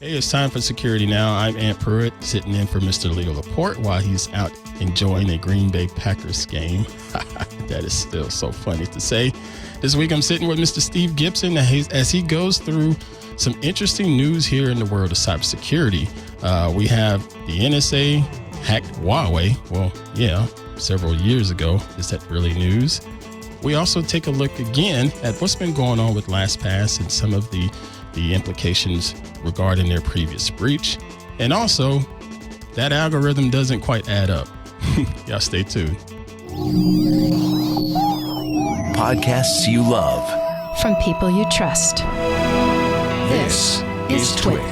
Hey, it's time for Security Now. I'm Ant Pruitt, sitting in for Mr. Leo Laporte while he's out enjoying a Green Bay Packers game. That is still so funny to say. This week, I'm sitting with Mr. Steve Gibson as he goes through some interesting news here in the world of cybersecurity. We have the NSA hacked Huawei. Well, yeah, several years ago. Is that really news? We also take a look again at what's been going on with LastPass and some of the implications regarding their previous breach. And also, that algorithm doesn't quite add up. Y'all stay tuned. Podcasts you love. From people you trust. This is Twit.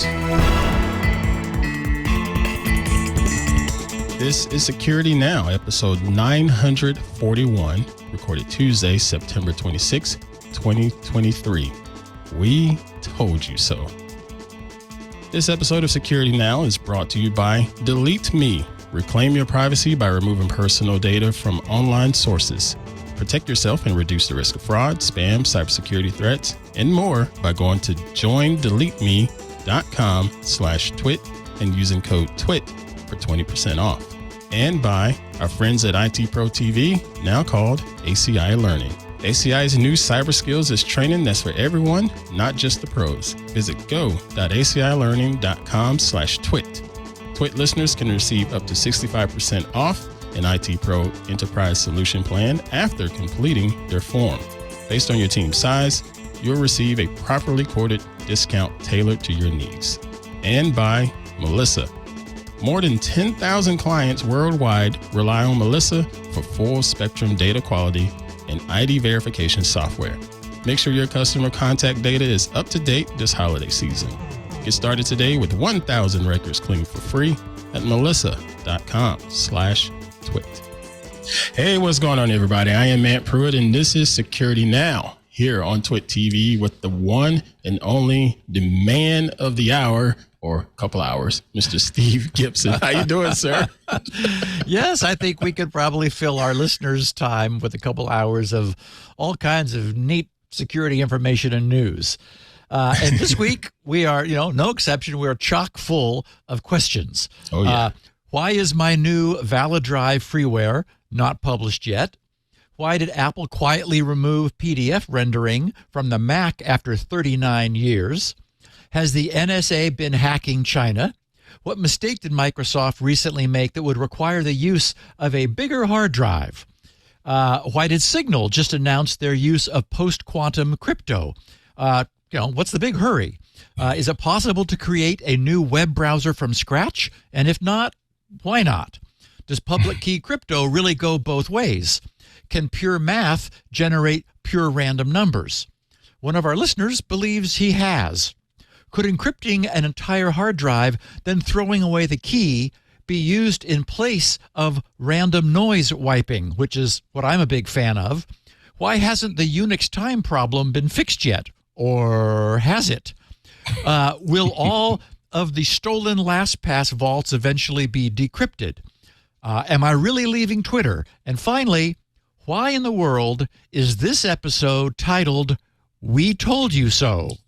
This is Security Now, episode 941, recorded Tuesday, September 26, 2023. We told you so. This episode of Security Now is brought to you by Delete Me. Reclaim your privacy by removing personal data from online sources. Protect yourself and reduce the risk of fraud, spam, cybersecurity threats, and more by going to joindeleteme.com/twit and using code TWIT for 20% off. And by our friends at IT Pro TV, now called ACI Learning. ACI's new cyber skills is training that's for everyone, not just the pros. Visit go.acilearning.com/twit. Twit listeners can receive up to 65% off an IT Pro Enterprise Solution Plan after completing their form. Based on your team size, you'll receive a properly coded discount tailored to your needs. And by Melissa. More than 10,000 clients worldwide rely on Melissa for full spectrum data quality and ID verification software. Make sure your customer contact data is up to date this holiday season. Get started today with 1,000 records cleaned for free at melissa.com/twit. Hey, what's going on, everybody? I am Ant Pruitt, and this is Security Now here on Twit TV with the one and only, the man of the hour, or a couple hours, Mr. Steve Gibson. How you doing, sir? Yes, I think we could probably fill our listeners' time with a couple hours of all kinds of neat security information and news. And this week, we are, no exception, we are chock full of questions. Oh, yeah. Why is my new ValiDrive freeware not published yet? Why did Apple quietly remove PDF rendering from the Mac after 39 years? Has the NSA been hacking China? What mistake did Microsoft recently make that would require the use of a bigger hard drive? Why did Signal just announce their use of post-quantum crypto? What's the big hurry? Is it possible to create a new web browser from scratch? And if not, why not? Does public key crypto really go both ways? Can pure math generate pure random numbers? One of our listeners believes he has. Could encrypting an entire hard drive, then throwing away the key, be used in place of random noise wiping, which is what I'm a big fan of? Why hasn't the Unix time problem been fixed yet? Or has it? Will all of the stolen LastPass vaults eventually be decrypted? Am I really leaving Twitter? And finally, why in the world is this episode titled, We Told You So?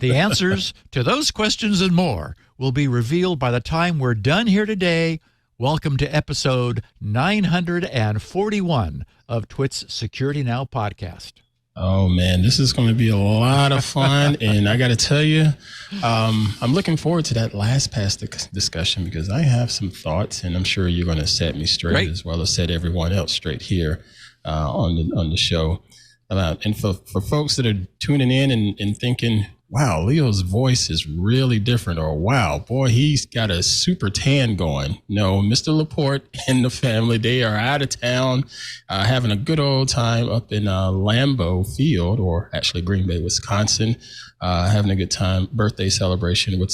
The answers to those questions and more will be revealed by the time we're done here today. Welcome to episode 941 of Twit's Security Now podcast. Oh, man, this is going to be a lot of fun. And I got to tell you, I'm looking forward to that LastPass discussion because I have some thoughts, and I'm sure you're going to set me straight. Great. As well as set everyone else straight here on the show. And for folks that are tuning in and thinking, wow, Leo's voice is really different, or wow, boy, he's got a super tan going. No, Mr. Laporte and the family, they are out of town, having a good old time up in Lambeau Field, or actually Green Bay, Wisconsin, having a good time, birthday celebration with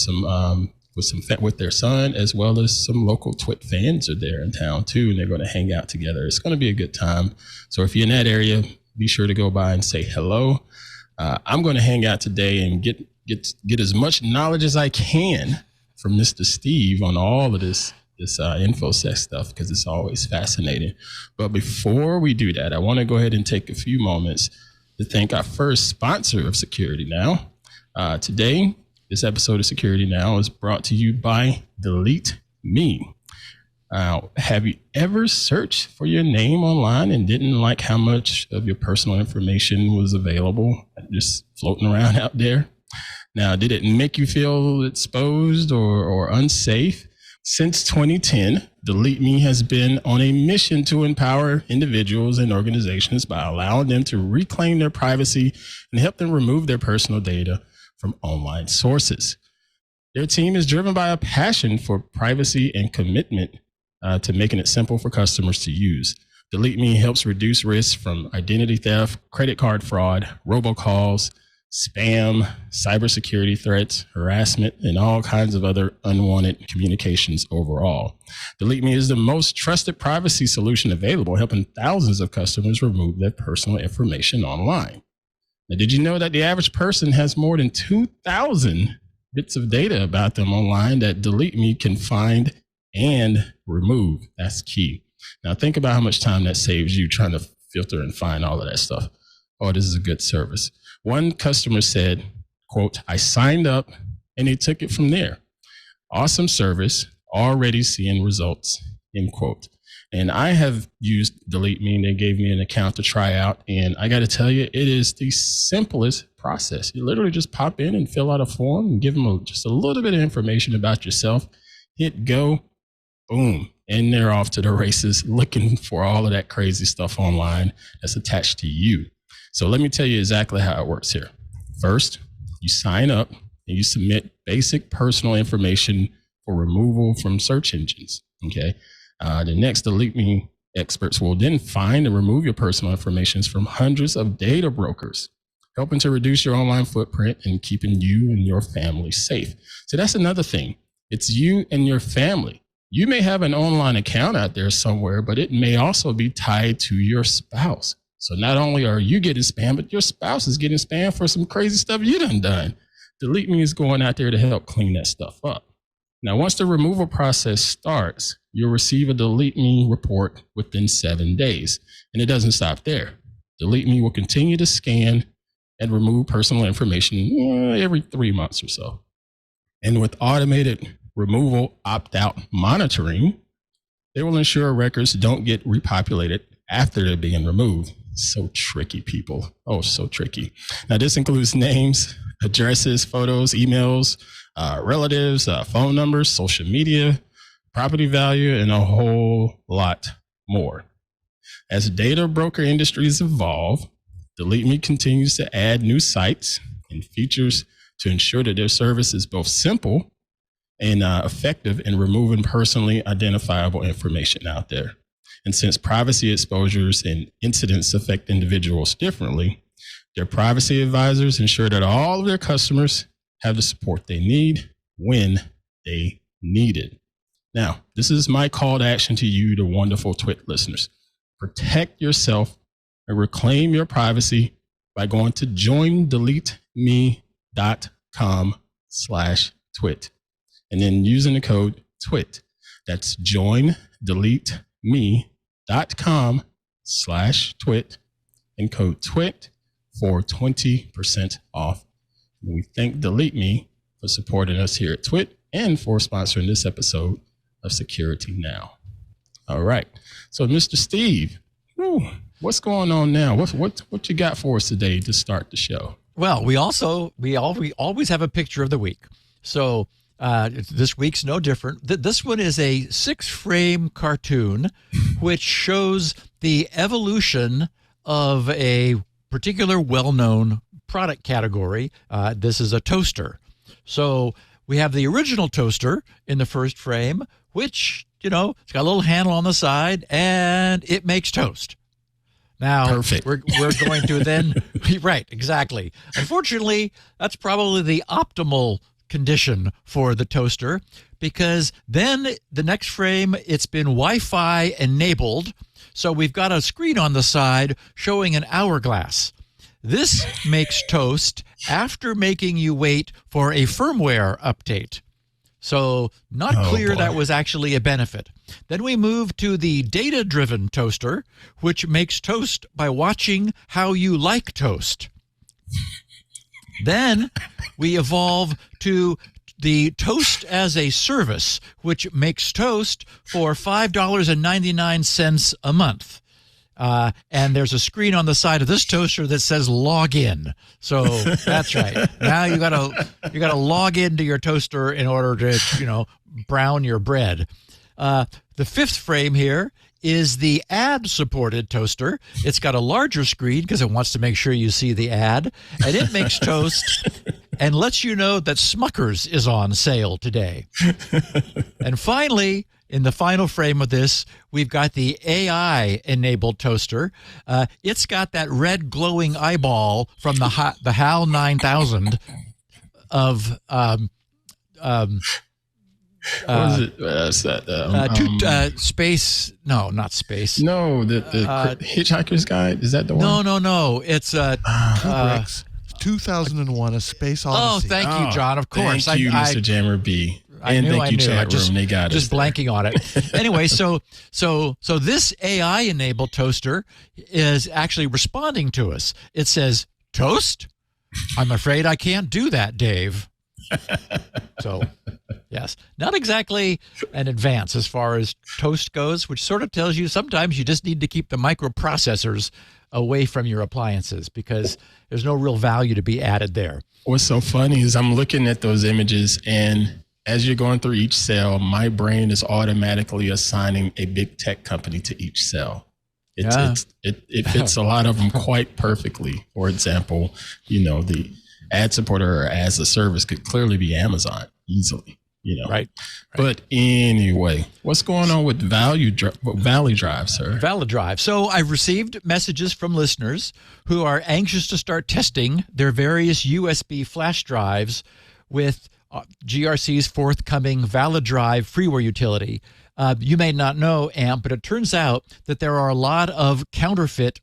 with their son, as well as some local Twit fans are there in town too, and they're going to hang out together. It's going to be a good time. So if you're in that area, be sure to go by and say hello. I'm going to hang out today and get as much knowledge as I can from Mr. Steve on all of this InfoSec stuff, because it's always fascinating. But before we do that, I want to go ahead and take a few moments to thank our first sponsor of Security Now. Today, This episode of Security Now is brought to you by Delete Me. Have you ever searched for your name online and didn't like how much of your personal information was available, just floating around out there? Now, did it make you feel exposed or unsafe? Since 2010, Delete Me has been on a mission to empower individuals and organizations by allowing them to reclaim their privacy and help them remove their personal data from online sources. Their team is driven by a passion for privacy and commitment to making it simple for customers to use. Delete Me helps reduce risks from identity theft, credit card fraud, robocalls, spam, cybersecurity threats, harassment, and all kinds of other unwanted communications overall. Delete Me is the most trusted privacy solution available, helping thousands of customers remove their personal information online. Now, did you know that the average person has more than 2,000 bits of data about them online that Delete Me can find and remove? That's key. Now, think about how much time that saves you trying to filter and find all of that stuff. Oh, this is a good service. One customer said, quote, "I signed up and they took it from there. Awesome service, already seeing results," end quote. And I have used Delete Me, and they gave me an account to try out. And I got to tell you, it is the simplest process. You literally just pop in and fill out a form and give them just a little bit of information about yourself. Hit go, boom, and they're off to the races looking for all of that crazy stuff online that's attached to you. So let me tell you exactly how it works here. First, you sign up and you submit basic personal information for removal from search engines. Okay. The next Delete Me experts will then find and remove your personal information from hundreds of data brokers, helping to reduce your online footprint and keeping you and your family safe. So that's another thing. It's you and your family. You may have an online account out there somewhere, but it may also be tied to your spouse. So not only are you getting spam, but your spouse is getting spam for some crazy stuff you done. Delete Me is going out there to help clean that stuff up. Now, once the removal process starts, you'll receive a Delete Me report within 7 days. And it doesn't stop there. Delete Me will continue to scan and remove personal information every 3 months or so. And with automated removal opt-out monitoring, they will ensure records don't get repopulated after they're being removed. So tricky, people. Oh, so tricky. Now, this includes names, addresses, photos, emails, relatives, phone numbers, social media, property value, and a whole lot more. As data broker industries evolve, Delete Me continues to add new sites and features to ensure that their service is both simple and effective in removing personally identifiable information out there. And since privacy exposures and incidents affect individuals differently, their privacy advisors ensure that all of their customers have the support they need when they need it. Now, this is my call to action to you, the wonderful Twit listeners. Protect yourself and reclaim your privacy by going to joindeleteme.com/twit and then using the code TWIT. That's joindeleteme.com/twit and code TWIT for 20% off. We thank Delete Me for supporting us here at Twit and for sponsoring this episode of Security Now. All right. So, Mr. Steve, what's going on now? What you got for us today to start the show? Well, we always have a picture of the week. So this week's no different. This one is a 6-frame cartoon which shows the evolution of a particular well-known product category. This is a toaster. So we have the original toaster in the first frame, which, it's got a little handle on the side and it makes toast. Now, perfect. We're going to then, right, exactly. Unfortunately, that's probably the optimal condition for the toaster, because then the next frame, it's been Wi-Fi enabled. So we've got a screen on the side showing an hourglass. This makes toast after making you wait for a firmware update. So not clear that was actually a benefit. Then we move to the data-driven toaster, which makes toast by watching how you like toast. Then we evolve to the toast as a service, which makes toast for $5.99 a month. And there's a screen on the side of this toaster that says log in. So that's right. Now you gotta log into your toaster in order to, brown your bread. The fifth frame here is the ad-supported toaster. It's got a larger screen because it wants to make sure you see the ad, and it makes toast and lets you know that Smucker's is on sale today. And finally, in the final frame of this, we've got the AI-enabled toaster. It's got that red glowing eyeball from the HAL 9000 of what is it? What's that? Space? No, not space. No, the Hitchhiker's Guide. Is that the one? No. It's Kubrick's 2001: A Space Odyssey. Oh, thank you, John. Of course. Thank you, Mr. Jammer B. And thank you, chat room. They got just us blanking on it. Anyway, so this AI-enabled toaster is actually responding to us. It says, "Toast? I'm afraid I can't do that, Dave." So, yes, not exactly an advance as far as toast goes, which sort of tells you sometimes you just need to keep the microprocessors away from your appliances because there's no real value to be added there. What's so funny is I'm looking at those images, and as you're going through each cell, my brain is automatically assigning a big tech company to each cell. It fits a lot of them quite perfectly. For example, the ad supporter or as a service could clearly be Amazon easily, Right. But anyway, what's going on with ValiDrive, sir? ValiDrive. So I've received messages from listeners who are anxious to start testing their various USB flash drives with GRC's forthcoming ValiDrive freeware utility. You may not know, AMP, but it turns out that there are a lot of counterfeit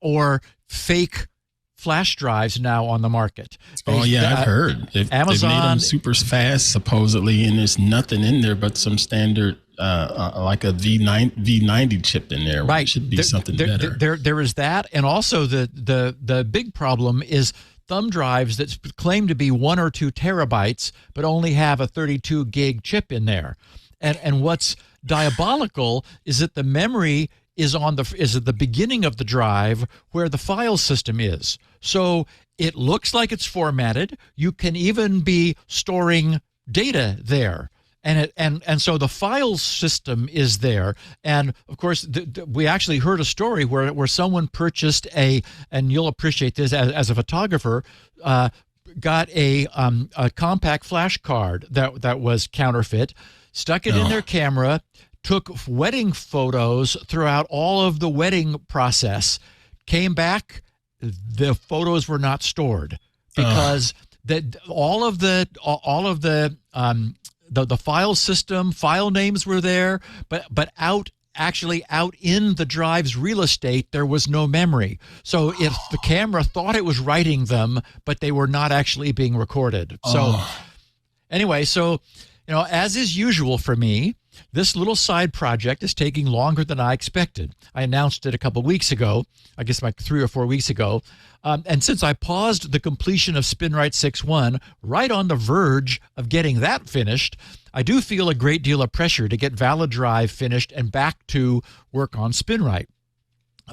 or fake flash drives now on the market. I've heard. They've made them super fast, supposedly, and there's nothing in there but some standard, like a V90 chip in there. Right. Which should be something better. There is that, and also the big problem is thumb drives that claim to be 1 or 2 terabytes, but only have a 32 gig chip in there. And what's diabolical is that the memory is at the beginning of the drive where the file system is. So it looks like it's formatted. You can even be storing data there. And so the file system is there. And of course, we actually heard a story where someone purchased and you'll appreciate this as a photographer, got a compact flash card that was counterfeit, stuck it in their camera, took wedding photos throughout all of the wedding process, came back, the photos were not stored because all of the file system, file names were there, but out in the drive's real estate, there was no memory. So if the camera thought it was writing them, but they were not actually being recorded. So anyway, as is usual for me, this little side project is taking longer than I expected. I announced it a couple weeks ago, I guess like 3 or 4 weeks ago. And since I paused the completion of SpinRite 6.1 right on the verge of getting that finished, I do feel a great deal of pressure to get ValiDrive finished and back to work on SpinRite.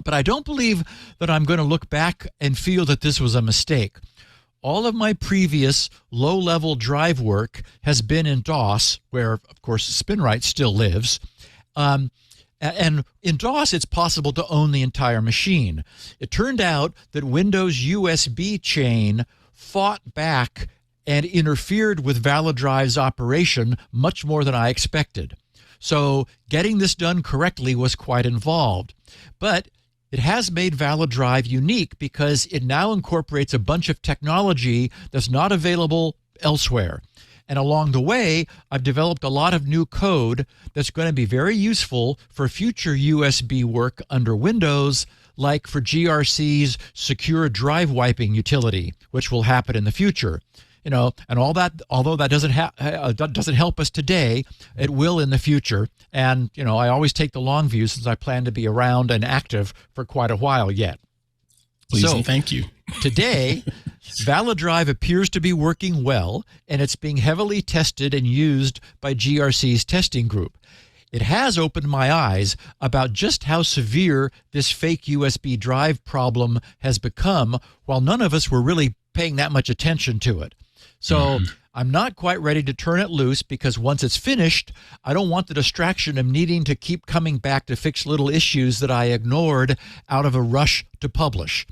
But I don't believe that I'm going to look back and feel that this was a mistake. All of my previous low-level drive work has been in DOS, where, of course, SpinRite still lives. And in DOS, it's possible to own the entire machine. It turned out that Windows USB chain fought back and interfered with ValiDrive's operation much more than I expected. So getting this done correctly was quite involved. But it has made ValiDrive unique because it now incorporates a bunch of technology that's not available elsewhere. And along the way, I've developed a lot of new code that's going to be very useful for future USB work under Windows, like for GRC's secure drive wiping utility, which will happen in the future. And all that, although that doesn't help us today, it will in the future. And, I always take the long view since I plan to be around and active for quite a while yet. Please and thank you. Today, ValiDrive appears to be working well, and it's being heavily tested and used by GRC's testing group. It has opened my eyes about just how severe this fake USB drive problem has become, while none of us were really paying that much attention to it. So I'm not quite ready to turn it loose, because once it's finished, I don't want the distraction of needing to keep coming back to fix little issues that I ignored out of a rush to publish.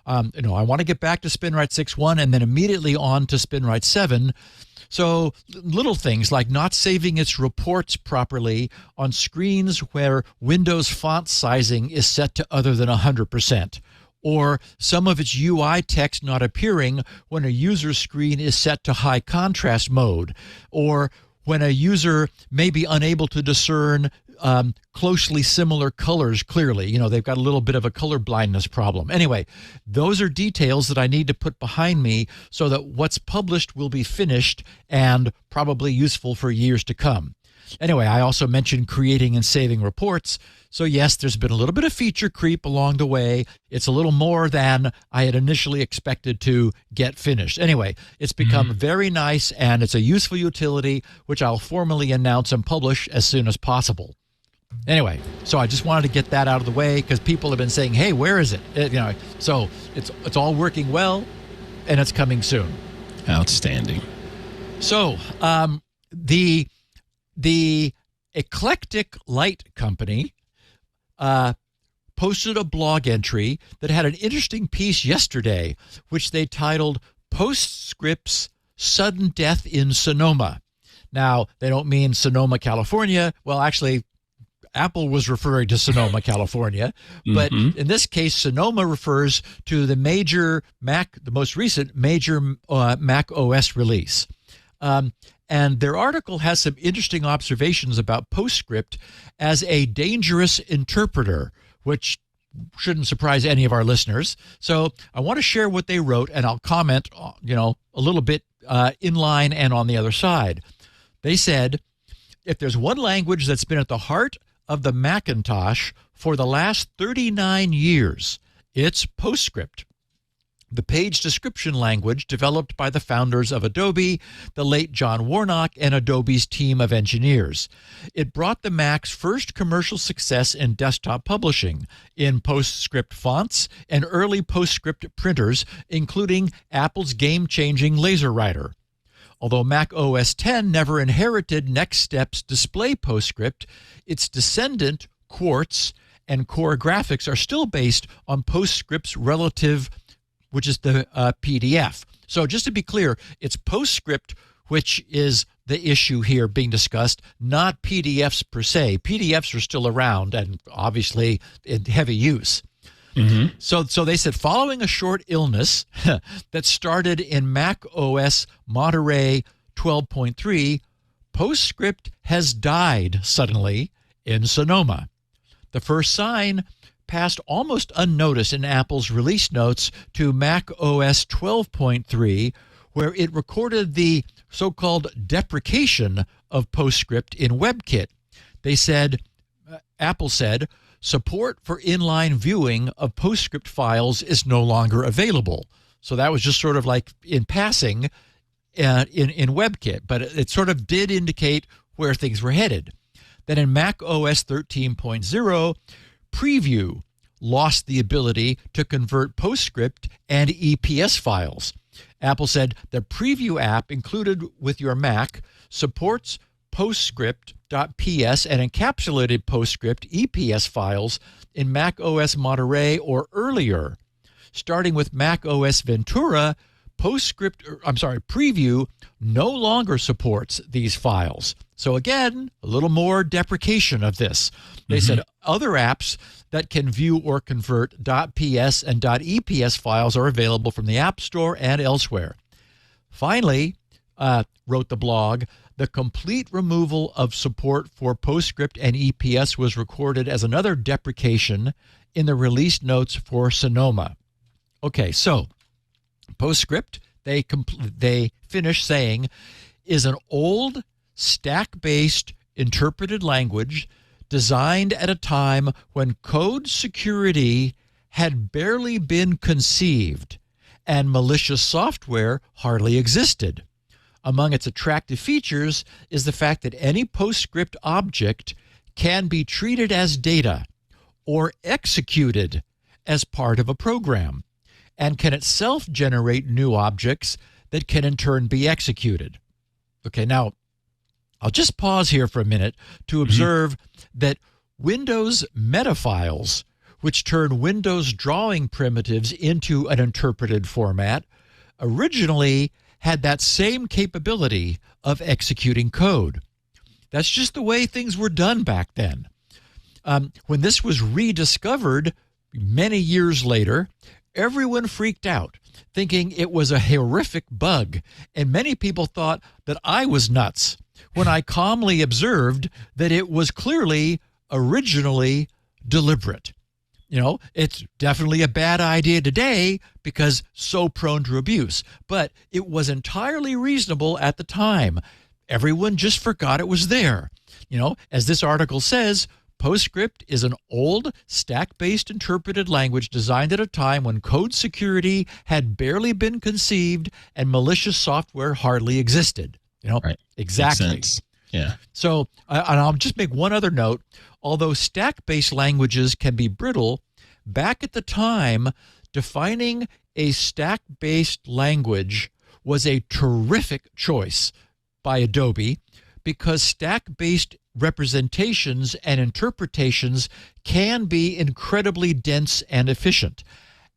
I want to get back to SpinRite 6.1 and then immediately on to SpinRite 7. So little things like not saving its reports properly on screens where Windows font sizing is set to other than 100%, or some of its UI text not appearing when a user screen is set to high contrast mode, or when a user may be unable to discern closely similar colors clearly. They've got a little bit of a color blindness problem. Anyway, those are details that I need to put behind me so that what's published will be finished and probably useful for years to come. Anyway, I also mentioned creating and saving reports. So yes, there's been a little bit of feature creep along the way. It's a little more than I had initially expected to get finished. Anyway, it's become very nice, and it's a useful utility, which I'll formally announce and publish as soon as possible. Anyway, so I just wanted to get that out of the way, because people have been saying, hey, where is it? So it's all working well, and it's coming soon. Outstanding. So the Eclectic Light Company posted a blog entry that had an interesting piece yesterday, which they titled Postscript's Sudden Death in Sonoma. Now, they don't mean Sonoma, California. Well, actually, Apple was referring to Sonoma, California, but in this case, Sonoma refers to the most recent major Mac OS release. And their article has some interesting observations about Postscript as a dangerous interpreter, which shouldn't surprise any of our listeners. So I want to share what they wrote, and I'll comment, a little bit in line and on the other side. They said, if there's one language that's been at the heart of the Macintosh for the last 39 years, it's Postscript, the page description language developed by the founders of Adobe, the late John Warnock, and Adobe's team of engineers. It brought the Mac's first commercial success in desktop publishing, in Postscript fonts and early Postscript printers, including Apple's game-changing LaserWriter. Although Mac OS X never inherited Next Step's display Postscript, its descendant, Quartz, and Core Graphics are still based on Postscript's relative, which is the PDF. So just to be clear, it's Postscript which is the issue here being discussed, not PDFs per se. PDFs are still around and obviously in heavy use. So they said, following a short illness that started in Mac OS Monterey 12.3, Postscript has died suddenly in Sonoma. The first sign passed almost unnoticed in Apple's release notes to Mac OS 12.3, where it recorded the so-called deprecation of Postscript in WebKit. They said, Apple said, support for inline viewing of Postscript files is no longer available. So that was just sort of like in passing in WebKit, but it sort of did indicate where things were headed. Then in Mac OS 13.0, Preview lost the ability to convert Postscript and EPS files. Apple said the Preview app included with your Mac supports Postscript.ps and encapsulated Postscript EPS files in Mac OS Monterey or earlier. Starting with Mac OS Ventura, Preview no longer supports these files. So again, a little more deprecation of this. They said other apps that can view or convert .ps and .eps files are available from the App Store and elsewhere. Finally, wrote the blog, the complete removal of support for Postscript and EPS was recorded as another deprecation in the release notes for Sonoma. Okay, so Postscript, they finish saying, is an old stack-based interpreted language designed at a time when code security had barely been conceived and malicious software hardly existed. Among its attractive features is the fact that any PostScript object can be treated as data or executed as part of a program, and can itself generate new objects that can in turn be executed. Okay, now I'll just pause here for a minute to observe that Windows metafiles, which turn Windows drawing primitives into an interpreted format, originally had that same capability of executing code. That's just the way things were done back then. When this was rediscovered many years later, everyone freaked out, thinking it was a horrific bug, and many people thought that I was nuts when I calmly observed that it was clearly originally deliberate. You know, it's definitely a bad idea today because so prone to abuse, but it was entirely reasonable at the time. Everyone just forgot it was there. You know, as this article says, PostScript is an old stack-based interpreted language designed at a time when code security had barely been conceived and malicious software hardly existed. You know, Right. Exactly. Makes sense. Yeah. So, and I'll just make one other note. Although stack-based languages can be brittle, back at the time, defining a stack-based language was a terrific choice by Adobe because stack-based representations and interpretations can be incredibly dense and efficient.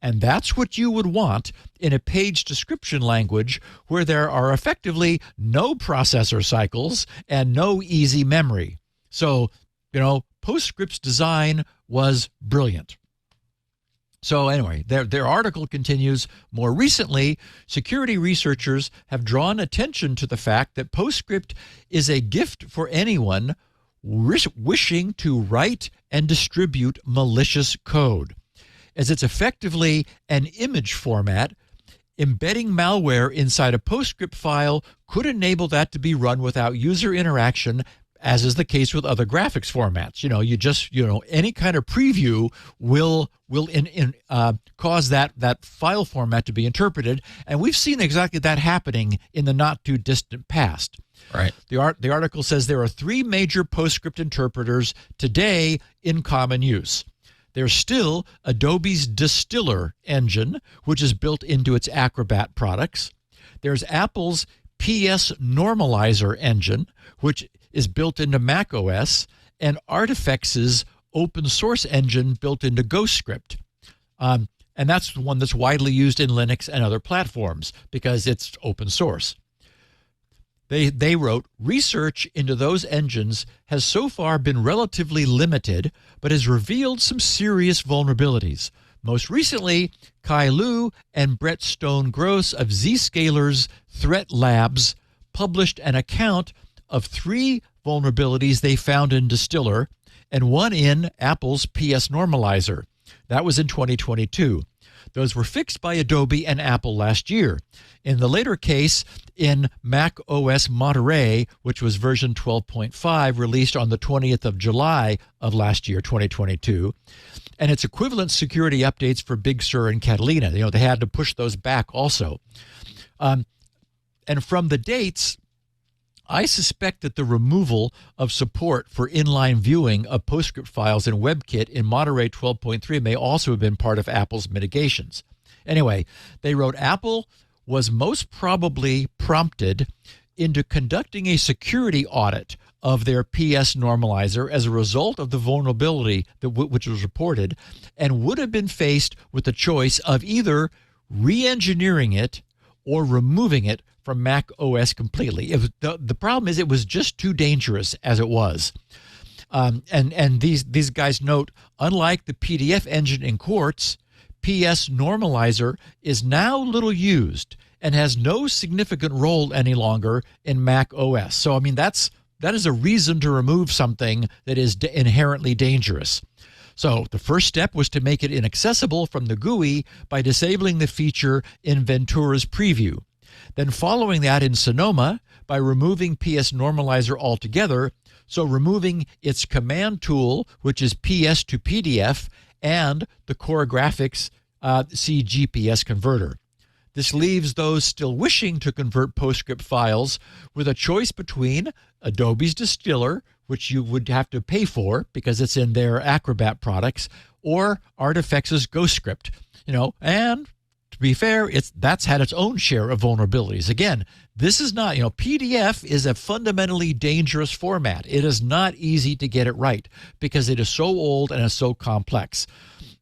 And that's what you would want in a page description language where there are effectively no processor cycles and no easy memory. So, you know, PostScript's design was brilliant. So anyway, their article continues. More recently, security researchers have drawn attention to the fact that PostScript is a gift for anyone wishing to write and distribute malicious code, as it's effectively an image format. Embedding malware inside a PostScript file could enable that to be run without user interaction, as is the case with other graphics formats. You know, any kind of preview will cause that file format to be interpreted, and we've seen exactly that happening in the not too distant past. Right. The article says there are 3 major PostScript interpreters today in common use. There's still Adobe's Distiller engine, which is built into its Acrobat products. There's Apple's PS Normalizer engine, which is built into macOS, and Artifex's open source engine built into GhostScript. And that's the one that's widely used in Linux and other platforms because it's open source. They wrote, research into those engines has so far been relatively limited, but has revealed some serious vulnerabilities. Most recently, Kai Lu and Brett Stone-Gross of Zscaler's Threat Labs published an account of 3 vulnerabilities they found in Distiller and 1 in Apple's PS Normalizer. That was in 2022. Those were fixed by Adobe and Apple last year. In the later case, in Mac OS Monterey, which was version 12.5, released on the 20th of July of last year, 2022, and its equivalent security updates for Big Sur and Catalina. You know, they had to push those back also. And from the dates, I suspect that the removal of support for inline viewing of PostScript files in WebKit in Monterey 12.3 may also have been part of Apple's mitigations. Anyway, they wrote Apple was most probably prompted into conducting a security audit of their PS Normalizer as a result of the vulnerability which was reported, and would have been faced with the choice of either re-engineering it or removing it from Mac OS completely. The problem is it was just too dangerous as it was. And these guys note, unlike the PDF engine in Quartz, PS Normalizer is now little used and has no significant role any longer in Mac OS. So, I mean, that is a reason to remove something that is inherently dangerous. So the first step was to make it inaccessible from the GUI by disabling the feature in Ventura's preview. Then following that in Sonoma by removing PS Normalizer altogether, so removing its command tool, which is PS to PDF, and the Core Graphics CGPS converter. this leaves those still wishing to convert PostScript files with a choice between Adobe's Distiller, which you would have to pay for because it's in their Acrobat products, or Artifex's GhostScript. And to be fair, that's had its own share of vulnerabilities. Again, this is not, PDF is a fundamentally dangerous format. It is not easy to get it right because it is so old and it's so complex.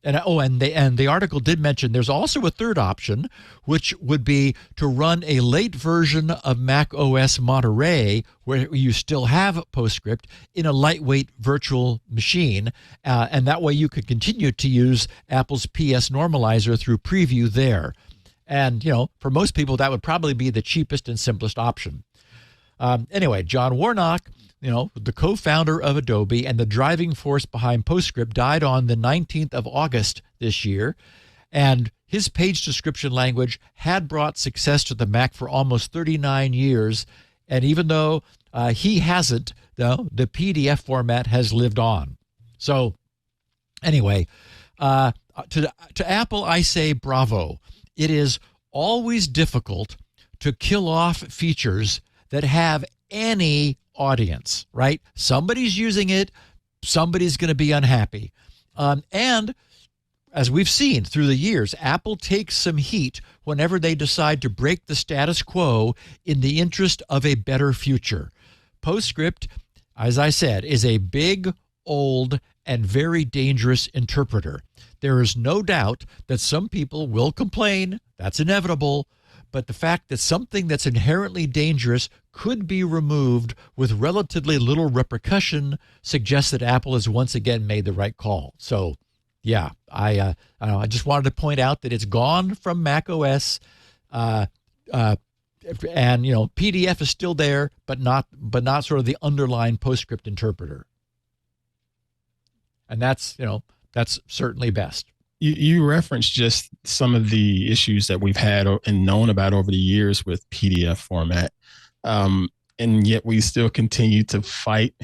And the article did mention there's also a third option, which would be to run a late version of macOS Monterey, where you still have PostScript in a lightweight virtual machine, and that way you could continue to use Apple's PS Normalizer through Preview there. And for most people, that would probably be the cheapest and simplest option. Anyway, John Warnock, the co-founder of Adobe and the driving force behind PostScript, died on the 19th of August this year. And his page description language had brought success to the Mac for almost 39 years. And even though he hasn't, though, the PDF format has lived on. So anyway, to Apple, I say bravo. It is always difficult to kill off features that have any audience, right? Somebody's using it, somebody's going to be unhappy. And as we've seen through the years, Apple takes some heat whenever they decide to break the status quo in the interest of a better future. PostScript, as I said, is a big, old, and very dangerous interpreter. There is no doubt that some people will complain. That's inevitable. But the fact that something that's inherently dangerous could be removed with relatively little repercussion suggests that Apple has once again made the right call. So, yeah, I just wanted to point out that it's gone from macOS, and PDF is still there, but not sort of the underlying PostScript interpreter. And that's certainly best. You referenced just some of the issues that we've had and known about over the years with PDF format. And yet we still continue to fight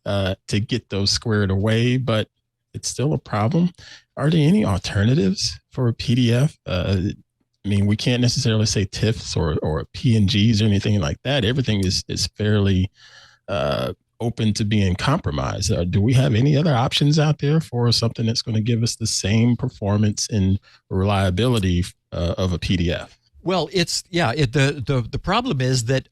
to get those squared away, but it's still a problem. Are there any alternatives for a PDF? We can't necessarily say TIFFs or PNGs or anything like that. Everything is fairly open to being compromised. Do we have any other options out there for something that's going to give us the same performance and reliability of a PDF? Well, the problem is that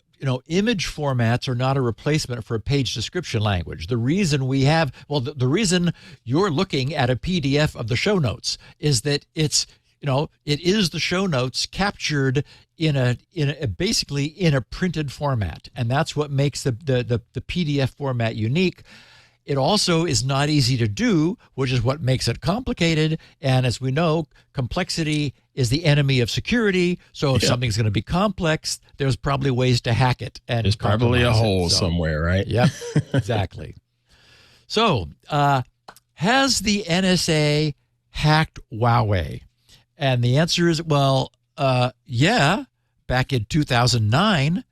image formats are not a replacement for a page description language. The reason the reason you're looking at a PDF of the show notes is that it is the show notes captured in a basically in a printed format, and that's what makes the PDF format unique. It also is not easy to do, which is what makes it complicated. And as we know, complexity is the enemy of security. So if something's going to be complex, there's probably ways to hack it. And there's probably a hole somewhere, right? Yep, exactly. So has the NSA hacked Huawei? And the answer is, yeah, back in 2009.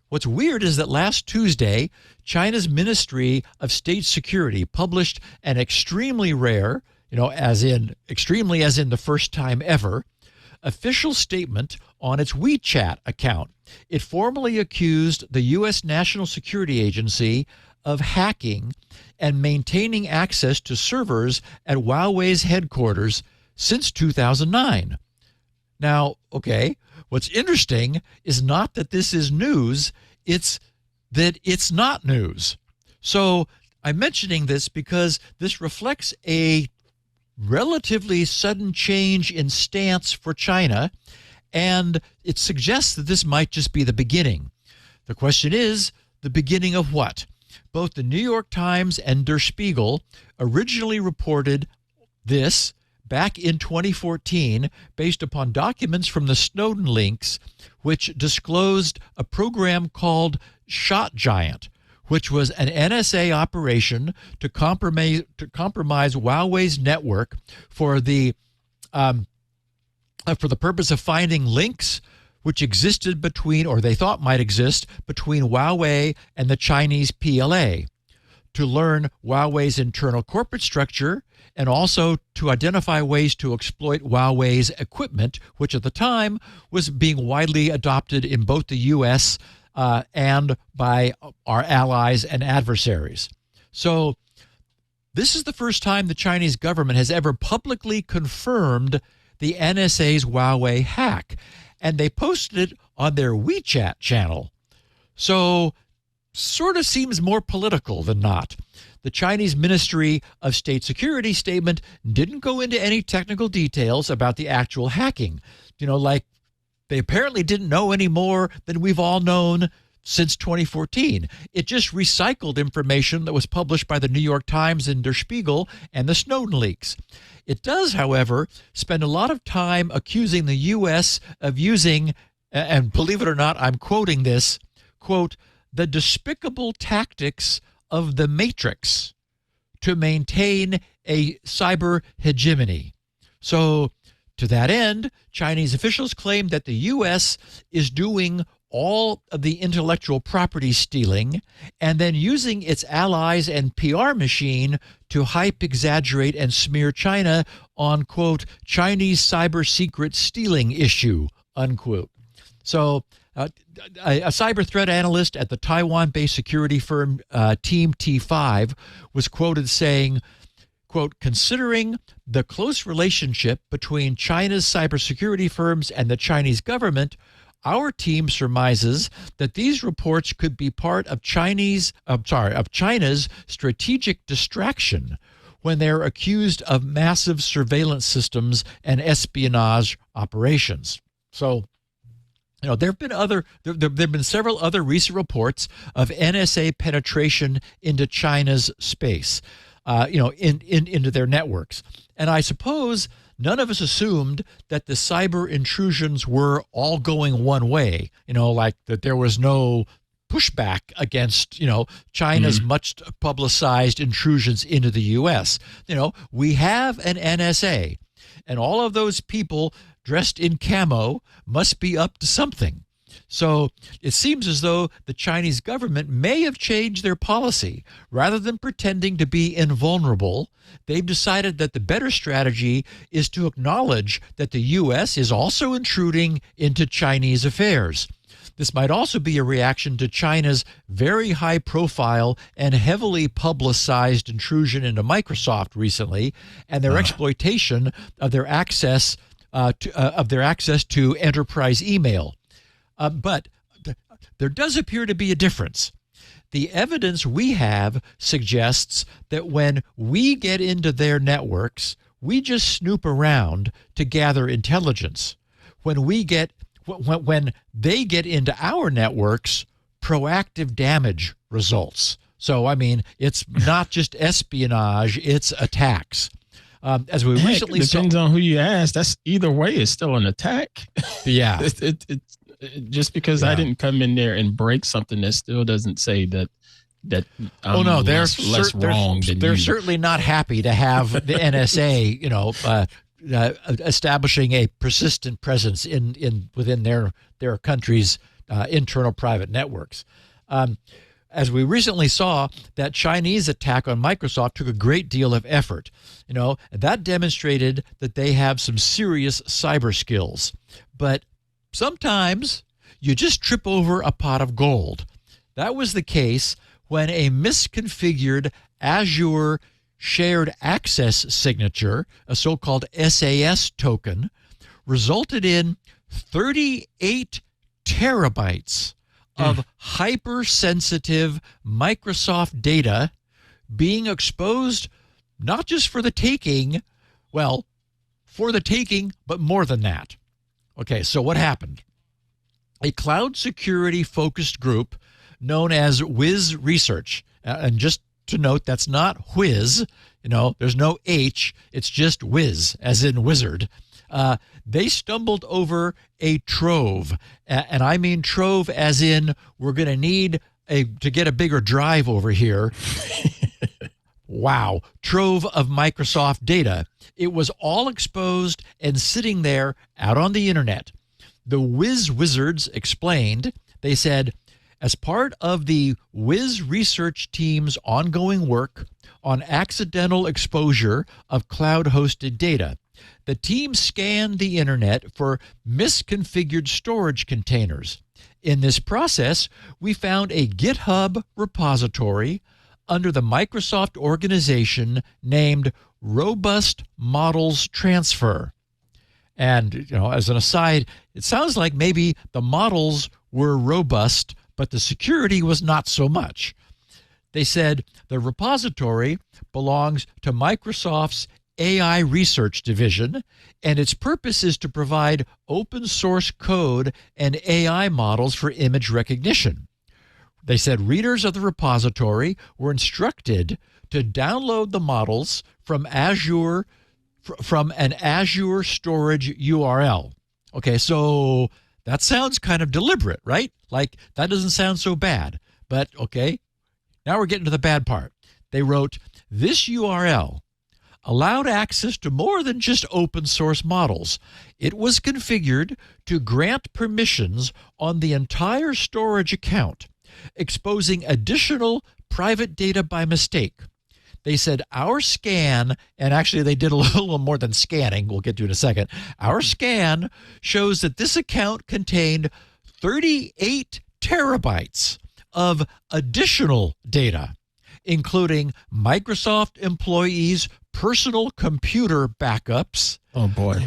What's weird is that last Tuesday, China's Ministry of State Security published an extremely rare, as in the first time ever, official statement on its WeChat account. It formally accused the U.S. National Security Agency of hacking and maintaining access to servers at Huawei's headquarters since 2009. Now, okay, what's interesting is not that this is news, it's that it's not news. So I'm mentioning this because this reflects a relatively sudden change in stance for China, and it suggests that this might just be the beginning. The question is, the beginning of what? Both the New York Times and Der Spiegel originally reported this back in 2014 based upon documents from the Snowden links, which disclosed a program called Shot Giant, which was an NSA operation to compromise Huawei's network for the purpose of finding links which existed between, or they thought might exist, between Huawei and the Chinese PLA. to learn Huawei's internal corporate structure and also to identify ways to exploit Huawei's equipment, which at the time was being widely adopted in both the U.S. And by our allies and adversaries. So this is the first time the Chinese government has ever publicly confirmed the NSA's Huawei hack, and they posted it on their WeChat channel. So sort of seems more political than not. The Chinese Ministry of State Security statement didn't go into any technical details about the actual hacking. Like they apparently didn't know any more than we've all known since 2014. It just recycled information that was published by the New York Times and Der Spiegel and the Snowden leaks. It does, however, spend a lot of time accusing the U.S. of using, and believe it or not, I'm quoting this, quote, the despicable tactics of the Matrix to maintain a cyber hegemony. So to that end, Chinese officials claim that the U.S. is doing all of the intellectual property stealing and then using its allies and PR machine to hype, exaggerate, and smear China on, quote, Chinese cyber secret stealing issue, unquote. So a cyber threat analyst at the Taiwan-based security firm Team T5 was quoted saying, quote, considering the close relationship between China's cybersecurity firms and the Chinese government, our team surmises that these reports could be part of China's strategic distraction when they're accused of massive surveillance systems and espionage operations. So, there have been several other recent reports of NSA penetration into China's space, into their networks. And I suppose none of us assumed that the cyber intrusions were all going one way, like that there was no pushback against, China's much publicized intrusions into the U.S. We have an NSA, and all of those people dressed in camo must be up to something. So it seems as though the Chinese government may have changed their policy. Rather than pretending to be invulnerable, they've decided that the better strategy is to acknowledge that the U.S. is also intruding into Chinese affairs. This might also be a reaction to China's very high-profile and heavily publicized intrusion into Microsoft recently and their exploitation of their access to enterprise email. But there does appear to be a difference. The evidence we have suggests that when we get into their networks, we just snoop around to gather intelligence. When they get into our networks, proactive damage results. So, it's not just espionage, it's attacks. As we recently depends on who you ask. That's either way, it's still an attack. Yeah. Just because I didn't come in there and break something, that still doesn't say that I'm less wrong than you. They're certainly not happy to have the NSA, establishing a persistent presence within their country's internal private networks. As we recently saw, that Chinese attack on Microsoft took a great deal of effort. That demonstrated that they have some serious cyber skills. But sometimes you just trip over a pot of gold. That was the case when a misconfigured Azure Shared Access Signature, a so-called SAS token, resulted in 38 terabytes of hypersensitive Microsoft data being exposed, not just for the taking, but more than that. Okay, so what happened? A cloud security focused group known as Wiz Research, and just to note, that's not whiz, there's no H, it's just whiz, as in wizard. They stumbled over a trove, and I mean trove as in we're going to need to get a bigger drive over here. Wow, trove of Microsoft data. It was all exposed and sitting there out on the internet. The Wiz Wizards explained, they said, as part of the Wiz research team's ongoing work on accidental exposure of cloud-hosted data, the team scanned the internet for misconfigured storage containers. In this process, we found a GitHub repository under the Microsoft organization named Robust Models Transfer. And, as an aside, it sounds like maybe the models were robust, but the security was not so much. They said the repository belongs to Microsoft's AI Research Division, and its purpose is to provide open source code and AI models for image recognition. They said readers of the repository were instructed to download the models from Azure, from an Azure storage URL. Okay, so that sounds kind of deliberate, right? Like, that doesn't sound so bad. But, okay, now we're getting to the bad part. They wrote, this URL allowed access to more than just open source models. It was configured to grant permissions on the entire storage account, exposing additional private data by mistake. They said our scan, and actually they did a little more than scanning, we'll get to in a second. Our scan shows that this account contained 38 terabytes of additional data, including Microsoft employees' personal computer backups. Oh, boy.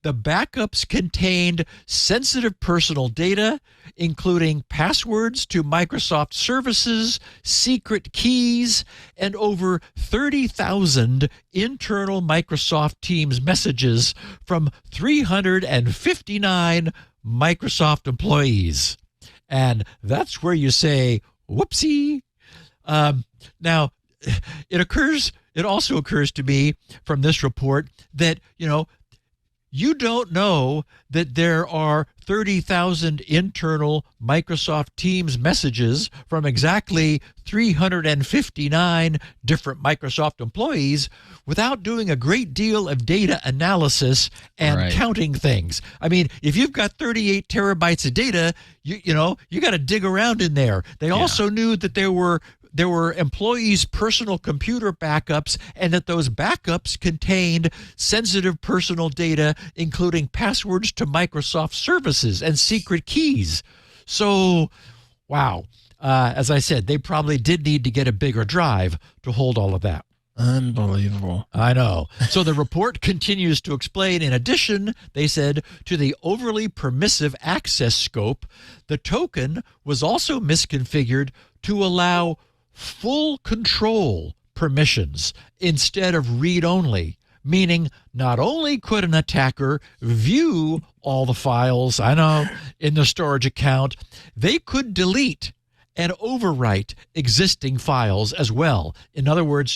The backups contained sensitive personal data, including passwords to Microsoft services, secret keys, and over 30,000 internal Microsoft Teams messages from 359 Microsoft employees. And that's where you say, whoopsie. Now, it also occurs to me from this report that, you don't know that there are 30,000 internal Microsoft Teams messages from exactly 359 different Microsoft employees without doing a great deal of data analysis and counting things. I mean, if you've got 38 terabytes of data, you got to dig around in there. They also knew that there were employees' personal computer backups, and that those backups contained sensitive personal data, including passwords to Microsoft services and secret keys. So, wow. As I said, they probably did need to get a bigger drive to hold all of that. Unbelievable. I know. So the report continues to explain, in addition, they said, to the overly permissive access scope, the token was also misconfigured to allow full control permissions instead of read-only, meaning not only could an attacker view all the files, in the storage account, they could delete and overwrite existing files as well. In other words,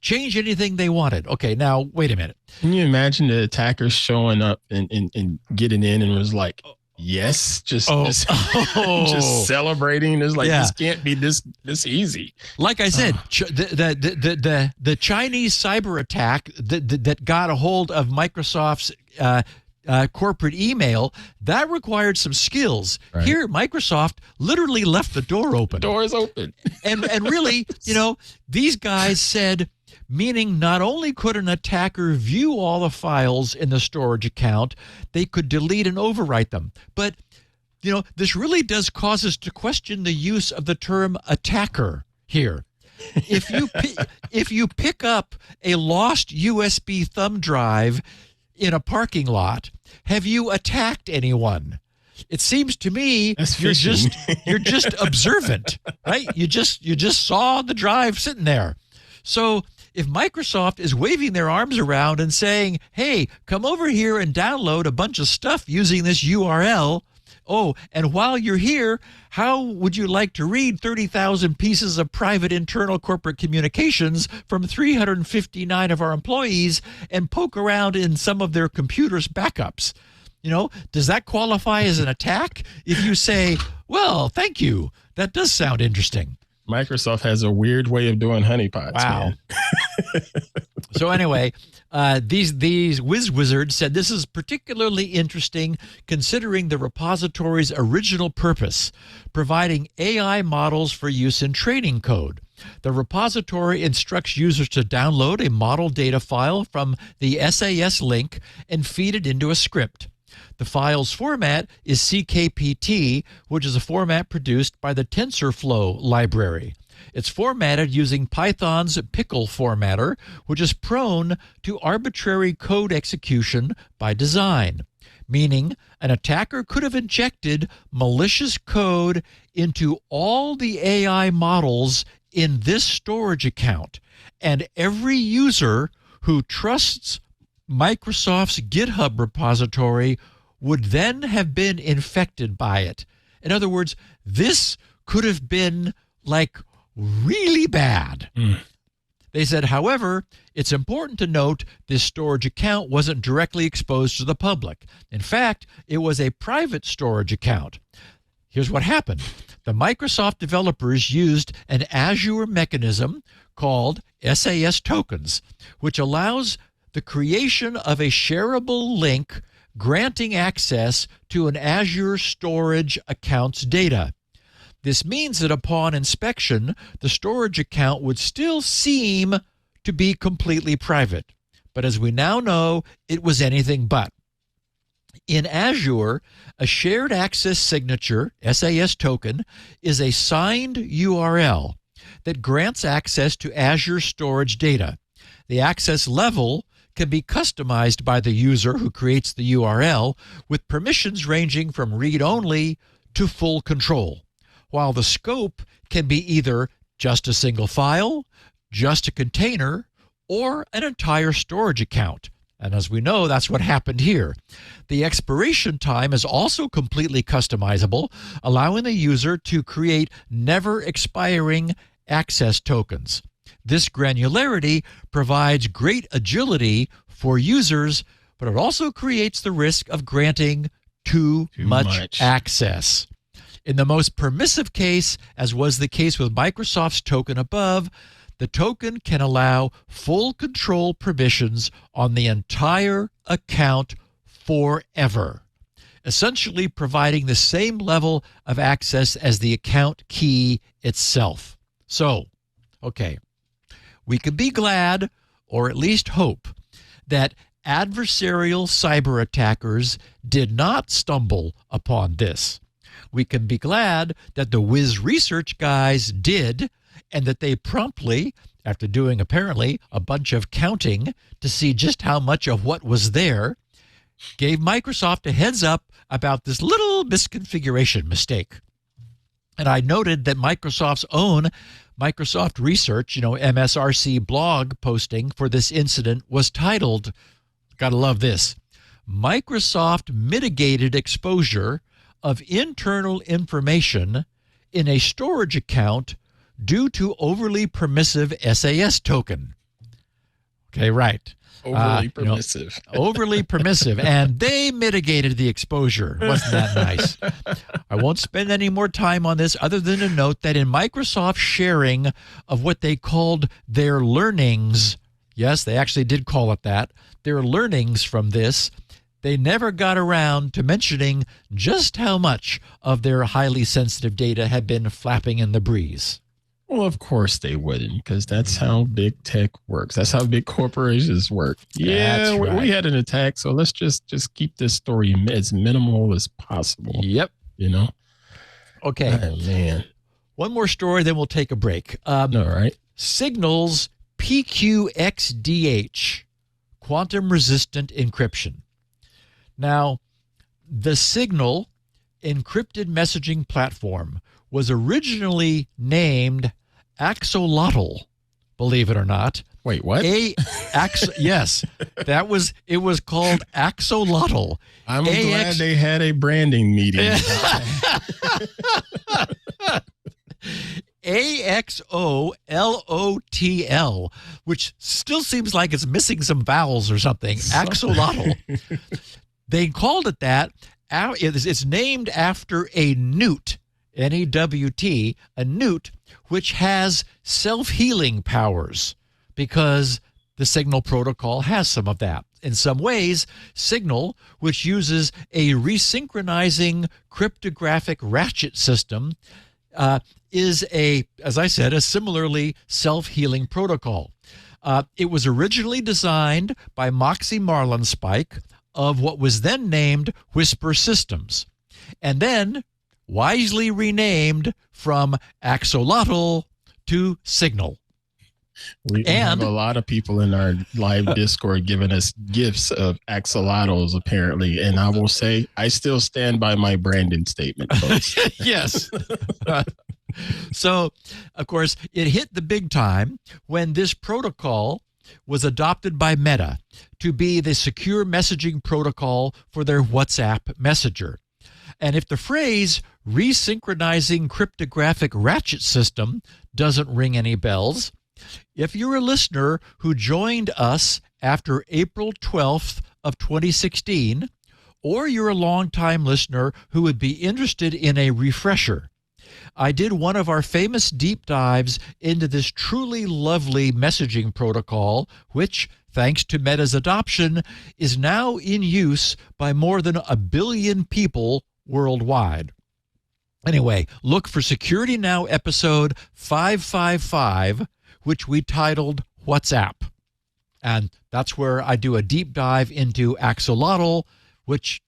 change anything they wanted. Okay, now, wait a minute. Can you imagine the attacker showing up and getting in and was like, yes, just celebrating. It's like, this can't be this easy. Like I said, the Chinese cyber attack that got a hold of Microsoft's corporate email, that required some skills. Right. Here, Microsoft literally left the door open. Door is open. and really, these guys said, meaning not only could an attacker view all the files in the storage account, they could delete and overwrite them. But, this really does cause us to question the use of the term attacker here. If you pick up a lost USB thumb drive in a parking lot, have you attacked anyone? It seems to me you're just observant, right? You just saw the drive sitting there. So if Microsoft is waving their arms around and saying, hey, come over here and download a bunch of stuff using this URL, and while you're here, how would you like to read 30,000 pieces of private internal corporate communications from 359 of our employees and poke around in some of their computers' backups? Does that qualify as an attack? If you say, well, thank you, that does sound interesting. Microsoft has a weird way of doing honeypots. Wow. Man. So anyway, These wizards said this is particularly interesting considering the repository's original purpose, providing AI models for use in training code. The repository instructs users to download a model data file from the SAS link and feed it into a script. The file's format is CKPT, which is a format produced by the TensorFlow library. It's formatted using Python's pickle formatter, which is prone to arbitrary code execution by design, meaning an attacker could have injected malicious code into all the AI models in this storage account, and every user who trusts Microsoft's GitHub repository would then have been infected by it. In other words, this could have been like really bad. They said, however, it's important to note this storage account wasn't directly exposed to the public. In fact, it was a private storage account. Here's what happened. The Microsoft developers used an Azure mechanism called SAS tokens, which allows the creation of a shareable link granting access to an Azure storage account's data. This means that upon inspection, the storage account would still seem to be completely private. But as we now know, it was anything but. In Azure, a shared access signature, SAS token, is a signed URL that grants access to Azure storage data. The access level can be customized by the user who creates the URL, with permissions ranging from read-only to full control, while the scope can be either just a single file, just a container, or an entire storage account. And as we know, that's what happened here. The expiration time is also completely customizable, allowing the user to create never expiring access tokens. This granularity provides great agility for users, but it also creates the risk of granting too much access. In the most permissive case, as was the case with Microsoft's token above, the token can allow full control permissions on the entire account forever, essentially providing the same level of access as the account key itself. So, okay, we can be glad, or at least hope, that adversarial cyber attackers did not stumble upon this. We can be glad that the Wiz Research guys did, and that they promptly, after doing apparently a bunch of counting to see just how much of what was there, gave Microsoft a heads up about this little misconfiguration mistake. And I noted that Microsoft's own Microsoft Research, MSRC blog posting for this incident was titled, gotta love this, Microsoft Mitigated Exposure of Internal Information in a Storage Account Due to Overly Permissive SAS Token. Okay, right. Overly permissive. Overly permissive. And they mitigated the exposure. Wasn't that nice? I won't spend any more time on this other than to note that in Microsoft's sharing of what they called their learnings, yes, they actually did call it that, their learnings from this, they never got around to mentioning just how much of their highly sensitive data had been flapping in the breeze. Well, of course they wouldn't, because that's how big tech works. That's how big corporations work. Yeah, right. we had an attack, so let's just keep this story as minimal as possible. Yep. Okay. Oh, man. One more story, then we'll take a break. All right. Signal's PQXDH, quantum-resistant encryption. Now, the Signal encrypted messaging platform was originally named Axolotl, believe it or not. Wait, what? Yes, it was called Axolotl. I'm glad they had a branding meeting. AXOLOTL, which still seems like it's missing some vowels or something. Axolotl. They called it that. It's named after a newt, N-E-W-T, a newt, which has self-healing powers, because the Signal protocol has some of that. In some ways, Signal, which uses a resynchronizing cryptographic ratchet system, is as I said, a similarly self-healing protocol. It was originally designed by Moxie Marlinspike of what was then named Whisper Systems, and then wisely renamed from Axolotl to Signal. We have a lot of people in our live Discord giving us gifts of axolotls, apparently. And I will say, I still stand by my branding statement, folks. Yes. So, of course, it hit the big time when this protocol was adopted by Meta to be the secure messaging protocol for their WhatsApp messenger. And if the phrase resynchronizing cryptographic ratchet system doesn't ring any bells, if you're a listener who joined us after April 12th of 2016, or you're a longtime listener who would be interested in a refresher, I did one of our famous deep dives into this truly lovely messaging protocol, which, thanks to Meta's adoption, is now in use by more than 1 billion people worldwide. Anyway, look for Security Now episode 555, which we titled WhatsApp. And that's where I do a deep dive into Axolotl, which,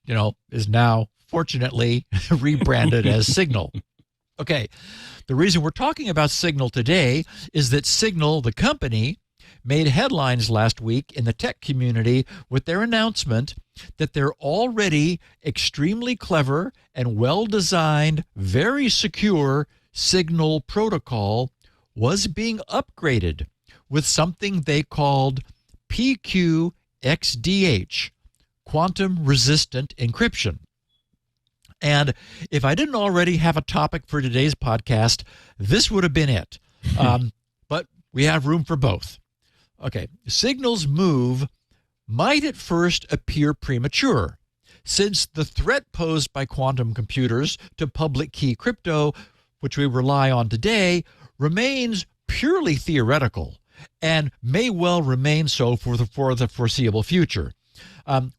is now, fortunately, rebranded as Signal. Okay, the reason we're talking about Signal today is that Signal, the company, made headlines last week in the tech community with their announcement that their already extremely clever and well-designed, very secure Signal protocol was being upgraded with something they called PQXDH, quantum-resistant encryption. And if I didn't already have a topic for today's podcast, this would have been it. But we have room for both. Okay, Signal's move might at first appear premature, since the threat posed by quantum computers to public key crypto, which we rely on today, remains purely theoretical and may well remain so for the foreseeable future.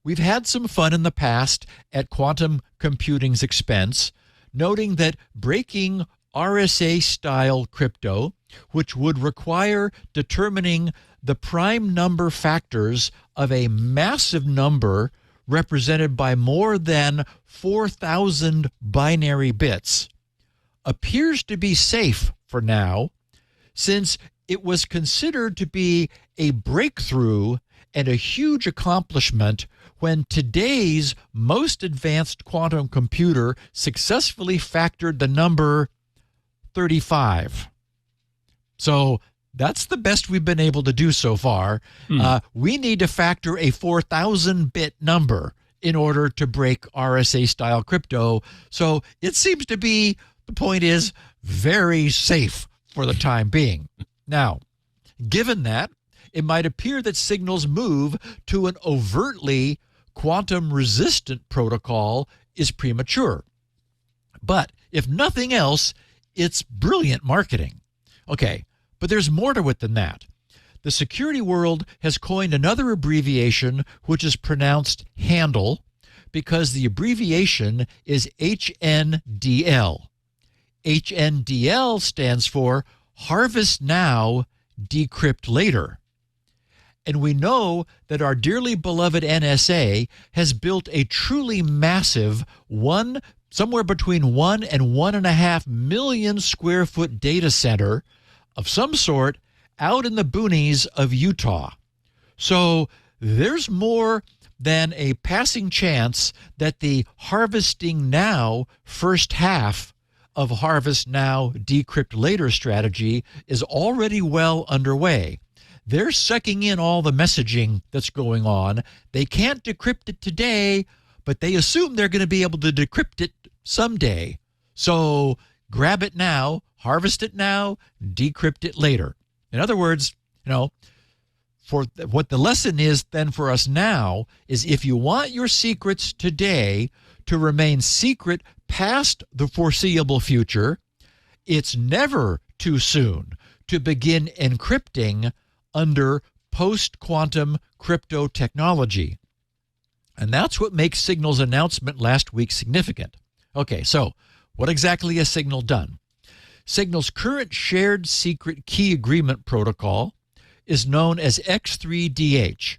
We've had some fun in the past at quantum computing's expense, noting that breaking RSA-style crypto, which would require determining the prime number factors of a massive number represented by more than 4,000 binary bits, appears to be safe for now, since it was considered to be a breakthrough and a huge accomplishment when today's most advanced quantum computer successfully factored the number 35. So that's the best we've been able to do so far. We need to factor a 4,000-bit number in order to break RSA-style crypto. So it seems to be, the point is, very safe for the time being. Now, given that, it might appear that Signal's move to an overtly quantum-resistant protocol is premature. But if nothing else, it's brilliant marketing. Okay, but there's more to it than that. The security world has coined another abbreviation which is pronounced handle because the abbreviation is HNDL. HNDL stands for Harvest Now, Decrypt Later. And we know that our dearly beloved NSA has built a truly massive somewhere between 1 and 1.5 million square foot data center of some sort out in the boonies of Utah. So there's more than a passing chance that the Harvesting Now first half of Harvest Now, Decrypt Later strategy is already well underway. They're sucking in all the messaging that's going on. They can't decrypt it today, but they assume they're going to be able to decrypt it someday. So grab it now, harvest it now, decrypt it later. In other words, for what the lesson is then for us now is if you want your secrets today to remain secret past the foreseeable future, it's never too soon to begin encrypting under post-quantum crypto technology. And that's what makes Signal's announcement last week significant. Okay, so what exactly has Signal done? Signal's current shared secret key agreement protocol is known as X3DH.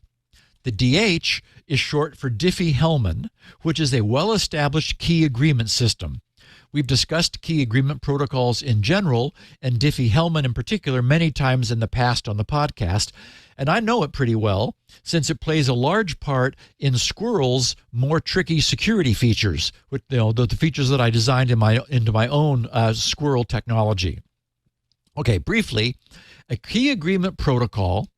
The DH is short for Diffie-Hellman, which is a well-established key agreement system. We've discussed key agreement protocols in general, and Diffie-Hellman in particular, many times in the past on the podcast, and I know it pretty well since it plays a large part in Squirrel's more tricky security features, with the features that I designed into my own Squirrel technology. Okay, briefly, a key agreement protocol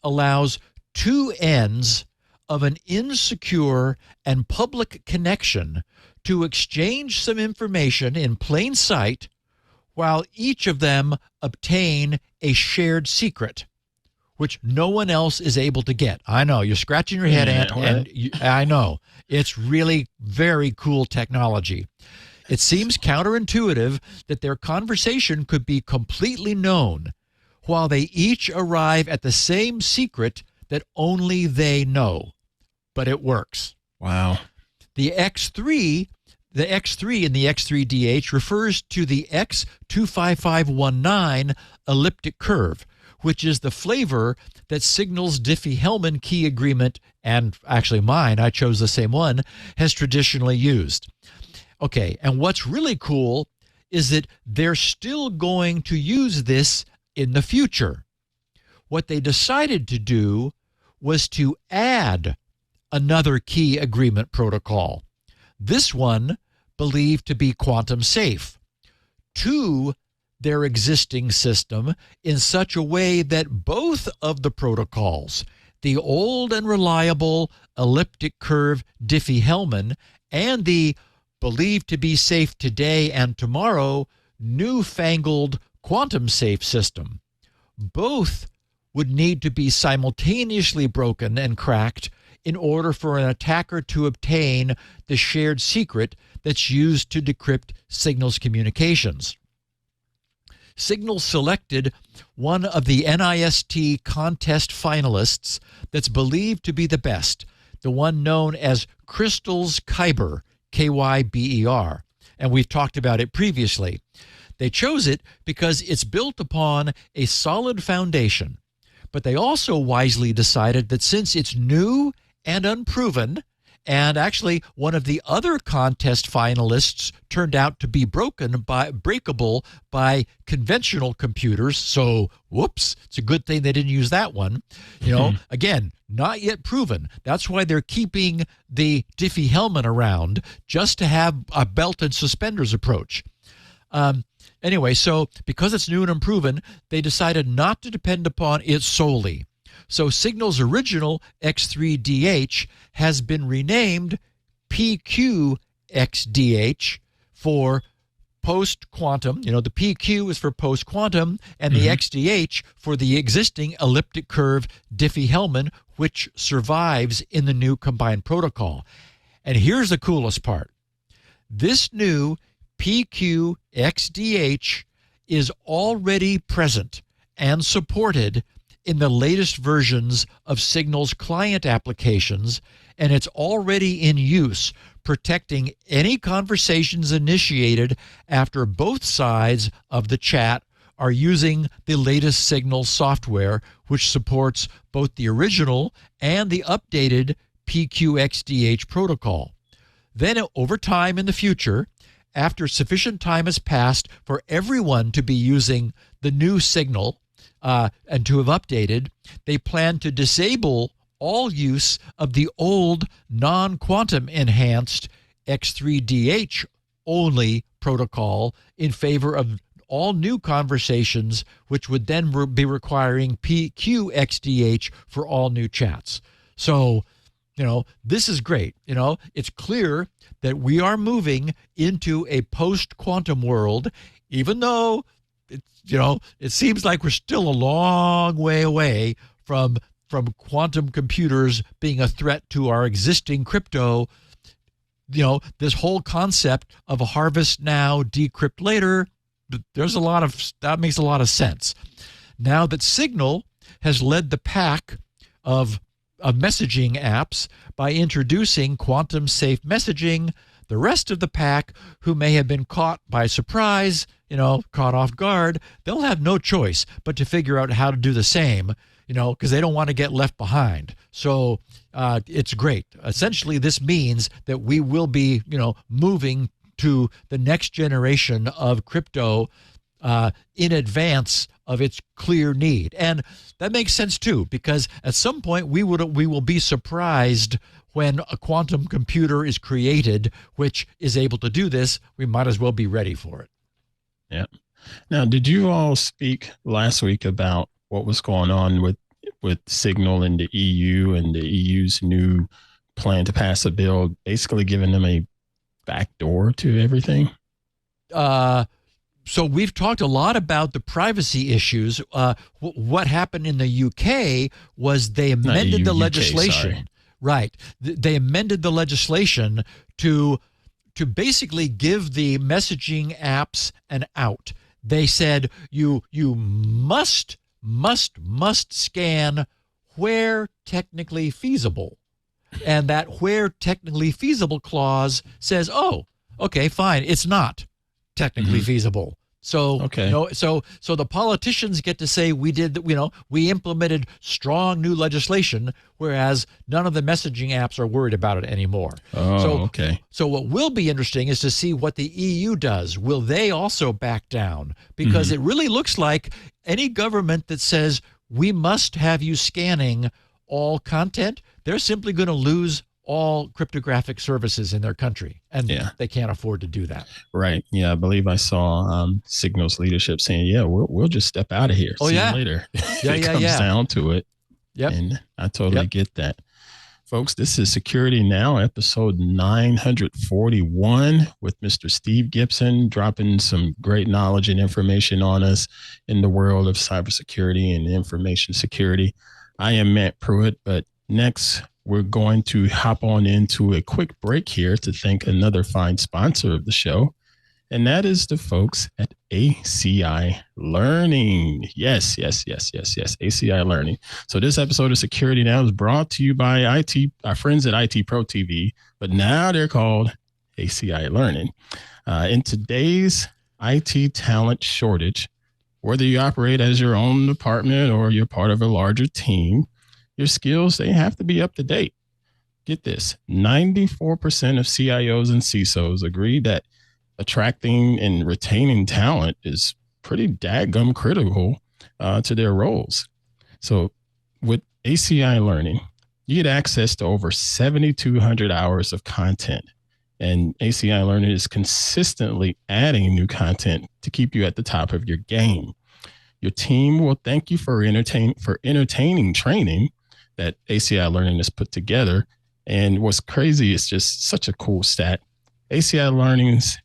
allows two ends of an insecure and public connection to exchange some information in plain sight while each of them obtain a shared secret, which no one else is able to get. I know, you're scratching your head, I know. It's really very cool technology. It seems counterintuitive that their conversation could be completely known while they each arrive at the same secret that only they know. But it works. Wow. The X3 in the X3DH refers to the X25519 elliptic curve, which is the flavor that Signal's Diffie-Hellman key agreement, and actually mine, I chose the same one, has traditionally used. Okay, and what's really cool is that they're still going to use this in the future. What they decided to do was to add another key agreement protocol, this one believed to be quantum safe, to their existing system in such a way that both of the protocols, the old and reliable elliptic curve Diffie-Hellman and the believed to be safe today and tomorrow newfangled quantum safe system, both would need to be simultaneously broken and cracked in order for an attacker to obtain the shared secret that's used to decrypt Signal's communications. Signal selected one of the NIST contest finalists that's believed to be the best, the one known as CRYSTALS-Kyber, K-Y-B-E-R, and we've talked about it previously. They chose it because it's built upon a solid foundation, but they also wisely decided that since it's new and unproven, and actually one of the other contest finalists turned out to be breakable by conventional computers, so whoops, it's a good thing they didn't use that one. Again, not yet proven. That's why they're keeping the Diffie-Hellman around, just to have a belt and suspenders approach. Anyway, so because it's new and unproven, they decided not to depend upon it solely. So Signal's original X3DH has been renamed PQXDH for post-quantum. The PQ is for post-quantum, and the XDH for the existing elliptic curve Diffie-Hellman, which survives in the new combined protocol. And here's the coolest part. This new PQXDH is already present and supported in the latest versions of Signal's client applications, and it's already in use, protecting any conversations initiated after both sides of the chat are using the latest Signal software, which supports both the original and the updated PQXDH protocol. Then, over time in the future, after sufficient time has passed for everyone to be using the new Signal, and to have updated, they plan to disable all use of the old non-quantum enhanced X3DH only protocol in favor of all new conversations, which would then be requiring PQXDH for all new chats. So, this is great. It's clear that we are moving into a post-quantum world, even though it seems like we're still a long way away from quantum computers being a threat to our existing crypto. This whole concept of a harvest now, decrypt later, that makes a lot of sense. Now that Signal has led the pack of messaging apps by introducing quantum-safe messaging. The rest of the pack, who may have been caught by surprise, caught off guard, they'll have no choice but to figure out how to do the same, because they don't want to get left behind. So it's great. Essentially, this means that we will be, moving to the next generation of crypto in advance of its clear need. And that makes sense too, because at some point we will be surprised when a quantum computer is created which is able to do this. We might as well be ready for it. Yeah. Now, did you all speak last week about what was going on with Signal in the EU and the EU's new plan to pass a bill, basically giving them a backdoor to everything? So we've talked a lot about the privacy issues. What happened in the UK was they amended the legislation. Sorry. Right. They amended the legislation to basically give the messaging apps an out. They said you must scan where technically feasible. And that where technically feasible clause says, oh, okay, fine, it's not technically feasible. So, okay. So the politicians get to say we implemented strong new legislation, whereas none of the messaging apps are worried about it anymore. Oh, okay. So what will be interesting is to see what the EU does. Will they also back down? Because it really looks like any government that says we must have you scanning all content, they're simply going to lose all cryptographic services in their country, and they can't afford to do that. Right. Yeah, I believe I saw Signal's leadership saying, "Yeah, we'll just step out of here. See you later." It comes down to it. Yep. And I totally get that, folks. This is Security Now, episode 941, with Mr. Steve Gibson, dropping some great knowledge and information on us in the world of cybersecurity and information security. I am Matt Pruitt, but next, we're going to hop on into a quick break here to thank another fine sponsor of the show, and that is the folks at ACI Learning. Yes, ACI Learning. So this episode of Security Now is brought to you by our friends at IT Pro TV, but now they're called ACI Learning. In today's IT talent shortage, whether you operate as your own department or you're part of a larger team, your skills, they have to be up to date. Get this, 94% of CIOs and CISOs agree that attracting and retaining talent is pretty daggum critical to their roles. So with ACI Learning, you get access to over 7,200 hours of content. And ACI Learning is consistently adding new content to keep you at the top of your game. Your team will thank you for entertaining training that ACI Learning has put together. And what's crazy is just such a cool stat. ACI Learning's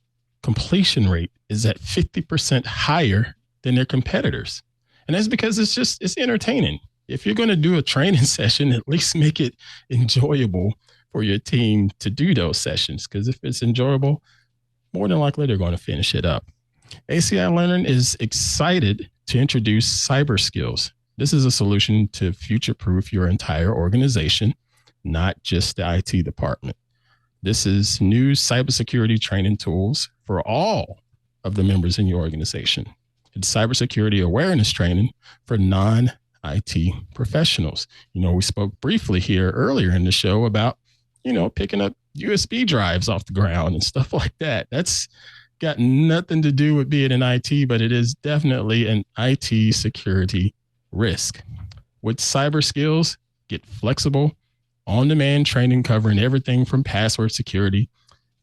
completion rate is at 50% higher than their competitors. And that's because it's entertaining. If you're going to do a training session, at least make it enjoyable for your team to do those sessions. Because if it's enjoyable, more than likely they're going to finish it up. ACI Learning is excited to introduce cyber skills. This is a solution to future-proof your entire organization, not just the IT department. This is new cybersecurity training tools for all of the members in your organization. It's cybersecurity awareness training for non-IT professionals. We spoke briefly here earlier in the show about, picking up USB drives off the ground and stuff like that. That's got nothing to do with being in IT, but it is definitely an IT security risk. With cyber skills, get flexible, on-demand training covering everything from password security,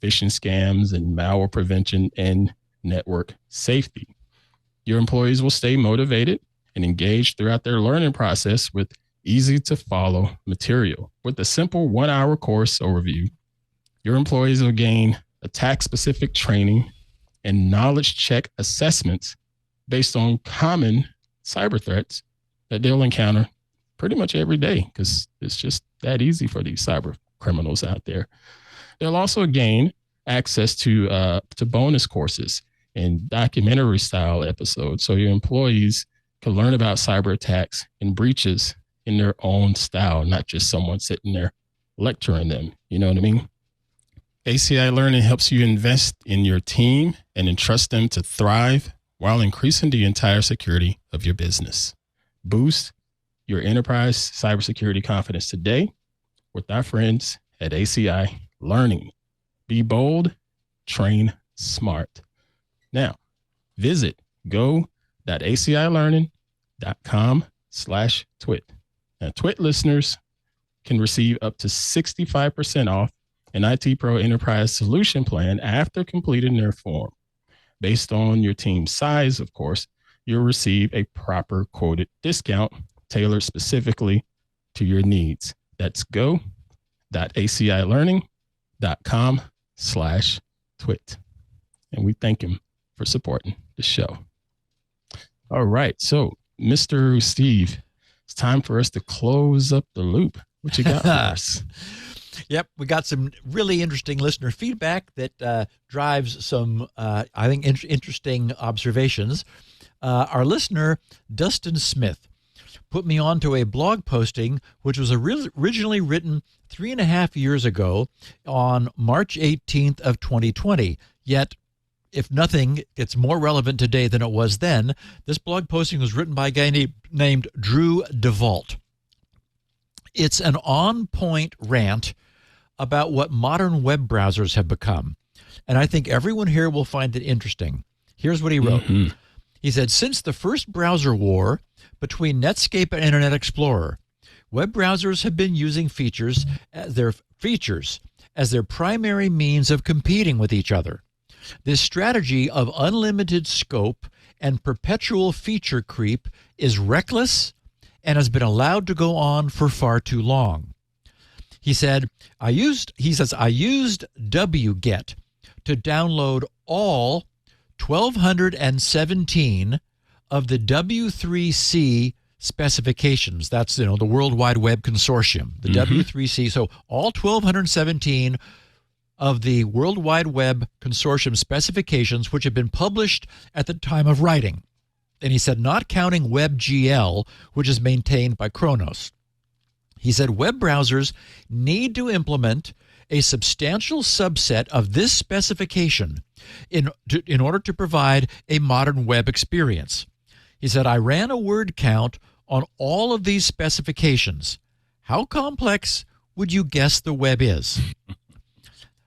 phishing scams, and malware prevention and network safety. Your employees will stay motivated and engaged throughout their learning process with easy-to-follow material. With a simple 1-hour course overview, your employees will gain attack-specific training and knowledge check assessments based on common cyber threats that they'll encounter pretty much every day, because it's just that easy for these cyber criminals out there. They'll also gain access to bonus courses and documentary style episodes, so your employees could learn about cyber attacks and breaches in their own style, not just someone sitting there lecturing them. You know what I mean? ACI Learning helps you invest in your team and entrust them to thrive while increasing the entire security of your business. Boost your enterprise cybersecurity confidence today with our friends at ACI Learning. Be bold, train smart. Now, visit go.acilearning.com/twit. Now, Twit listeners can receive up to 65% off an IT Pro Enterprise Solution Plan after completing their form. Based on your team's size, of course, you'll receive a proper quoted discount tailored specifically to your needs. That's go.acilearning.com/twit. And we thank him for supporting the show. All right. So, Mr. Steve, it's time for us to close up the loop. What you got for us? Yep, we got some really interesting listener feedback that drives some, I think, interesting observations. Our listener, Dustin Smith, put me onto a blog posting which was originally written 3.5 years ago on March 18th of 2020. Yet, if nothing, it's more relevant today than it was then. This blog posting was written by a guy named Drew DeVault. It's an on-point rant about what modern web browsers have become. And I think everyone here will find it interesting. Here's what he wrote. He said, since the first browser war between Netscape and Internet Explorer, web browsers have been using features as their primary means of competing with each other. This strategy of unlimited scope and perpetual feature creep is reckless and has been allowed to go on for far too long. He said, I used wget to download all 1,217 of the W3C specifications. That's, the World Wide Web Consortium, the W3C. So all 1,217 of the World Wide Web Consortium specifications, which have been published at the time of writing. And he said, not counting WebGL, which is maintained by Kronos. He said, web browsers need to implement a substantial subset of this specification in order to provide a modern web experience. He said, I ran a word count on all of these specifications. How complex would you guess the web is?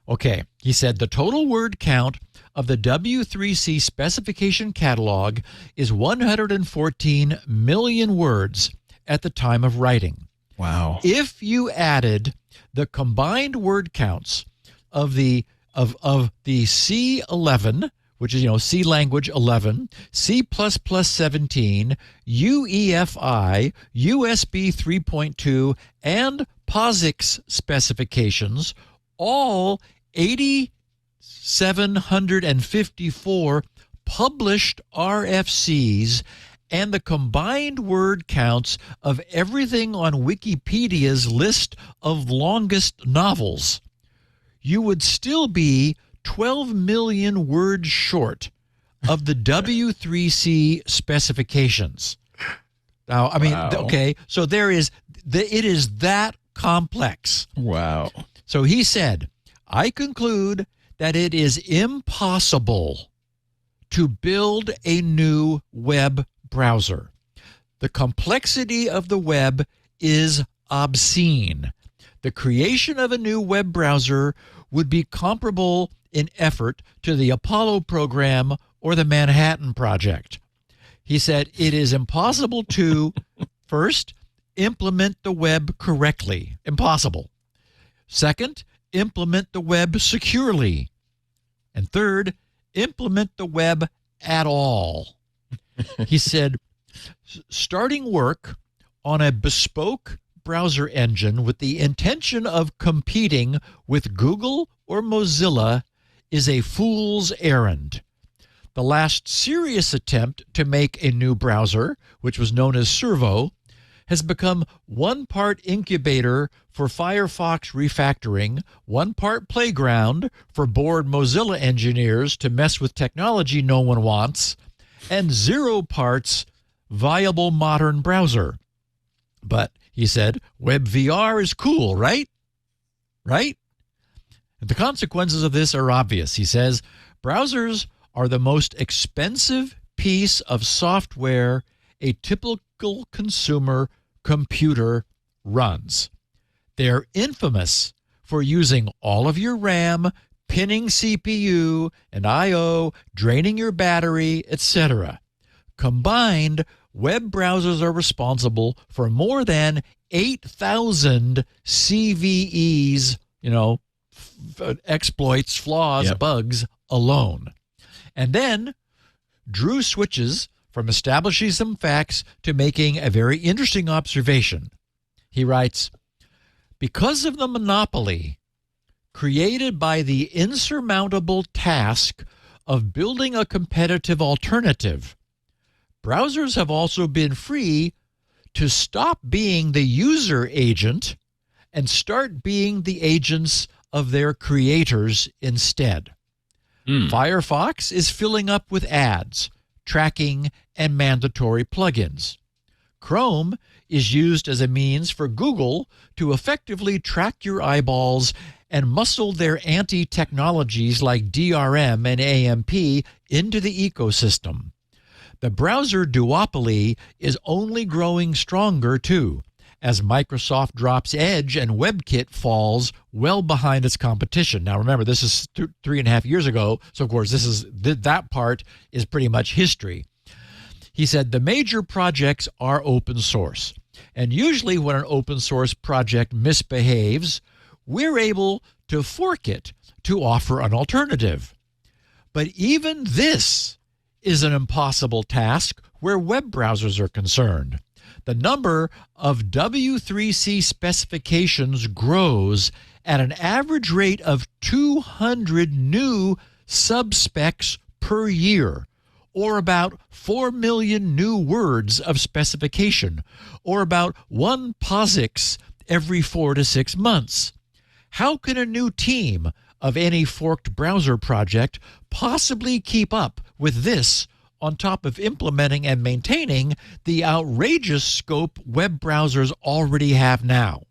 Okay, he said, the total word count of the W3C specification catalog is 114 million words at the time of writing. Wow. If you added the combined word counts of the C11, which is, C language 11, C++ 17, UEFI, USB 3.2, and POSIX specifications, all 8,754 published RFCs, and the combined word counts of everything on Wikipedia's list of longest novels, you would still be 12 million words short of the W3C specifications. Now, I mean, wow. Okay, so it is that complex. Wow. So he said, I conclude that it is impossible to build a new web browser. The complexity of the web is obscene. The creation of a new web browser would be comparable in effort to the Apollo program or the Manhattan Project. He said it is impossible to, first, implement the web correctly. Impossible. Second, implement the web securely. And third, implement the web at all. He said, starting work on a bespoke browser engine with the intention of competing with Google or Mozilla is a fool's errand. The last serious attempt to make a new browser, which was known as Servo, has become one part incubator for Firefox refactoring, one part playground for bored Mozilla engineers to mess with technology no one wants, and 0 parts viable modern browser. But he said, WebVR is cool, right? Right? The consequences of this are obvious. He says, browsers are the most expensive piece of software a typical consumer computer runs. They're infamous for using all of your RAM, pinning CPU and I/O, draining your battery, etc. Combined, web browsers are responsible for more than 8,000 CVEs, exploits, flaws, bugs alone. And then Drew switches from establishing some facts to making a very interesting observation. He writes, because of the monopoly created by the insurmountable task of building a competitive alternative, browsers have also been free to stop being the user agent and start being the agents of their creators instead. Firefox is filling up with ads, tracking, and mandatory plugins. Chrome is used as a means for Google to effectively track your eyeballs and muscle their anti-technologies like DRM and AMP into the ecosystem. The browser duopoly is only growing stronger, too, as Microsoft drops Edge and WebKit falls well behind its competition. Now, remember, this is 3.5 years ago, so of course that part is pretty much history. He said the major projects are open source, and usually when an open source project misbehaves, we're able to fork it to offer an alternative. But even this is an impossible task where web browsers are concerned. The number of W3C specifications grows at an average rate of 200 new subspecs per year, or about 4 million new words of specification, or about 1 POSIX every 4 to 6 months. How can a new team of any forked browser project possibly keep up with this on top of implementing and maintaining the outrageous scope web browsers already have now?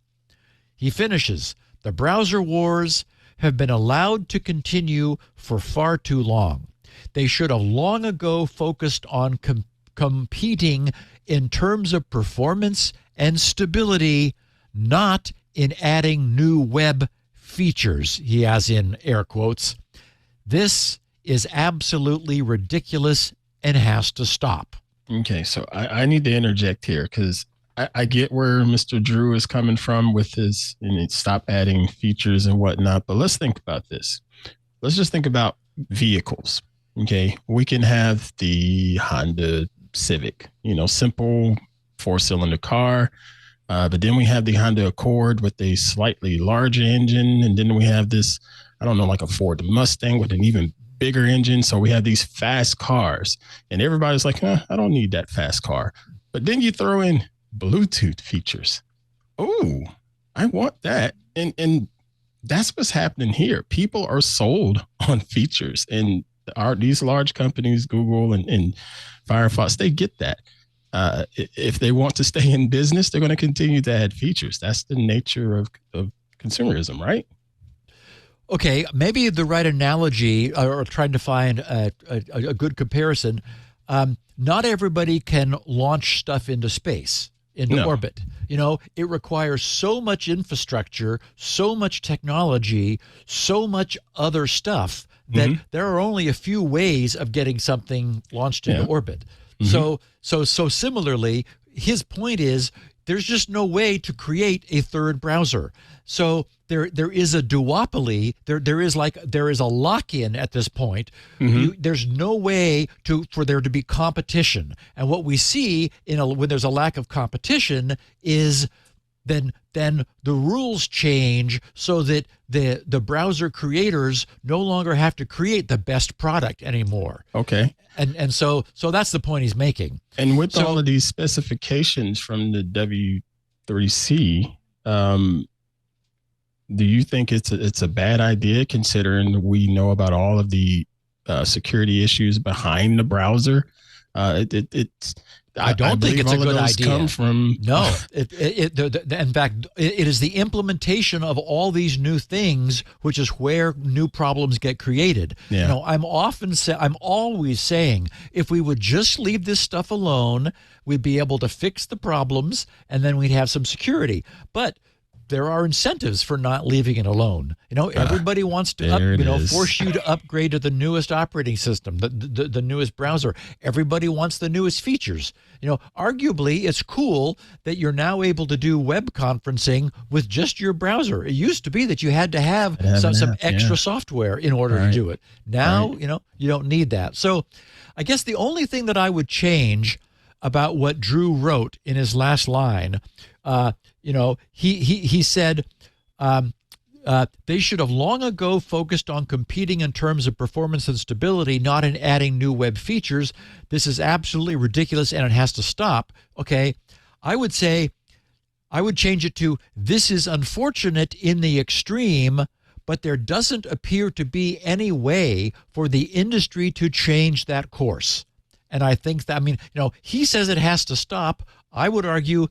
He finishes, the browser wars have been allowed to continue for far too long. They should have long ago focused on competing in terms of performance and stability, not in adding new web features, he has in air quotes. This is absolutely ridiculous and has to stop. Okay, so I need to interject here because I get where Mr. Drew is coming from with his stop adding features and whatnot, but let's think about this. Let's just think about vehicles. Okay, we can have the Honda Civic, simple 4-cylinder car. But then we have the Honda Accord with a slightly larger engine. And then we have this, like a Ford Mustang with an even bigger engine. So we have these fast cars and everybody's like, I don't need that fast car. But then you throw in Bluetooth features. Oh, I want that. And that's what's happening here. People are sold on features, and these large companies, Google and Firefox, they get that. If they want to stay in business, they're going to continue to add features. That's the nature of consumerism, right? Okay, maybe the right analogy, or trying to find a good comparison. Not everybody can launch stuff into space, into orbit. It requires so much infrastructure, so much technology, so much other stuff that there are only a few ways of getting something launched into orbit. So similarly, his point is there's just no way to create a third browser. So there is a duopoly. There is a lock-in at this point. There's no way for there to be competition. And what we see when there's a lack of competition is then the rules change so that the browser creators no longer have to create the best product anymore. Okay. And so that's the point he's making. And with all of these specifications from the W3C, do you think it's a bad idea, considering we know about all of the security issues behind the browser? I don't think it's a good idea. Come from No, in fact, it is the implementation of all these new things, which is where new problems get created. Yeah. You know, I'm always saying, if we would just leave this stuff alone, we'd be able to fix the problems, and then we'd have some security. But there are incentives for not leaving it alone. You know, everybody wants to force you to upgrade to the newest operating system, the newest browser. Everybody wants the newest features. You know, arguably, it's cool that you're now able to do web conferencing with just your browser. It used to be that you had to have some extra software in order to do it. Now, you know, you don't need that. So I guess the only thing that I would change about what Drew wrote in his last line, you know, he said they should have long ago focused on competing in terms of performance and stability, not in adding new web features. This is absolutely ridiculous and it has to stop. Okay, I would say I would change it to, this is unfortunate in the extreme, but there doesn't appear to be any way for the industry to change that course. And I think that, I mean, you know, he says it has to stop. I would argue,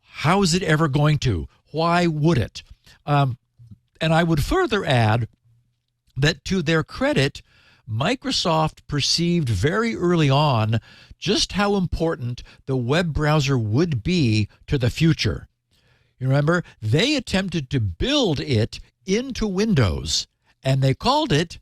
how is it ever going to? Why would it? And I would further add that, to their credit, Microsoft perceived very early on just how important the web browser would be to the future. You remember, they attempted to build it into Windows, and they called it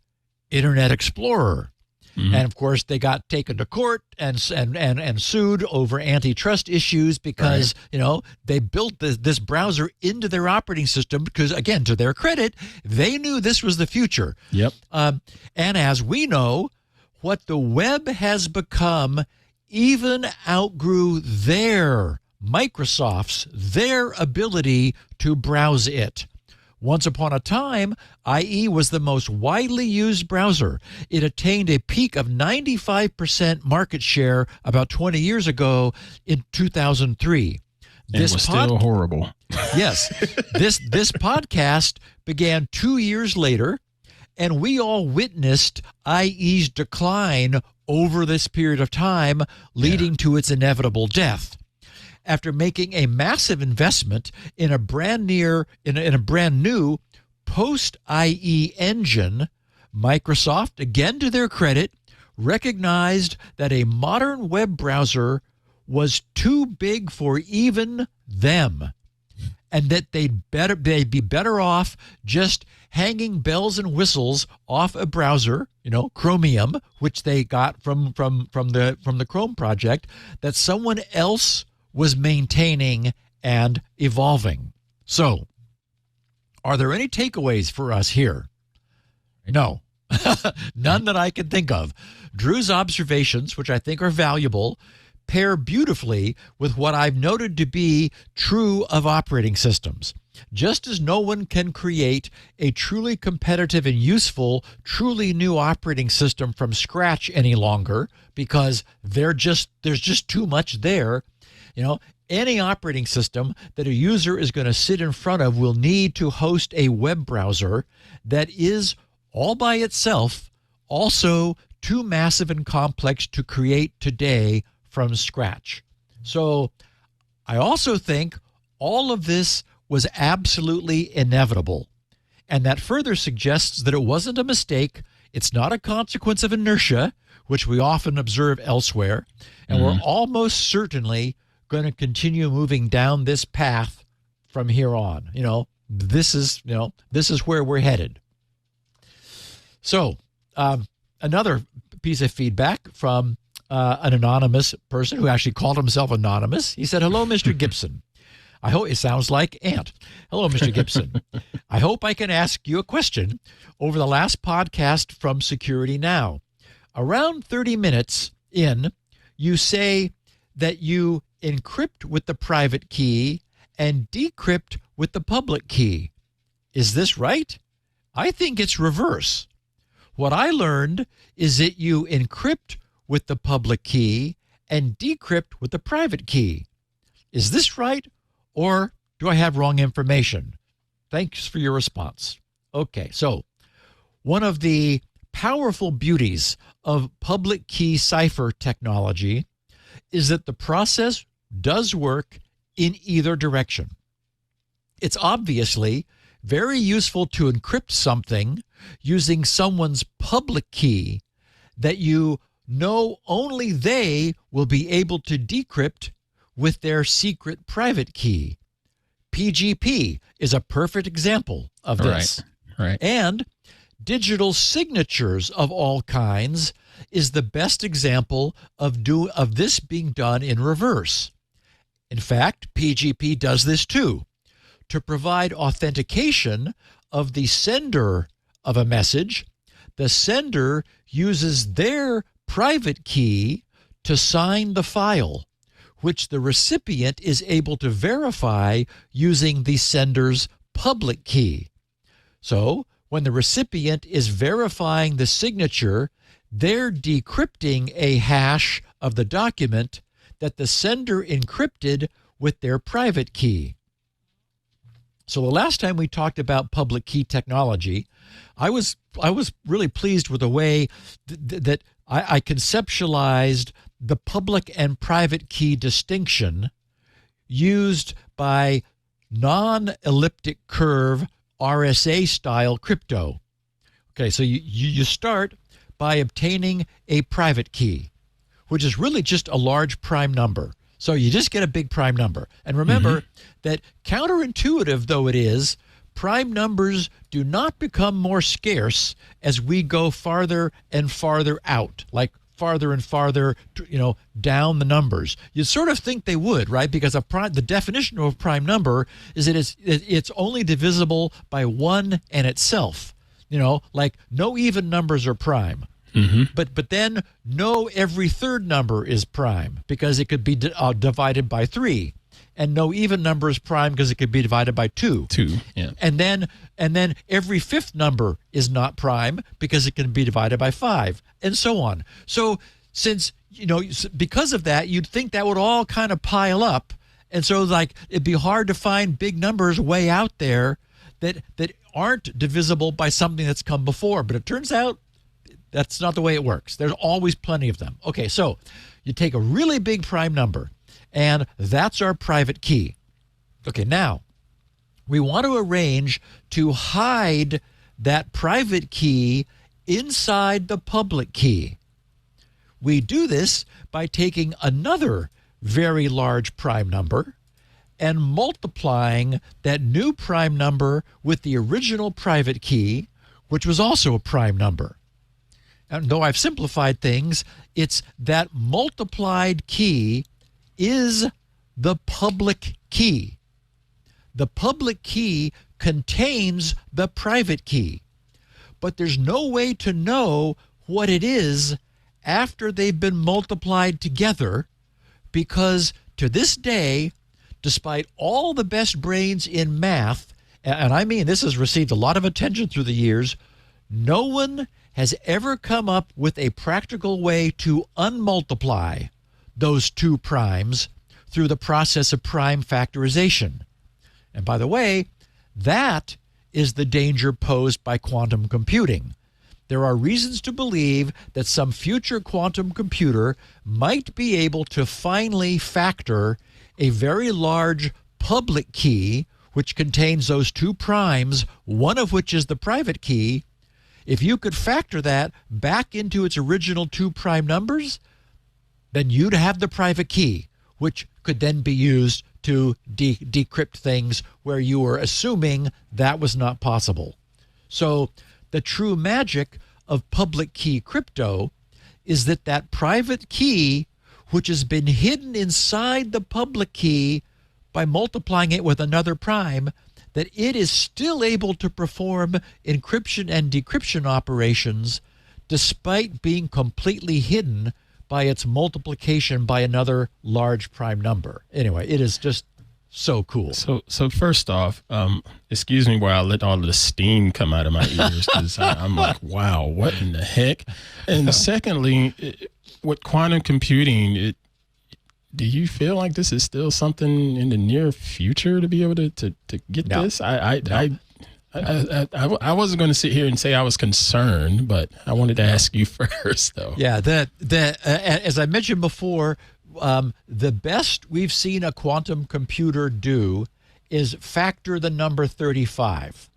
Internet Explorer. Mm-hmm. And of course, they got taken to court and sued over antitrust issues because, you know, they built this browser into their operating system because, again, to their credit, they knew this was the future. Yep. And as we know, what the web has become even outgrew Microsoft's ability to browse it. Once upon a time, IE was the most widely used browser. It attained a peak of 95% market share about 20 years ago in 2003. It was still horrible. Yes. This podcast began 2 years later, and we all witnessed IE's decline over this period of time, leading to its inevitable death. After making a massive investment in a brand new post-IE engine, Microsoft, again to their credit, recognized that a modern web browser was too big for even them, and that they'd be better off just hanging bells and whistles off a browser, you know, Chromium, which they got from the Chrome project, that someone else was maintaining and evolving. So, are there any takeaways for us here? No. None that I can think of. Drew's observations, which I think are valuable, pair beautifully with what I've noted to be true of operating systems. Just as no one can create a truly competitive and useful, truly new operating system from scratch any longer because there's just too much there, you know, any operating system that a user is going to sit in front of will need to host a web browser that is all by itself also too massive and complex to create today from scratch. So I also think all of this was absolutely inevitable. And that further suggests that it wasn't a mistake. It's not a consequence of inertia, which we often observe elsewhere. And we're almost certainly going to continue moving down this path from here on. You know, this is where we're headed. So another piece of feedback from an anonymous person who actually called himself anonymous. He said, "Hello, Mr. Gibson. I hope it sounds like Ant. Hello, Mr. Gibson. I hope I can ask you a question over the last podcast from Security Now. Around 30 minutes in, you say that you encrypt with the private key and decrypt with the public key. Is this right? I think it's reverse. What I learned is that you encrypt with the public key and decrypt with the private key. Is this right, or do I have wrong information? Thanks for your response." Okay, so one of the powerful beauties of public key cipher technology is that the process does work in either direction. It's obviously very useful to encrypt something using someone's public key that you know only they will be able to decrypt with their secret private key. PGP is a perfect example of this. Right. And digital signatures of all kinds is the best example of this being done in reverse. In fact, PGP does this too. To provide authentication of the sender of a message, the sender uses their private key to sign the file, which the recipient is able to verify using the sender's public key. So, when the recipient is verifying the signature, they're decrypting a hash of the document that the sender encrypted with their private key. So the last time we talked about public key technology, I was really pleased with the way that I conceptualized the public and private key distinction used by non-elliptic curve RSA style crypto. Okay, so you start by obtaining a private key, which is really just a large prime number. So you just get a big prime number. And remember that counterintuitive though it is, prime numbers do not become more scarce as we go farther and farther out, like farther and farther, down the numbers. You sort of think they would, right? Because the definition of a prime number is that it's only divisible by 1 and itself. Like no even numbers are prime. But then no every third number is prime because it could be divided by 3, and no even number is prime because it could be divided by 2. Yeah. And then every fifth number is not prime because it can be divided by 5, and so on. So since because of that, you'd think that would all kind of pile up, and so like it'd be hard to find big numbers way out there that aren't divisible by something that's come before. But it turns out that's not the way it works. There's always plenty of them. Okay, so you take a really big prime number, and that's our private key. Okay, now we want to arrange to hide that private key inside the public key. We do this by taking another very large prime number and multiplying that new prime number with the original private key, which was also a prime number. And though I've simplified things, it's that multiplied key is the public key. The public key contains the private key, but there's no way to know what it is after they've been multiplied together, because to this day, despite all the best brains in math, and I mean this has received a lot of attention through the years, no one has ever come up with a practical way to unmultiply those two primes through the process of prime factorization. And by the way, that is the danger posed by quantum computing. There are reasons to believe that some future quantum computer might be able to finally factor a very large public key, which contains those two primes, one of which is the private key. If you could factor that back into its original 2 prime numbers, then you'd have the private key, which could then be used to decrypt things where you were assuming that was not possible. So the true magic of public key crypto is that private key, which has been hidden inside the public key by multiplying it with another prime, that it is still able to perform encryption and decryption operations despite being completely hidden by its multiplication by another large prime number. Anyway, it is just so cool. So first off, excuse me while I let all of the steam come out of my ears, because I'm like, wow, what in the heck? And secondly, with quantum computing, do you feel like this is still something in the near future to be able to get this? I wasn't going to sit here and say I was concerned, but I wanted to ask you first, though. Yeah, as I mentioned before, The best we've seen a quantum computer do is factor the number 35,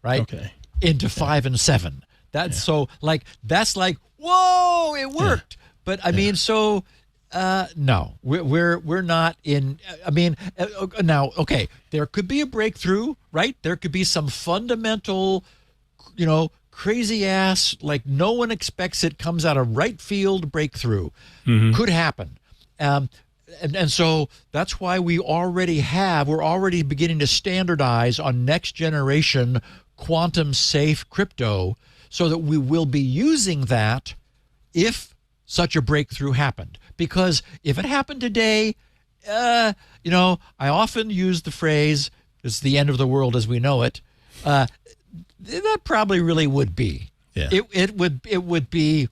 right? Okay. Into 5 and 7. That's so like, that's like, whoa, it worked. But I mean, so no, we're not in. I mean, now, okay, there could be a breakthrough, right? There could be some fundamental, crazy ass, like no one expects it, comes out of right field breakthrough. Could happen. And so that's why we're already beginning to standardize on next generation quantum safe crypto, so that we will be using that if such a breakthrough happened. Because if it happened today, I often use the phrase, it's the end of the world as we know it. That probably really would be. Yeah. It would be,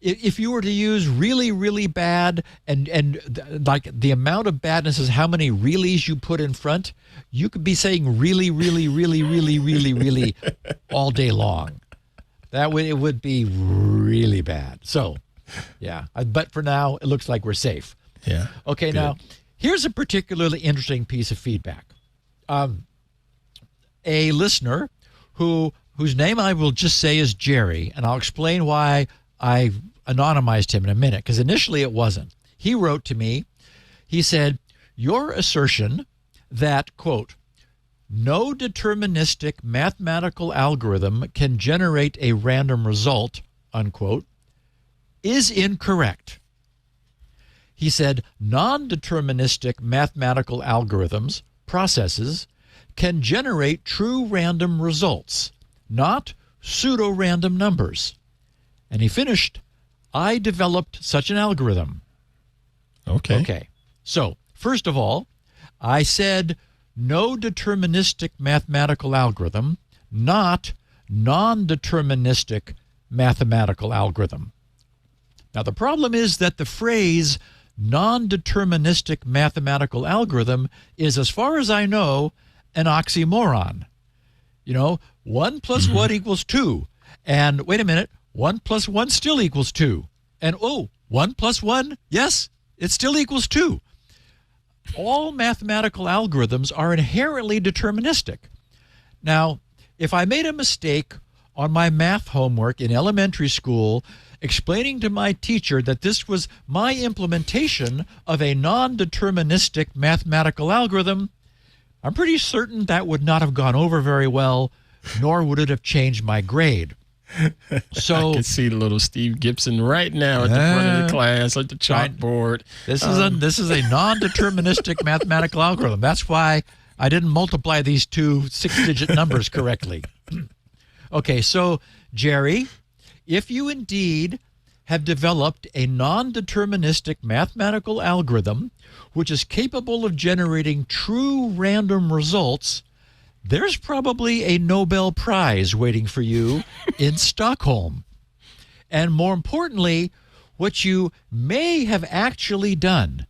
if you were to use really, really bad and like the amount of badness is how many reallys you put in front, you could be saying really, really, really, really, really, really all day long. It would be really bad. So, yeah. But for now, it looks like we're safe. Yeah. Okay, Good. now, here's a particularly interesting piece of feedback. A listener whose name I will just say is Jerry, and I'll explain why I anonymized him in a minute, because initially it wasn't. He wrote to me, he said, your assertion that, quote, no deterministic mathematical algorithm can generate a random result, unquote, is incorrect. He said non-deterministic mathematical algorithms, processes, can generate true random results, not pseudo-random numbers. And he finished, I developed such an algorithm. Okay. So, first of all, I said no deterministic mathematical algorithm, not non-deterministic mathematical algorithm. Now, the problem is that the phrase non-deterministic mathematical algorithm is, as far as I know, an oxymoron. 1 plus 1 equals 2. And wait a minute, 1 plus 1 still equals 2. And 1 plus 1, yes, it still equals 2. All mathematical algorithms are inherently deterministic. Now, if I made a mistake on my math homework in elementary school explaining to my teacher that this was my implementation of a non-deterministic mathematical algorithm, I'm pretty certain that would not have gone over very well, nor would it have changed my grade. So I can see little Steve Gibson right now at the front of the class at the chalkboard. This is a non-deterministic mathematical algorithm. That's why I didn't multiply these two 6-digit numbers correctly. Okay, so Jerry, if you indeed have developed a non-deterministic mathematical algorithm which is capable of generating true random results, there's probably a Nobel Prize waiting for you in Stockholm. And more importantly, what you may have actually done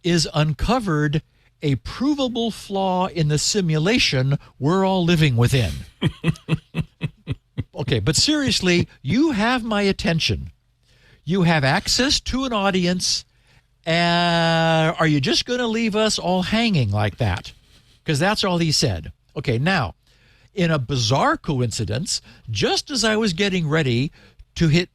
is uncovered a provable flaw in the simulation we're all living within. Okay, but seriously, you have my attention. You have access to an audience. Are you just going to leave us all hanging like that? Because that's all he said. Okay, now, in a bizarre coincidence, just as I was getting ready to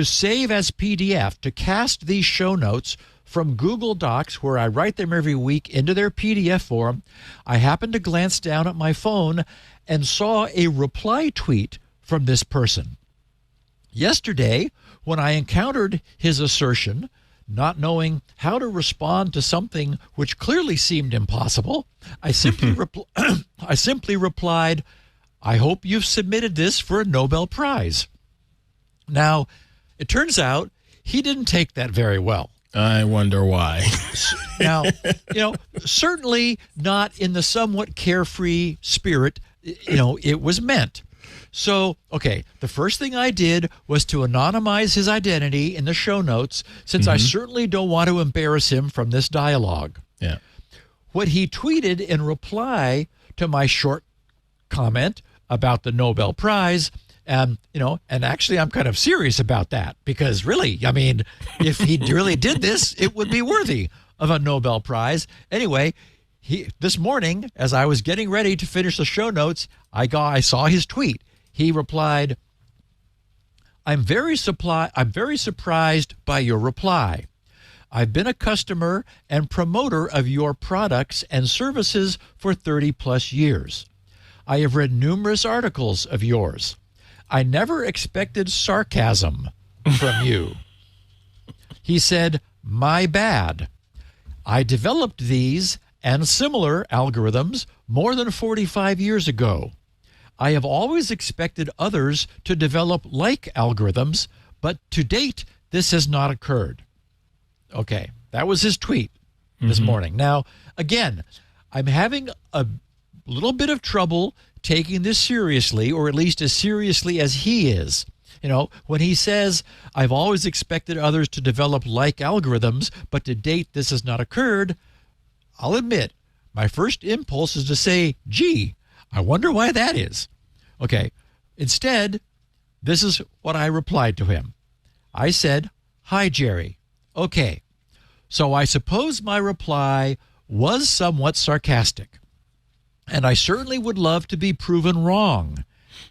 save as PDF, to cast these show notes from Google Docs, where I write them every week, into their PDF form, I happened to glance down at my phone and saw a reply tweet from this person. Yesterday, when I encountered his assertion, not knowing how to respond to something which clearly seemed impossible, I simply replied, I hope you've submitted this for a Nobel Prize. Now, it turns out he didn't take that very well. I wonder why. Now, certainly not in the somewhat carefree spirit, it was meant. So, okay, the first thing I did was to anonymize his identity in the show notes, since I certainly don't want to embarrass him from this dialogue. Yeah. What he tweeted in reply to my short comment about the Nobel Prize And actually I'm kind of serious about that because really, I mean, if he really did this, it would be worthy of a Nobel Prize. Anyway, this morning, as I was getting ready to finish the show notes, I saw his tweet. He replied, I'm very surprised by your reply. I've been a customer and promoter of your products and services for 30 plus years. I have read numerous articles of yours. I never expected sarcasm from you. He said, my bad. I developed these and similar algorithms more than 45 years ago. I have always expected others to develop like algorithms, but to date, this has not occurred. Okay, that was his tweet this morning. Now, again, I'm having a little bit of trouble taking this seriously, or at least as seriously as he is. When he says, I've always expected others to develop like algorithms, but to date, this has not occurred, I'll admit, my first impulse is to say, gee, I wonder why that is. Okay, instead, this is what I replied to him. I said, hi, Jerry. Okay, so I suppose my reply was somewhat sarcastic, and I certainly would love to be proven wrong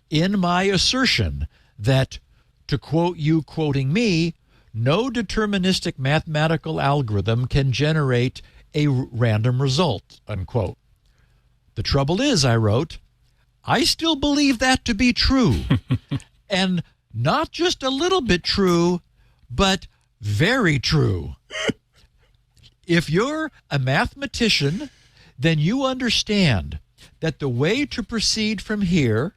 in my assertion that, to quote you quoting me, no deterministic mathematical algorithm can generate a random result, unquote. The trouble is, I wrote, I still believe that to be true. And not just a little bit true, but very true. If you're a mathematician, then you understand that the way to proceed from here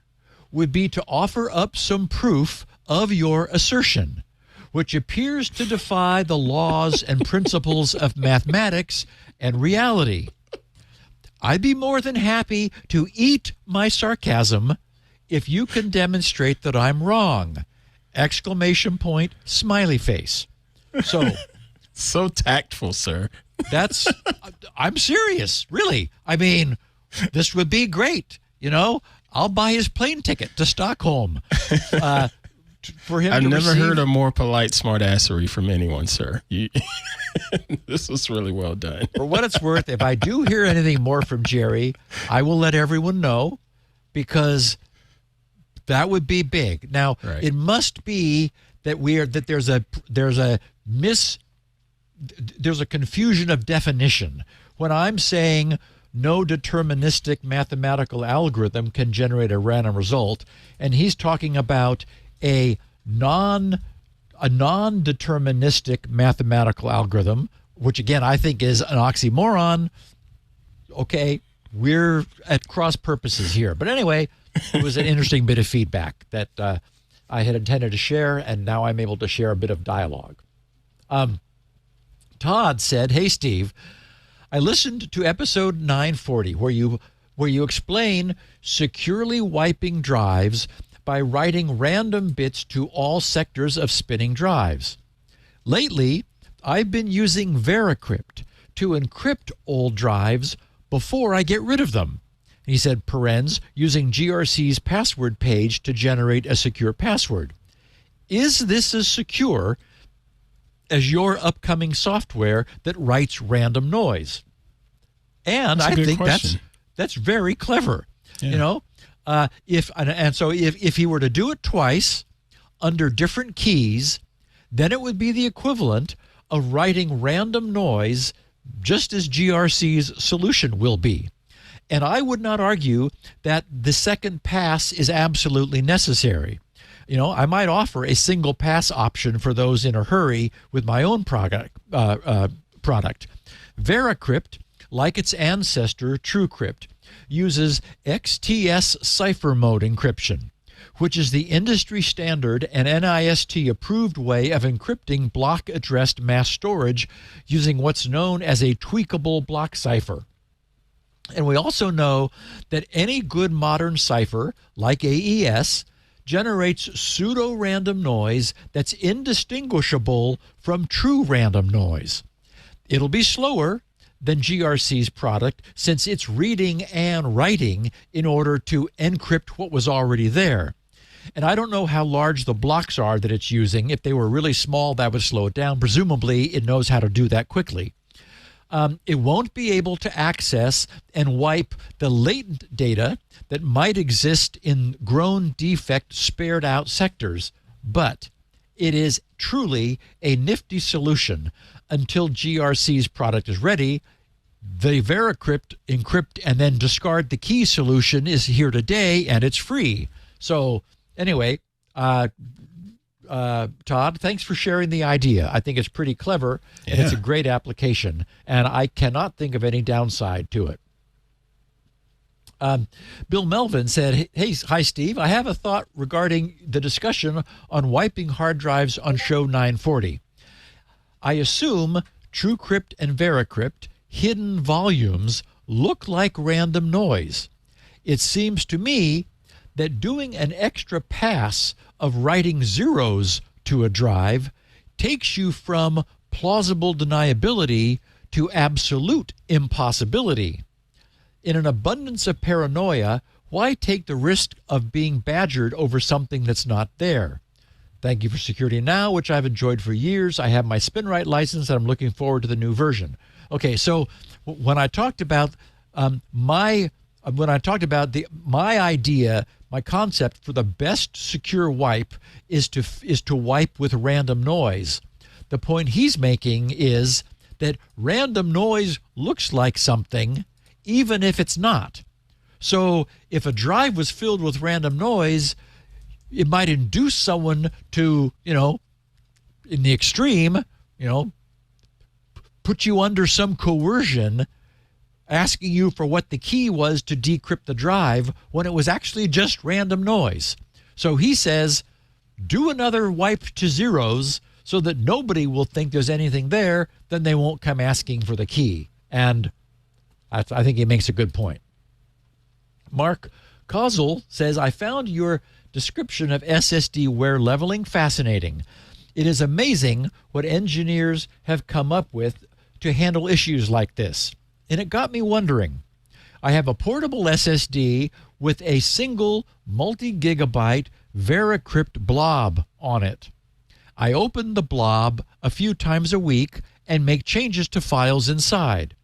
would be to offer up some proof of your assertion, which appears to defy the laws and principles of mathematics and reality. I'd be more than happy to eat my sarcasm if you can demonstrate that I'm wrong! Exclamation point, smiley face. So tactful, sir. I'm serious, really. I mean, this would be great. I'll buy his plane ticket to Stockholm for him. I've to never receive. heard a more polite smartassery from anyone, sir. This was really well done. For what it's worth, if I do hear anything more from Jerry, I will let everyone know, because that would be big. Now, Right. It must be that there's a confusion of definition. When I'm saying no deterministic mathematical algorithm can generate a random result, and he's talking about a non-deterministic mathematical algorithm, which again I think is an oxymoron. Okay, we're at cross purposes here. But anyway, it was an interesting bit of feedback that I had intended to share, and now I'm able to share a bit of dialogue. Todd said, hey, Steve, I listened to episode 940 where you explain securely wiping drives by writing random bits to all sectors of spinning drives. Lately, I've been using VeriCrypt to encrypt old drives before I get rid of them. He said, parens, using GRC's password page to generate a secure password. Is this as secure as your upcoming software that writes random noise? And I think that's very clever. Yeah. If he were to do it twice under different keys, then it would be the equivalent of writing random noise, just as GRC's solution will be. And I would not argue that the second pass is absolutely necessary. I might offer a single pass option for those in a hurry with my own product. VeriCrypt, like its ancestor TrueCrypt, uses XTS cipher mode encryption, which is the industry standard and NIST approved way of encrypting block addressed mass storage using what's known as a tweakable block cipher. And we also know that any good modern cipher, like AES, generates pseudo-random noise that's indistinguishable from true random noise. It'll be slower than GRC's product since it's reading and writing in order to encrypt what was already there. And I don't know how large the blocks are that it's using. If they were really small, that would slow it down. Presumably, it knows how to do that quickly. It won't be able to access and wipe the latent data that might exist in grown defect spared out sectors, but it is truly a nifty solution. Until GRC's product is ready, the VeriCrypt, encrypt, and then discard the key solution is here today, and it's free. So anyway, Todd, thanks for sharing the idea. I think it's pretty clever, and it's a great application, and I cannot think of any downside to it. Bill Melvin said, hey, hi, Steve. I have a thought regarding the discussion on wiping hard drives on show 940. I assume TrueCrypt and VeriCrypt hidden volumes look like random noise. It seems to me that doing an extra pass of writing zeros to a drive takes you from plausible deniability to absolute impossibility. In an abundance of paranoia, why take the risk of being badgered over something that's not there? Thank you for Security Now, which I've enjoyed for years. I have my SpinRite license, and I'm looking forward to the new version. Okay, so when I talked about my idea, my concept for the best secure wipe is to wipe with random noise. The point he's making is that random noise looks like something, even if it's not. So if a drive was filled with random noise, it might induce someone to, in the extreme, put you under some coercion, asking you for what the key was to decrypt the drive when it was actually just random noise. So he says, do another wipe to zeros so that nobody will think there's anything there, then they won't come asking for the key. And I think he makes a good point. Mark Causal says, I found your description of SSD wear leveling fascinating. It is amazing what engineers have come up with to handle issues like this. And it got me wondering. I have a portable SSD with a single multi-gigabyte VeriCrypt blob on it. I open the blob a few times a week and make changes to files inside.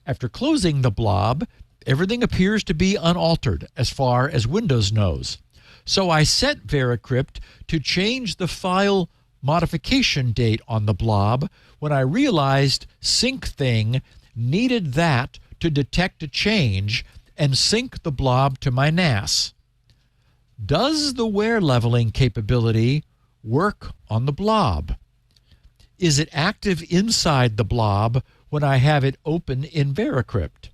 After closing the blob, everything appears to be unaltered as far as Windows knows. So I set VeriCrypt to change the file modification date on the blob when I realized SyncThing needed that to detect a change and sync the blob to my NAS. Does the wear leveling capability work on the blob? Is it active inside the blob when I have it open in VeriCrypt?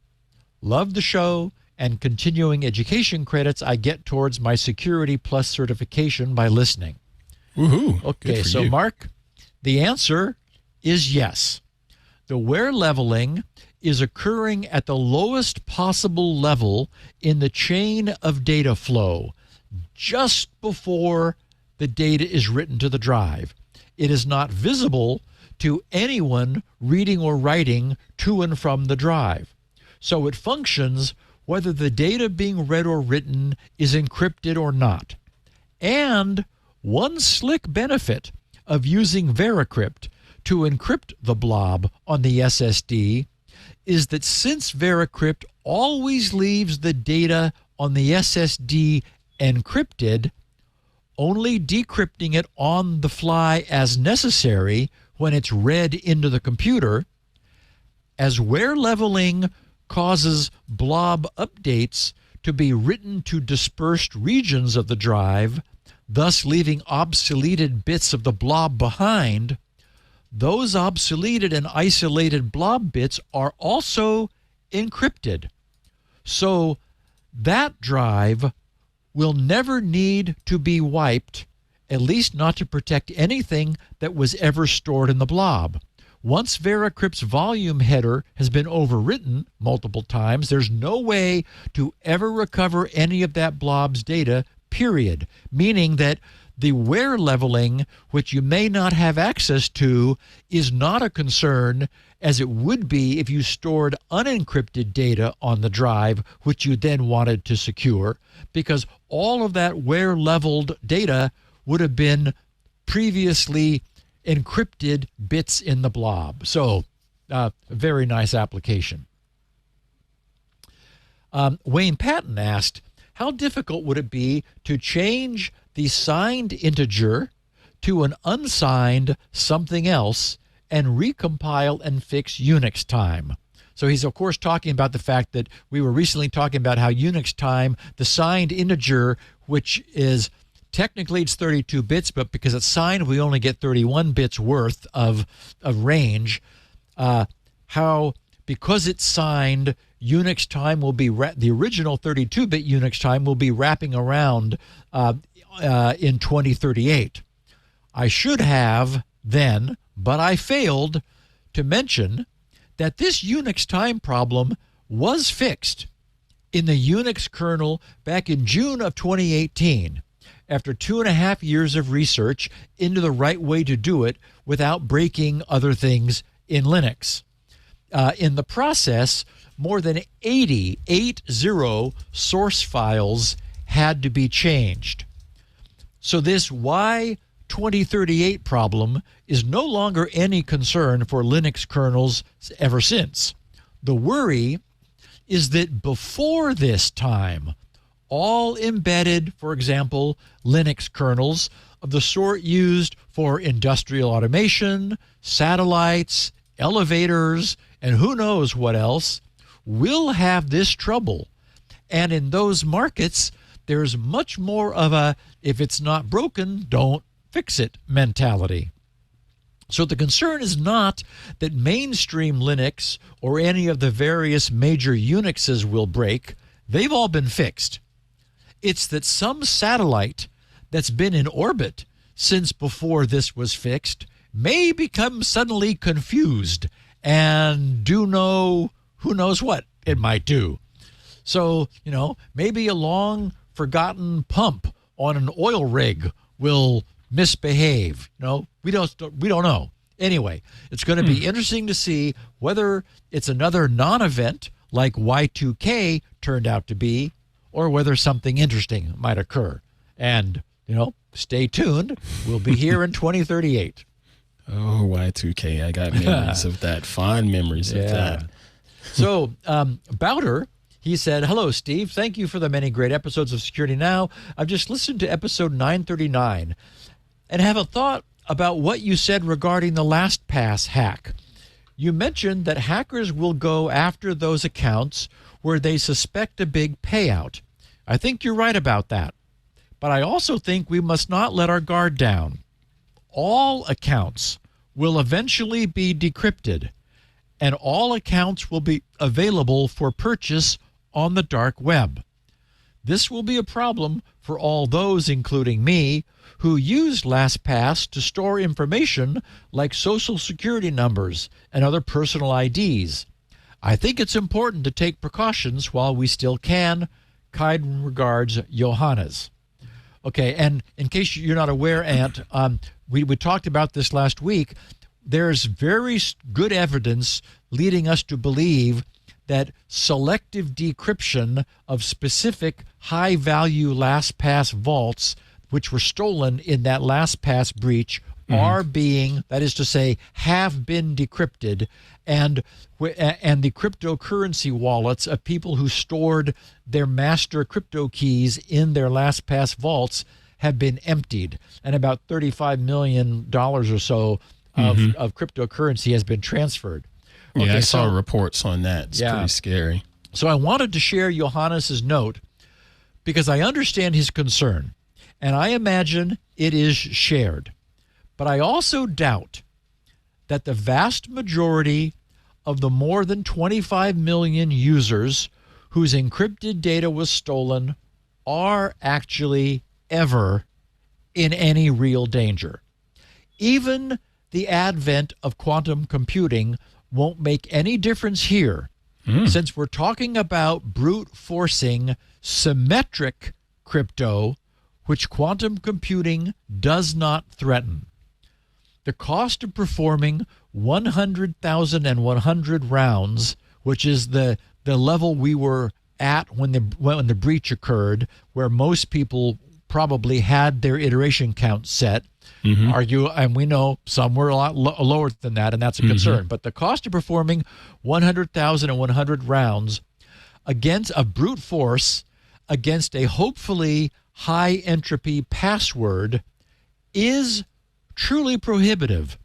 Love the show and continuing education credits I get towards my Security Plus certification by listening. Woohoo. Okay, so you. Mark, the answer is yes. The wear leveling is occurring at the lowest possible level in the chain of data flow, just before the data is written to the drive. It is not visible to anyone reading or writing to and from the drive. So it functions whether the data being read or written is encrypted or not. And one slick benefit of using VeriCrypt to encrypt the blob on the SSD is that since VeriCrypt always leaves the data on the SSD encrypted, only decrypting it on the fly as necessary when it's read into the computer, as wear leveling causes blob updates to be written to dispersed regions of the drive, thus leaving obsoleted bits of the blob behind, those obsoleted and isolated blob bits are also encrypted. So that drive will never need to be wiped, at least not to protect anything that was ever stored in the blob. Once VeriCrypt's volume header has been overwritten multiple times, there's no way to ever recover any of that blob's data, period. Meaning that The where leveling, which you may not have access to, is not a concern, as it would be if you stored unencrypted data on the drive, which you then wanted to secure, because all of that where leveled data would have been previously encrypted bits in the blob. So, very nice application. Wayne Patton asked, how difficult would it be to change the signed integer to an unsigned something else and recompile and fix Unix time? So he's, of course, talking about the fact that we were recently talking about how Unix time, the signed integer, which is technically it's 32 bits, but because it's signed, we only get 31 bits worth of range. How, because it's signed, Unix time will be, the original 32-bit Unix time will be wrapping around in 2038. I should have then, but I failed to mention that this Unix time problem was fixed in the Unix kernel back in June of 2018, after 2.5 years of research into the right way to do it without breaking other things in Linux. In the process, more than 80 source files had to be changed. So this Y2038 problem is no longer any concern for Linux kernels ever since. The worry is that before this time, all embedded, for example, Linux kernels of the sort used for industrial automation, satellites, elevators, and who knows what else, will have this trouble. And in those markets, there's much more of a, if it's not broken, don't fix it mentality. So the concern is not that mainstream Linux or any of the various major Unixes will break. They've all been fixed. It's that some satellite that's been in orbit since before this was fixed may become suddenly confused and do know who knows what it might do. So, maybe a long forgotten pump on an oil rig will misbehave. We don't know. Anyway, it's going to be interesting to see whether it's another non-event like Y2K turned out to be, or whether something interesting might occur. And, stay tuned. We'll be here in 2038. Oh, Y2K. I got memories of that. Fond memories of that. So, Bowder, he said, hello, Steve. Thank you for the many great episodes of Security Now. I've just listened to episode 939 and have a thought about what you said regarding the LastPass hack. You mentioned that hackers will go after those accounts where they suspect a big payout. I think you're right about that. But I also think we must not let our guard down. All accounts will eventually be decrypted, and all accounts will be available for purchase on the dark web. This will be a problem for all those, including me, who used LastPass to store information like social security numbers and other personal IDs. I think it's important to take precautions while we still can. Kind regards, Johannes. Okay, and in case you're not aware, Ant, we talked about this last week. There's very good evidence leading us to believe that selective decryption of specific high-value LastPass vaults, which were stolen in that LastPass breach, are being, that is to say, have been decrypted, and the cryptocurrency wallets of people who stored their master crypto keys in their LastPass vaults have been emptied, and about $35 million or so of cryptocurrency has been transferred. Yeah, I saw reports on that. It's pretty scary. So I wanted to share Johannes's note because I understand his concern, and I imagine it is shared. But I also doubt that the vast majority of the more than 25 million users whose encrypted data was stolen are actually ever in any real danger. Even the advent of quantum computing won't make any difference here, since we're talking about brute forcing symmetric crypto, which quantum computing does not threaten. The cost of performing 100,100 rounds, which is the level we were at when the breach occurred, where most people probably had their iteration count set. And we know some were a lot lower than that, and that's a concern. But the cost of performing 100,100 rounds against a brute force against a hopefully high entropy password is truly prohibitive.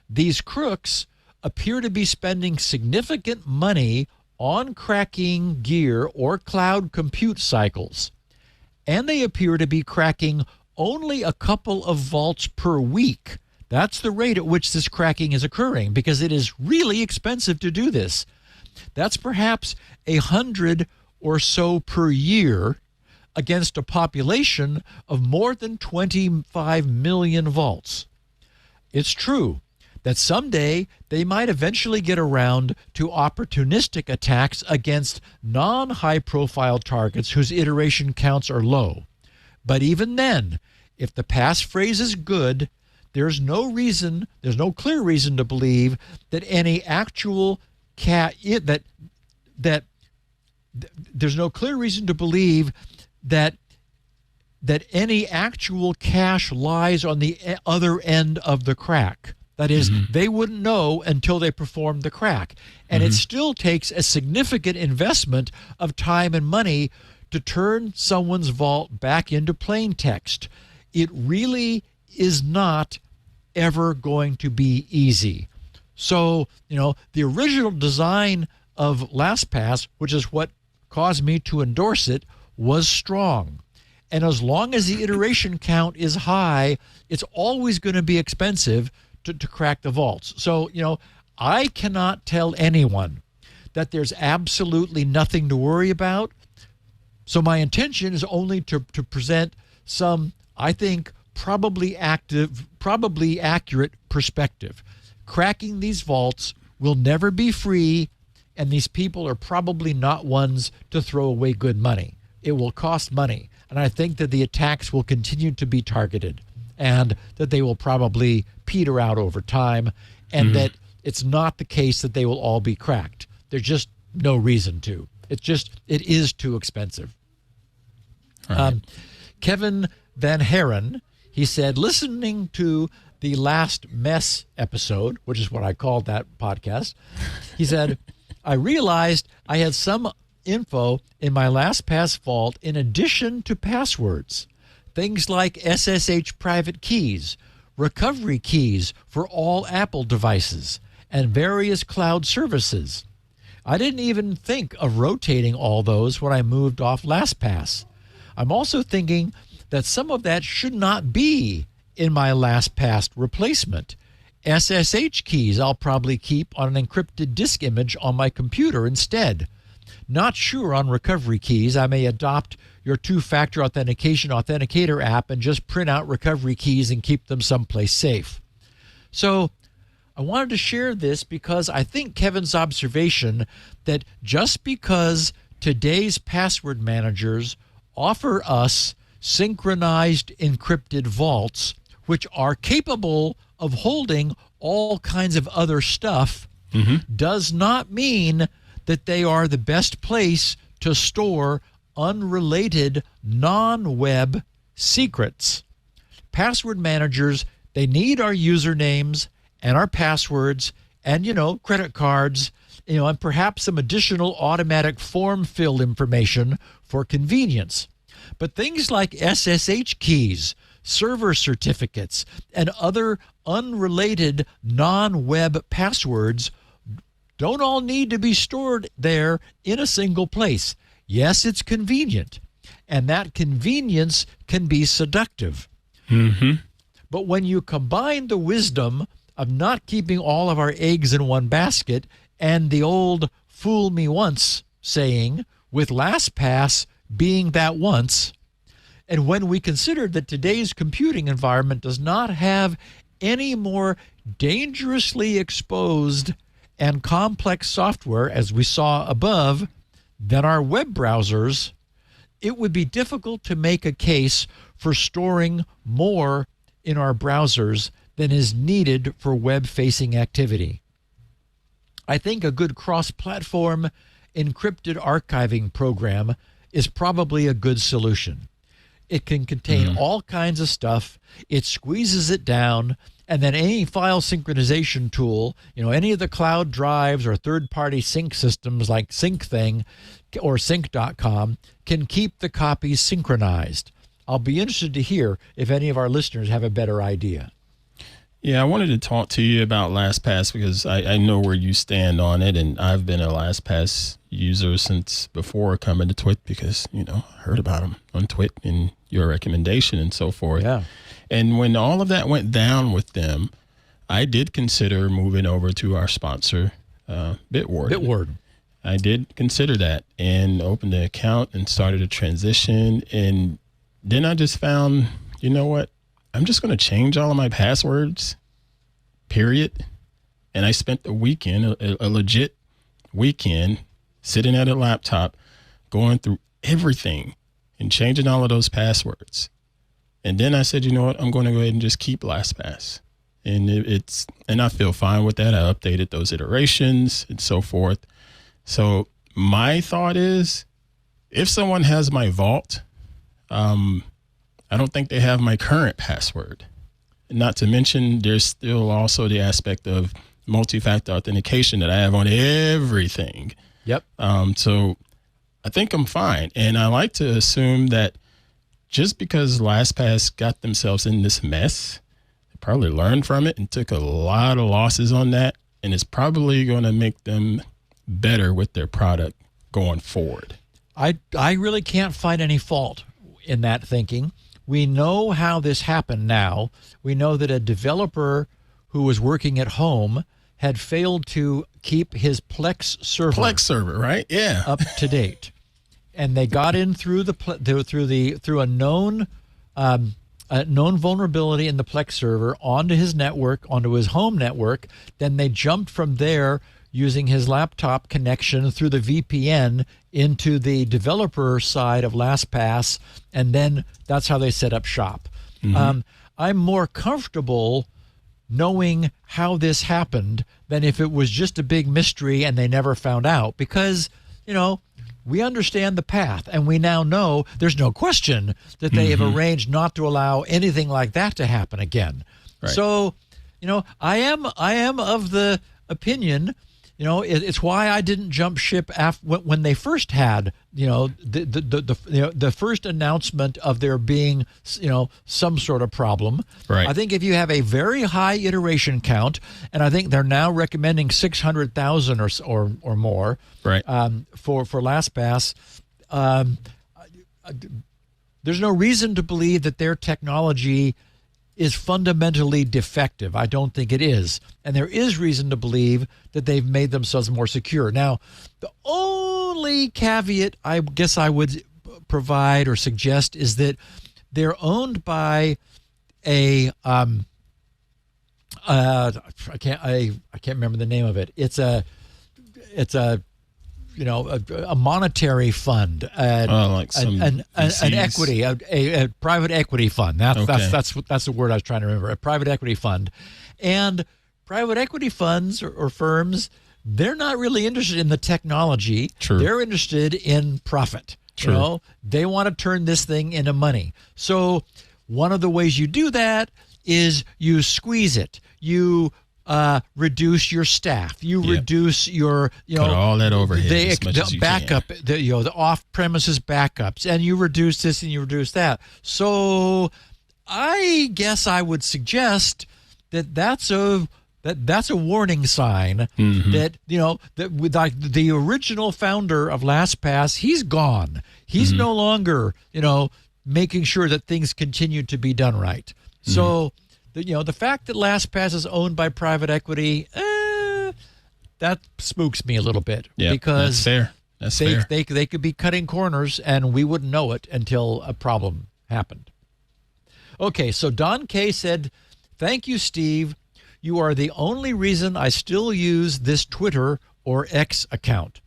These crooks appear to be spending significant money on cracking gear or cloud compute cycles, and they appear to be cracking only a couple of vaults per week. That's the rate at which this cracking is occurring, because it is really expensive to do this. That's perhaps 100 or so per year against a population of more than 25 million vaults. It's true that someday they might eventually get around to opportunistic attacks against non-high-profile targets whose iteration counts are low. But even then, if the passphrase is good, there's no clear reason to believe that any actual there's no clear reason to believe that any actual cache lies on the other end of the crack. That is, they wouldn't know until they performed the crack. And it still takes a significant investment of time and money to turn someone's vault back into plain text. It really is not ever going to be easy. So, the original design of LastPass, which is what caused me to endorse it, was strong. And as long as the iteration count is high, it's always going to be expensive to crack the vaults. So, I cannot tell anyone that there's absolutely nothing to worry about. So my intention is only to present some, I think, probably accurate perspective. Cracking these vaults will never be free, and these people are probably not ones to throw away good money. It will cost money, and I think that the attacks will continue to be targeted, and that they will probably peter out over time, and that it's not the case that they will all be cracked. There's just no reason to. It is too expensive. Right. Kevin Van Haren, he said, listening to the last mess episode, which is what I called that podcast, he said, I realized I had some info in my LastPass vault in addition to passwords. Things like SSH private keys, recovery keys for all Apple devices, and various cloud services. I didn't even think of rotating all those when I moved off LastPass. I'm also thinking that some of that should not be in my LastPass replacement. SSH keys I'll probably keep on an encrypted disk image on my computer instead. Not sure on recovery keys. I may adopt your two-factor authentication authenticator app and just print out recovery keys and keep them someplace safe. So I wanted to share this because I think Kevin's observation that just because today's password managers offer us synchronized encrypted vaults, which are capable of holding all kinds of other stuff, does not mean that they are the best place to store unrelated non-web secrets. Password managers, they need our usernames and our passwords and, credit cards, and perhaps some additional automatic form fill information for convenience. But things like SSH keys, server certificates, and other unrelated non-web passwords don't all need to be stored there in a single place. Yes, it's convenient, and that convenience can be seductive. But when you combine the wisdom of not keeping all of our eggs in one basket and the old fool me once saying with LastPass being that once, and when we consider that today's computing environment does not have any more dangerously exposed and complex software, as we saw above, than our web browsers, it would be difficult to make a case for storing more in our browsers than is needed for web-facing activity. I think a good cross-platform encrypted archiving program is probably a good solution. It can contain all kinds of stuff. It squeezes it down, and then any file synchronization tool, any of the cloud drives or third-party sync systems like SyncThing or sync.com can keep the copies synchronized. I'll be interested to hear if any of our listeners have a better idea. Yeah, I wanted to talk to you about LastPass because I know where you stand on it, and I've been a LastPass user since before coming to Twit because, heard about them on Twit and your recommendation and so forth. Yeah. And when all of that went down with them, I did consider moving over to our sponsor, Bitwarden. I did consider that and opened an account and started a transition. And then I just found, you know what? I'm just going to change all of my passwords, period. And I spent the weekend, a legit weekend, sitting at a laptop, going through everything and changing all of those passwords. And then I said, you know what? I'm going to go ahead and just keep LastPass. And and I feel fine with that. I updated those iterations and so forth. So my thought is, if someone has my vault, I don't think they have my current password. Not to mention, there's still also the aspect of multi-factor authentication that I have on everything. Yep. So I think I'm fine. And I like to assume that just because LastPass got themselves in this mess, they probably learned from it and took a lot of losses on that. And it's probably going to make them better with their product going forward. I really can't find any fault in that thinking. We know how this happened now. We know that a developer who was working at home had failed to keep his Plex server right? Yeah. up to date. And they got in through a known vulnerability in the Plex server onto his network, onto his home network. Then they jumped from there using his laptop connection through the VPN into the developer side of LastPass, and then that's how they set up shop. I'm more comfortable knowing how this happened than if it was just a big mystery and they never found out, because, we understand the path, and we now know there's no question that they have arranged not to allow anything like that to happen again. Right. So, I am of the opinion, it's why I didn't jump ship when they first had, the first announcement of there being, some sort of problem. Right. I think if you have a very high iteration count, and I think they're now recommending 600,000 or more, right, for LastPass, there's no reason to believe that their technology is fundamentally defective. I don't think it is. And there is reason to believe that they've made themselves more secure. Now, the only caveat I guess I would provide or suggest is that they're owned by a I can't remember the name of it. It's a monetary fund, like an equity, a private equity fund. That's the word I was trying to remember. A private equity fund, and private equity funds or firms, they're not really interested in the technology. True. They're interested in profit. True. They want to turn this thing into money. So one of the ways you do that is you squeeze it. You reduce your staff. You reduce your, cut all that overhead as much as you backup, can. The off-premises backups, and you reduce this and you reduce that. So I guess I would suggest that that's a warning sign that, that like the original founder of LastPass, he's gone. He's no longer, making sure that things continue to be done right. So the fact that LastPass is owned by private equity, that spooks me a little bit. Yeah, because that's fair. They could be cutting corners and we wouldn't know it until a problem happened. Okay, so Don K said, "Thank you, Steve. You are the only reason I still use this Twitter or X account.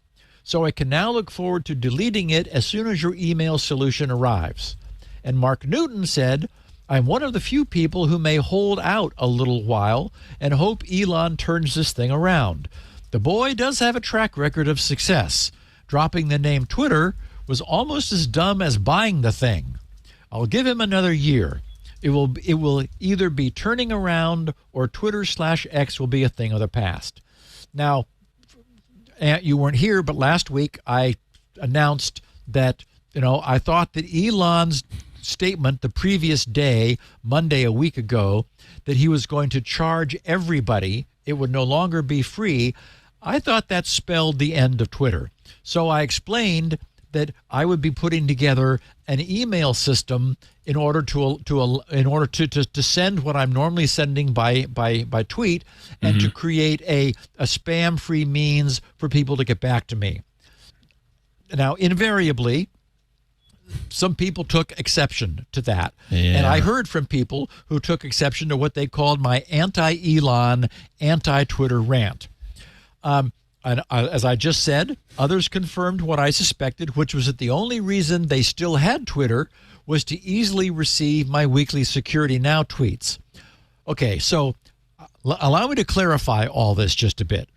so I can now look forward to deleting it as soon as your email solution arrives. And Mark Newton said, I'm one of the few people who may hold out a little while and hope Elon turns this thing around. The boy does have a track record of success. Dropping the name Twitter was almost as dumb as buying the thing. I'll give him another year. It will either be turning around or Twitter/X will be a thing of the past. Now, you weren't here, but last week I announced that, I thought that Elon's statement the previous day, Monday, a week ago, that he was going to charge everybody, it would no longer be free, I thought that spelled the end of Twitter. So I explained that I would be putting together an email system in order to send what I'm normally sending by tweet, and to create a spam-free means for people to get back to me. Now, invariably, some people took exception to that. Yeah. And I heard from people who took exception to what they called my anti-Elon, anti-Twitter rant. And as I just said, others confirmed what I suspected, which was that the only reason they still had Twitter was to easily receive my weekly Security Now tweets. Okay, so allow me to clarify all this just a bit.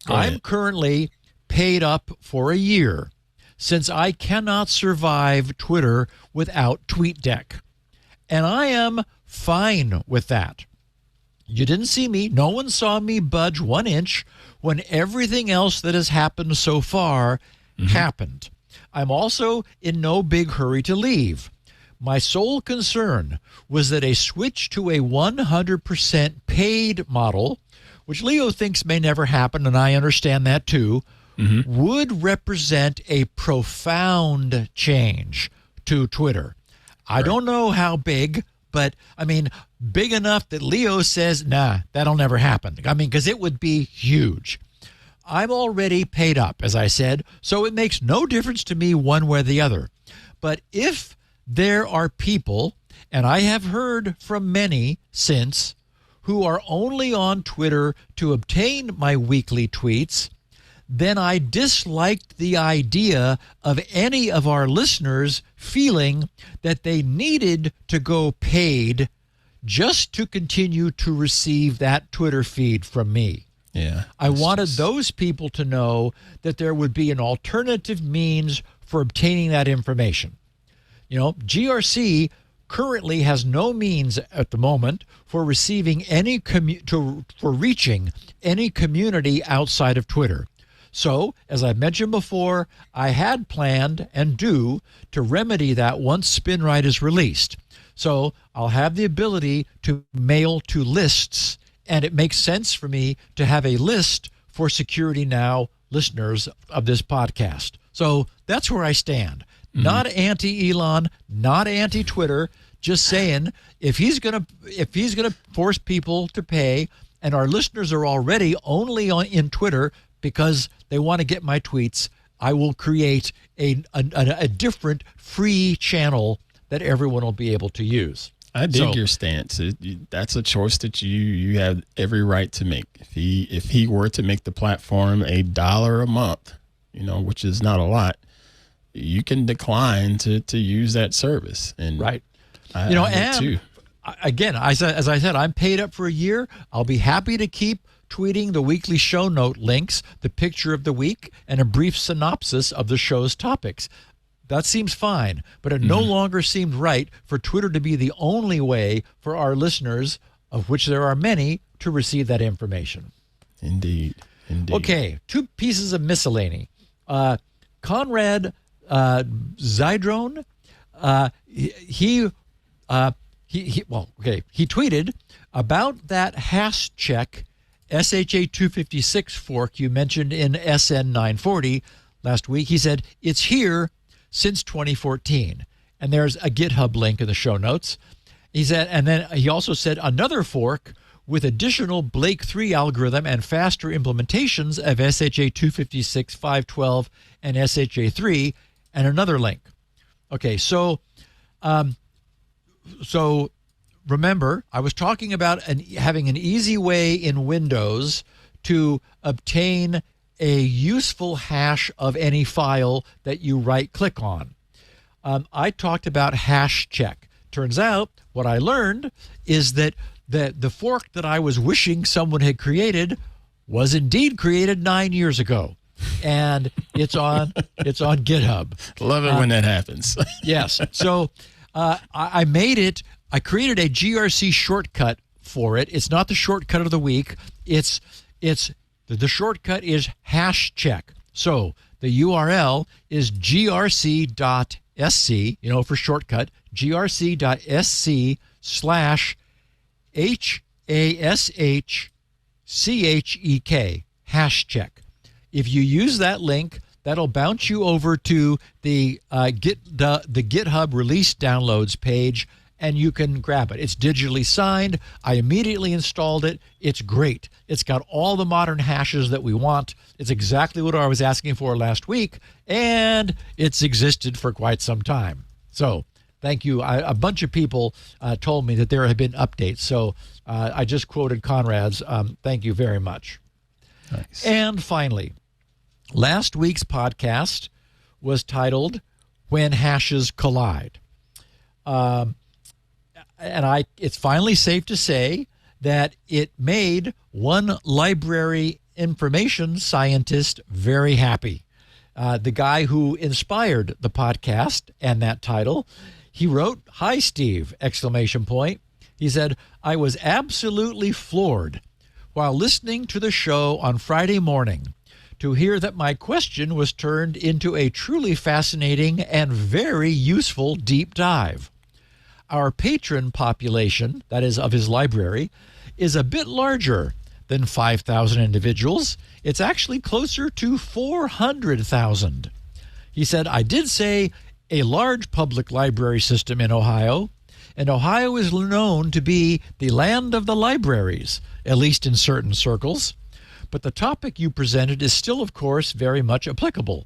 I'm currently paid up for a year, since I cannot survive Twitter without TweetDeck. And I am fine with that. You didn't see me. No one saw me budge 1 inch when everything else that has happened so far happened. I'm also in no big hurry to leave. My sole concern was that a switch to a 100% paid model, which Leo thinks may never happen, and I understand that too, would represent a profound change to Twitter. I don't know how big, but I mean, big enough that Leo says, nah, that'll never happen. I mean, because it would be huge. I'm already paid up, as I said, so it makes no difference to me one way or the other. But if there are people, and I have heard from many since, who are only on Twitter to obtain my weekly tweets, then I disliked the idea of any of our listeners feeling that they needed to go paid just to continue to receive that Twitter feed from me. Yeah. I wanted those people to know that there would be an alternative means for obtaining that information. GRC currently has no means at the moment for receiving any for reaching any community outside of Twitter. So, as I mentioned before, I had planned and do to remedy that once SpinRite is released. So I'll have the ability to mail to lists, and it makes sense for me to have a list for Security Now listeners of this podcast. So that's where I stand. Not anti-Elon, not anti-Twitter, just saying if he's gonna force people to pay, and our listeners are already only in Twitter because they want to get my tweets, I will create a different free channel that everyone will be able to use. I dig your stance. That's a choice that you have every right to make. If he were to make the platform $1 a month, which is not a lot, you can decline to use that service. And right, and too. Again, as I said, I'm paid up for a year. I'll be happy to keep tweeting the weekly show note links, the picture of the week, and a brief synopsis of the show's topics. That seems fine, but it no longer seemed right for Twitter to be the only way for our listeners, of which there are many, to receive that information. Indeed. Okay, 2 pieces of miscellany. Conrad Zydrone, he tweeted about that hash check SHA-256 fork you mentioned in SN 940 last week. He said, it's here since 2014. And there's a GitHub link in the show notes. He said, and then he also said another fork with additional Blake 3 algorithm and faster implementations of SHA-256, 512, and SHA-3, and another link. Okay, so remember, I was talking about having an easy way in Windows to obtain a useful hash of any file that you right-click on. I talked about hash check. Turns out what I learned is that the fork that I was wishing someone had created was indeed created 9 years ago. And it's on GitHub. Love it when that happens. Yes. So I made it. I created a GRC shortcut for it. It's not the shortcut of the week. It's the shortcut is hash check. So the URL is grc.sc, for shortcut, grc.sc/HASHCHEK, hash check. If you use that link, that'll bounce you over to the GitHub release downloads page, and you can grab it. It's digitally signed. I immediately installed it. It's great. It's got all the modern hashes that we want. It's exactly what I was asking for last week, and it's existed for quite some time. So thank you. A bunch of people told me that there have been updates. So I just quoted Conrad's. Thank you very much. Nice. And finally, last week's podcast was titled When Hashes Collide. It's finally safe to say that it made one library information scientist very happy. The guy who inspired the podcast and that title, he wrote, "Hi, Steve!" ! He said, "I was absolutely floored while listening to the show on Friday morning to hear that my question was turned into a truly fascinating and very useful deep dive. Our patron population, that is of his library, is a bit larger than 5,000 individuals. It's actually closer to 400,000. He said, I did say a large public library system in Ohio, and Ohio is known to be the land of the libraries, at least in certain circles. But the topic you presented is still, of course, very much applicable.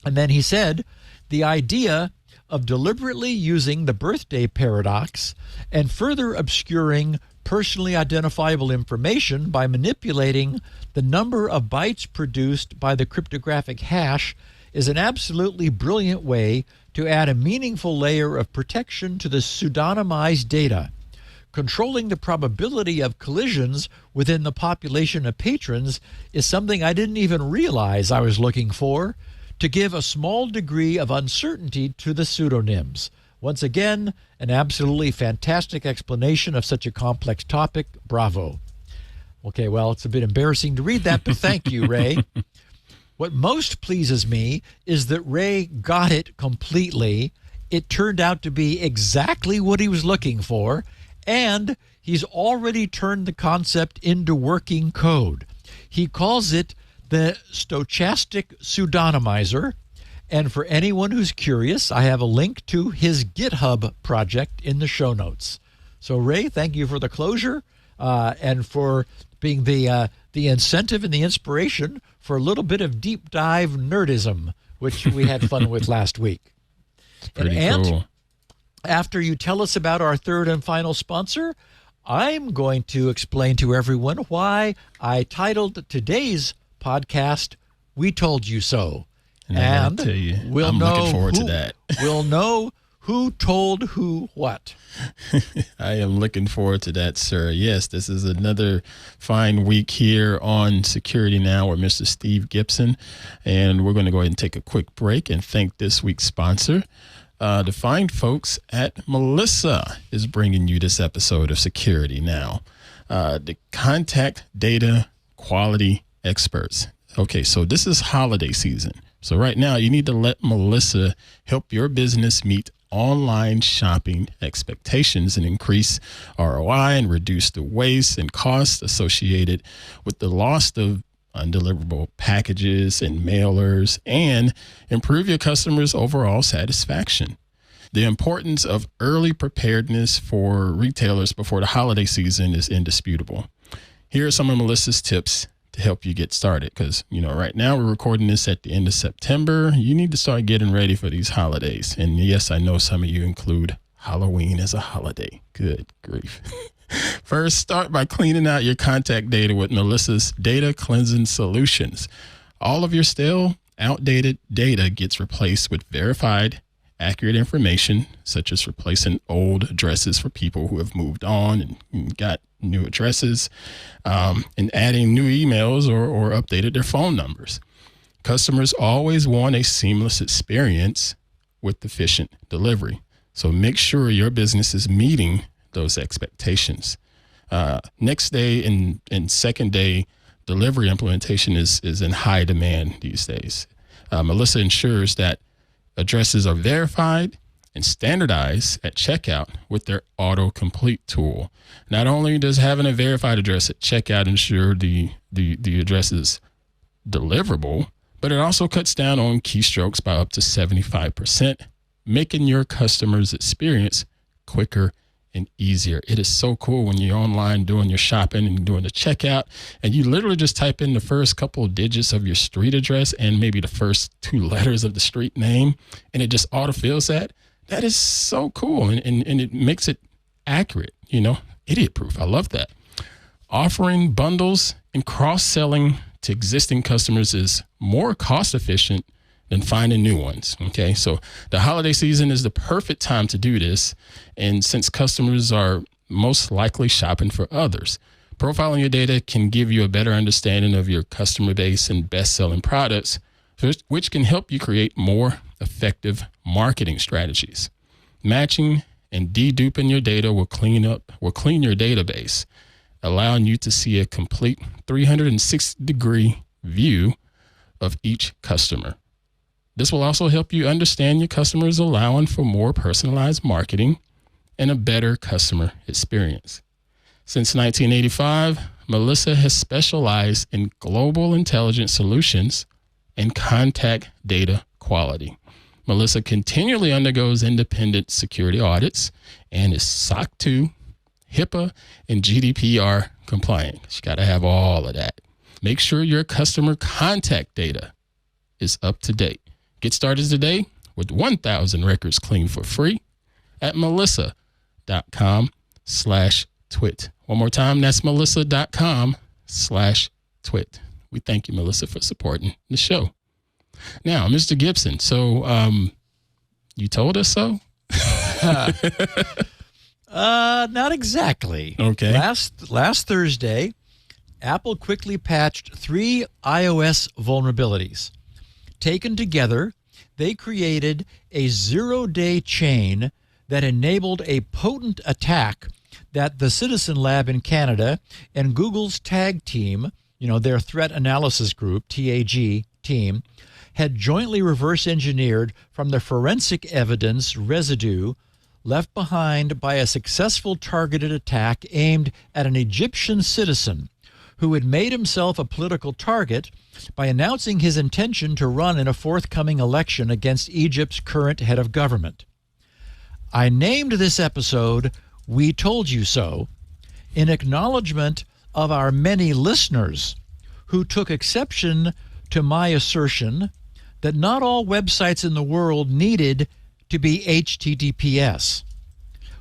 And then he said, the idea of deliberately using the birthday paradox and further obscuring personally identifiable information by manipulating the number of bytes produced by the cryptographic hash is an absolutely brilliant way to add a meaningful layer of protection to the pseudonymized data. Controlling the probability of collisions within the population of patrons is something I didn't even realize I was looking for, to give a small degree of uncertainty to the pseudonyms. Once again, an absolutely fantastic explanation of such a complex topic. Bravo. Okay, well, it's a bit embarrassing to read that, but thank you, Ray. What most pleases me is that Ray got it completely. It turned out to be exactly what he was looking for, and he's already turned the concept into working code. He calls it the stochastic pseudonymizer. And for anyone who's curious, I have a link to his GitHub project in the show notes. So, Ray, thank you for the closure and for being the incentive and the inspiration for a little bit of deep dive nerdism, which we had fun with last week. Pretty cool. After you tell us about our third and final sponsor, I'm going to explain to everyone why I titled today's podcast, We Told You So. And tell you, we'll I'm know looking forward to that. We'll know who told who what. I am looking forward to that, sir. Yes, this is another fine week here on Security Now with Mr. Steve Gibson. And we're going to go ahead and take a quick break and thank this week's sponsor. The fine folks at Melissa is bringing you this episode of Security Now. The contact data quality experts. Okay, so this is holiday season. So right now you need to let Melissa help your business meet online shopping expectations and increase ROI and reduce the waste and costs associated with the loss of undeliverable packages and mailers and improve your customers' overall satisfaction. The importance of early preparedness for retailers before the holiday season is indisputable. Here are some of Melissa's tips to help you get started. Because, right now we're recording this at the end of September. You need to start getting ready for these holidays. And yes, I know some of you include Halloween as a holiday. Good grief. First, start by cleaning out your contact data with Melissa's data cleansing solutions. All of your stale, outdated data gets replaced with verified, accurate information, such as replacing old addresses for people who have moved on and got new addresses, and adding new emails or updated their phone numbers. Customers always want a seamless experience with efficient delivery. So make sure your business is meeting those expectations. Next day and second day delivery implementation is in high demand these days. Melissa ensures that addresses are verified and standardized at checkout with their autocomplete tool. Not only does having a verified address at checkout ensure the address is deliverable, but it also cuts down on keystrokes by up to 75%, making your customer's experience quicker and easier. It is so cool when you're online doing your shopping and doing the checkout, and you literally just type in the first couple of digits of your street address and maybe the first 2 letters of the street name, and it just autofills that. That is so cool, and it makes it accurate, idiot proof. I love that. Offering bundles and cross-selling to existing customers is more cost efficient than finding new ones. Okay, so the holiday season is the perfect time to do this. And since customers are most likely shopping for others, profiling your data can give you a better understanding of your customer base and best-selling products, which can help you create more effective marketing strategies. Matching and deduping your data will clean your database, allowing you to see a complete 360-degree view of each customer. This will also help you understand your customers, allowing for more personalized marketing and a better customer experience. Since 1985, Melissa has specialized in global intelligence solutions and contact data quality. Melissa continually undergoes independent security audits and is SOC 2, HIPAA, and GDPR compliant. You got to have all of that. Make sure your customer contact data is up to date. Get started today with 1,000 records clean for free at melissa.com/twit. One more time, that's melissa.com/twit. We thank you, Melissa, for supporting the show. Now, Mr. Gibson, so you told us so? Not exactly. Okay. Last Thursday, Apple quickly patched 3 iOS vulnerabilities. Taken together, they created a 0-day chain that enabled a potent attack that the Citizen Lab in Canada and Google's TAG team, their threat analysis group, TAG team, had jointly reverse engineered from the forensic evidence residue left behind by a successful targeted attack aimed at an Egyptian citizen who had made himself a political target by announcing his intention to run in a forthcoming election against Egypt's current head of government. I named this episode "We Told You So" in acknowledgement of our many listeners who took exception to my assertion that not all websites in the world needed to be HTTPS.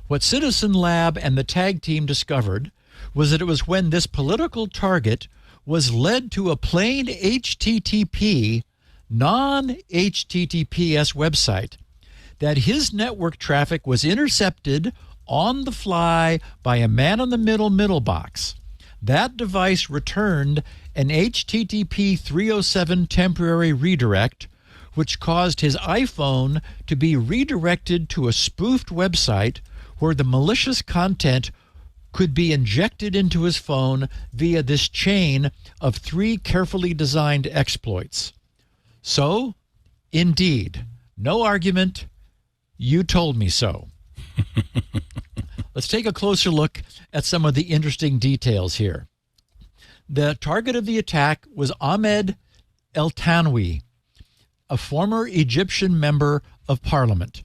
What Citizen Lab and the TAG team discovered was that it was when this political target was led to a plain HTTP, non-HTTPS website that his network traffic was intercepted on the fly by a man-in-the-middle box. That device returned an HTTP 307 temporary redirect, which caused his iPhone to be redirected to a spoofed website where the malicious content could be injected into his phone via this chain of 3 carefully designed exploits. So, indeed, no argument, you told me so. Let's take a closer look at some of the interesting details here. The target of the attack was Ahmed Eltantawy, a former Egyptian member of parliament.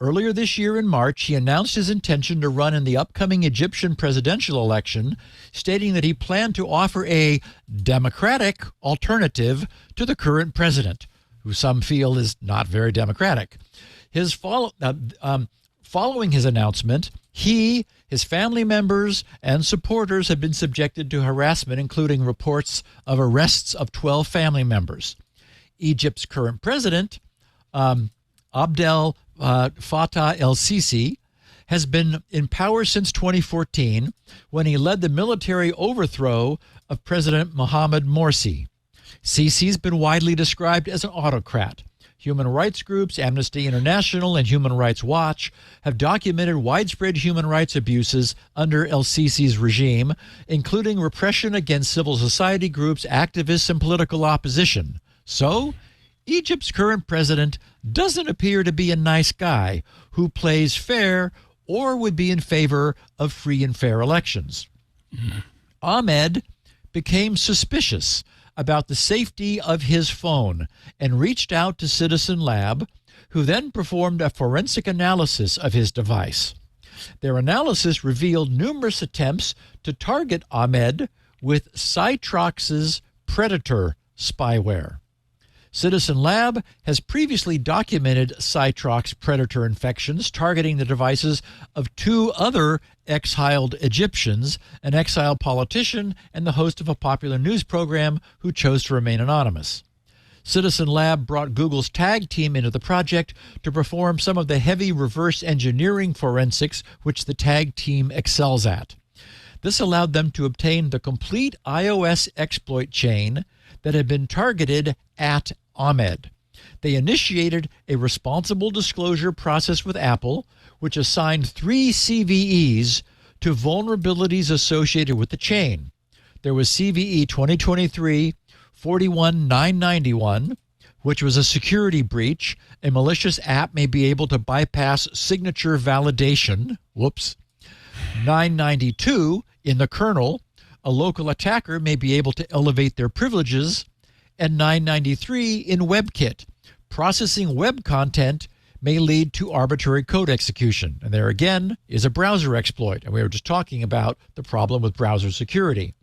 Earlier this year in March, he announced his intention to run in the upcoming Egyptian presidential election, stating that he planned to offer a democratic alternative to the current president, who some feel is not very democratic. His Following his announcement, he, his family members, and supporters have been subjected to harassment, including reports of arrests of 12 family members. Egypt's current president, Abdel Fattah el-Sisi, has been in power since 2014 when he led the military overthrow of President Mohamed Morsi. Sisi's been widely described as an autocrat. Human rights groups, Amnesty International and Human Rights Watch, have documented widespread human rights abuses under el-Sisi's regime, including repression against civil society groups, activists, and political opposition. So, Egypt's current president doesn't appear to be a nice guy who plays fair or would be in favor of free and fair elections. Ahmed became suspicious about the safety of his phone and reached out to Citizen Lab, who then performed a forensic analysis of his device. Their analysis revealed numerous attempts to target Ahmed with Cytrox's Predator spyware. Citizen Lab has previously documented Cytrox Predator infections targeting the devices of two other exiled Egyptians, an exiled politician and the host of a popular news program who chose to remain anonymous. Citizen Lab brought Google's TAG team into the project to perform some of the heavy reverse engineering forensics which the TAG team excels at. This allowed them to obtain the complete iOS exploit chain that had been targeted at Ahmed. They initiated a responsible disclosure process with Apple, which assigned 3 CVEs to vulnerabilities associated with the chain. There was CVE 2023-41991, which was a security breach. A malicious app may be able to bypass signature validation. Whoops. 992, in the kernel, a local attacker may be able to elevate their privileges. And 993 in WebKit, processing web content may lead to arbitrary code execution. And there again is a browser exploit. And we were just talking about the problem with browser security.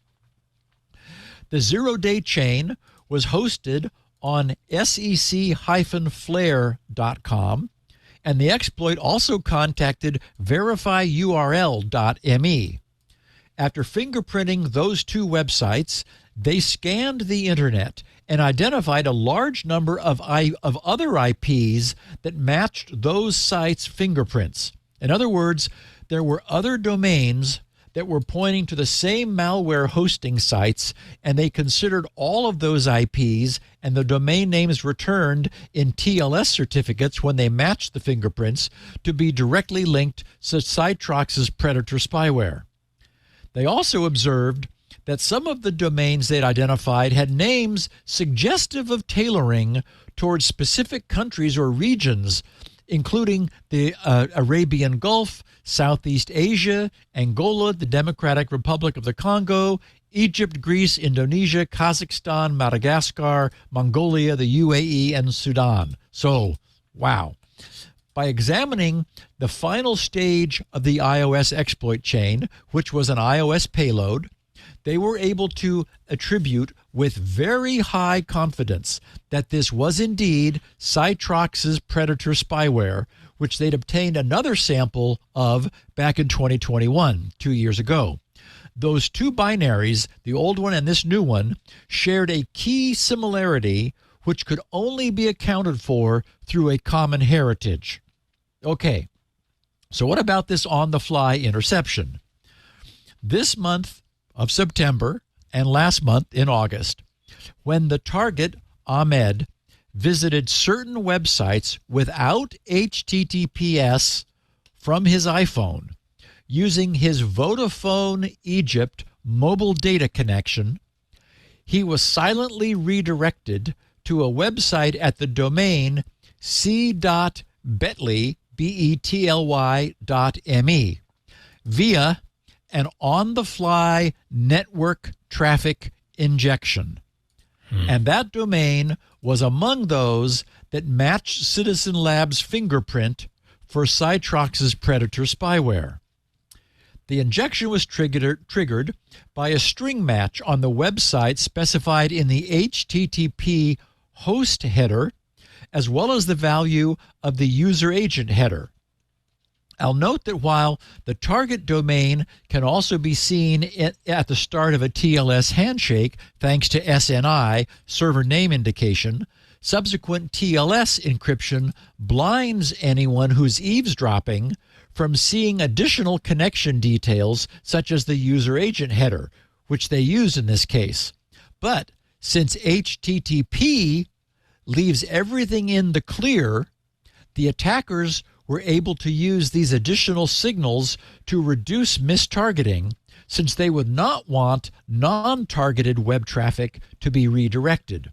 The zero-day chain was hosted on sec-flare.com, and the exploit also contacted verifyurl.me. After fingerprinting those 2 websites, they scanned the internet and identified a large number of other IPs that matched those sites' fingerprints. In other words, there were other domains that were pointing to the same malware hosting sites, and they considered all of those IPs and the domain names returned in TLS certificates when they matched the fingerprints to be directly linked to Cytrox's Predator spyware. They also observed that some of the domains they'd identified had names suggestive of tailoring towards specific countries or regions, including the Arabian Gulf, Southeast Asia, Angola, the Democratic Republic of the Congo, Egypt, Greece, Indonesia, Kazakhstan, Madagascar, Mongolia, the UAE, and Sudan. So, wow. By examining the final stage of the iOS exploit chain, which was an iOS payload, they were able to attribute with very high confidence that this was indeed Cytrox's Predator spyware, which they'd obtained another sample of back in 2021, 2 years ago. Those 2 binaries, the old one and this new one, shared a key similarity which could only be accounted for through a common heritage. Okay, so what about this on-the-fly interception? This month of September and last month in August, when the target, Ahmed, visited certain websites without HTTPS from his iPhone using his Vodafone Egypt mobile data connection, he was silently redirected to a website at the domain c.betly, betly.me, via an on-the-fly network traffic injection. And that domain was among those that matched Citizen Lab's fingerprint for Cytrox's Predator spyware. The injection was triggered by a string match on the website specified in the HTTP host header, as well as the value of the user agent header. I'll note that while the target domain can also be seen at the start of a TLS handshake thanks to SNI, server name indication, subsequent TLS encryption blinds anyone who's eavesdropping from seeing additional connection details such as the user agent header, which they use in this case. But since HTTP leaves everything in the clear, the attackers were able to use these additional signals to reduce mistargeting, since they would not want non-targeted web traffic to be redirected.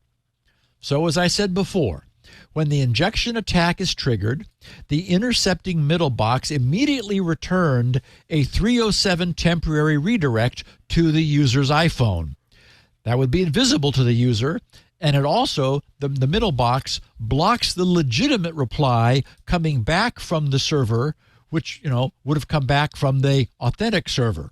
So as I said before, when the injection attack is triggered, the intercepting middle box immediately returned a 307 temporary redirect to the user's iPhone. That would be invisible to the user, and it also, the middle box, blocks the legitimate reply coming back from the server, which, would have come back from the authentic server.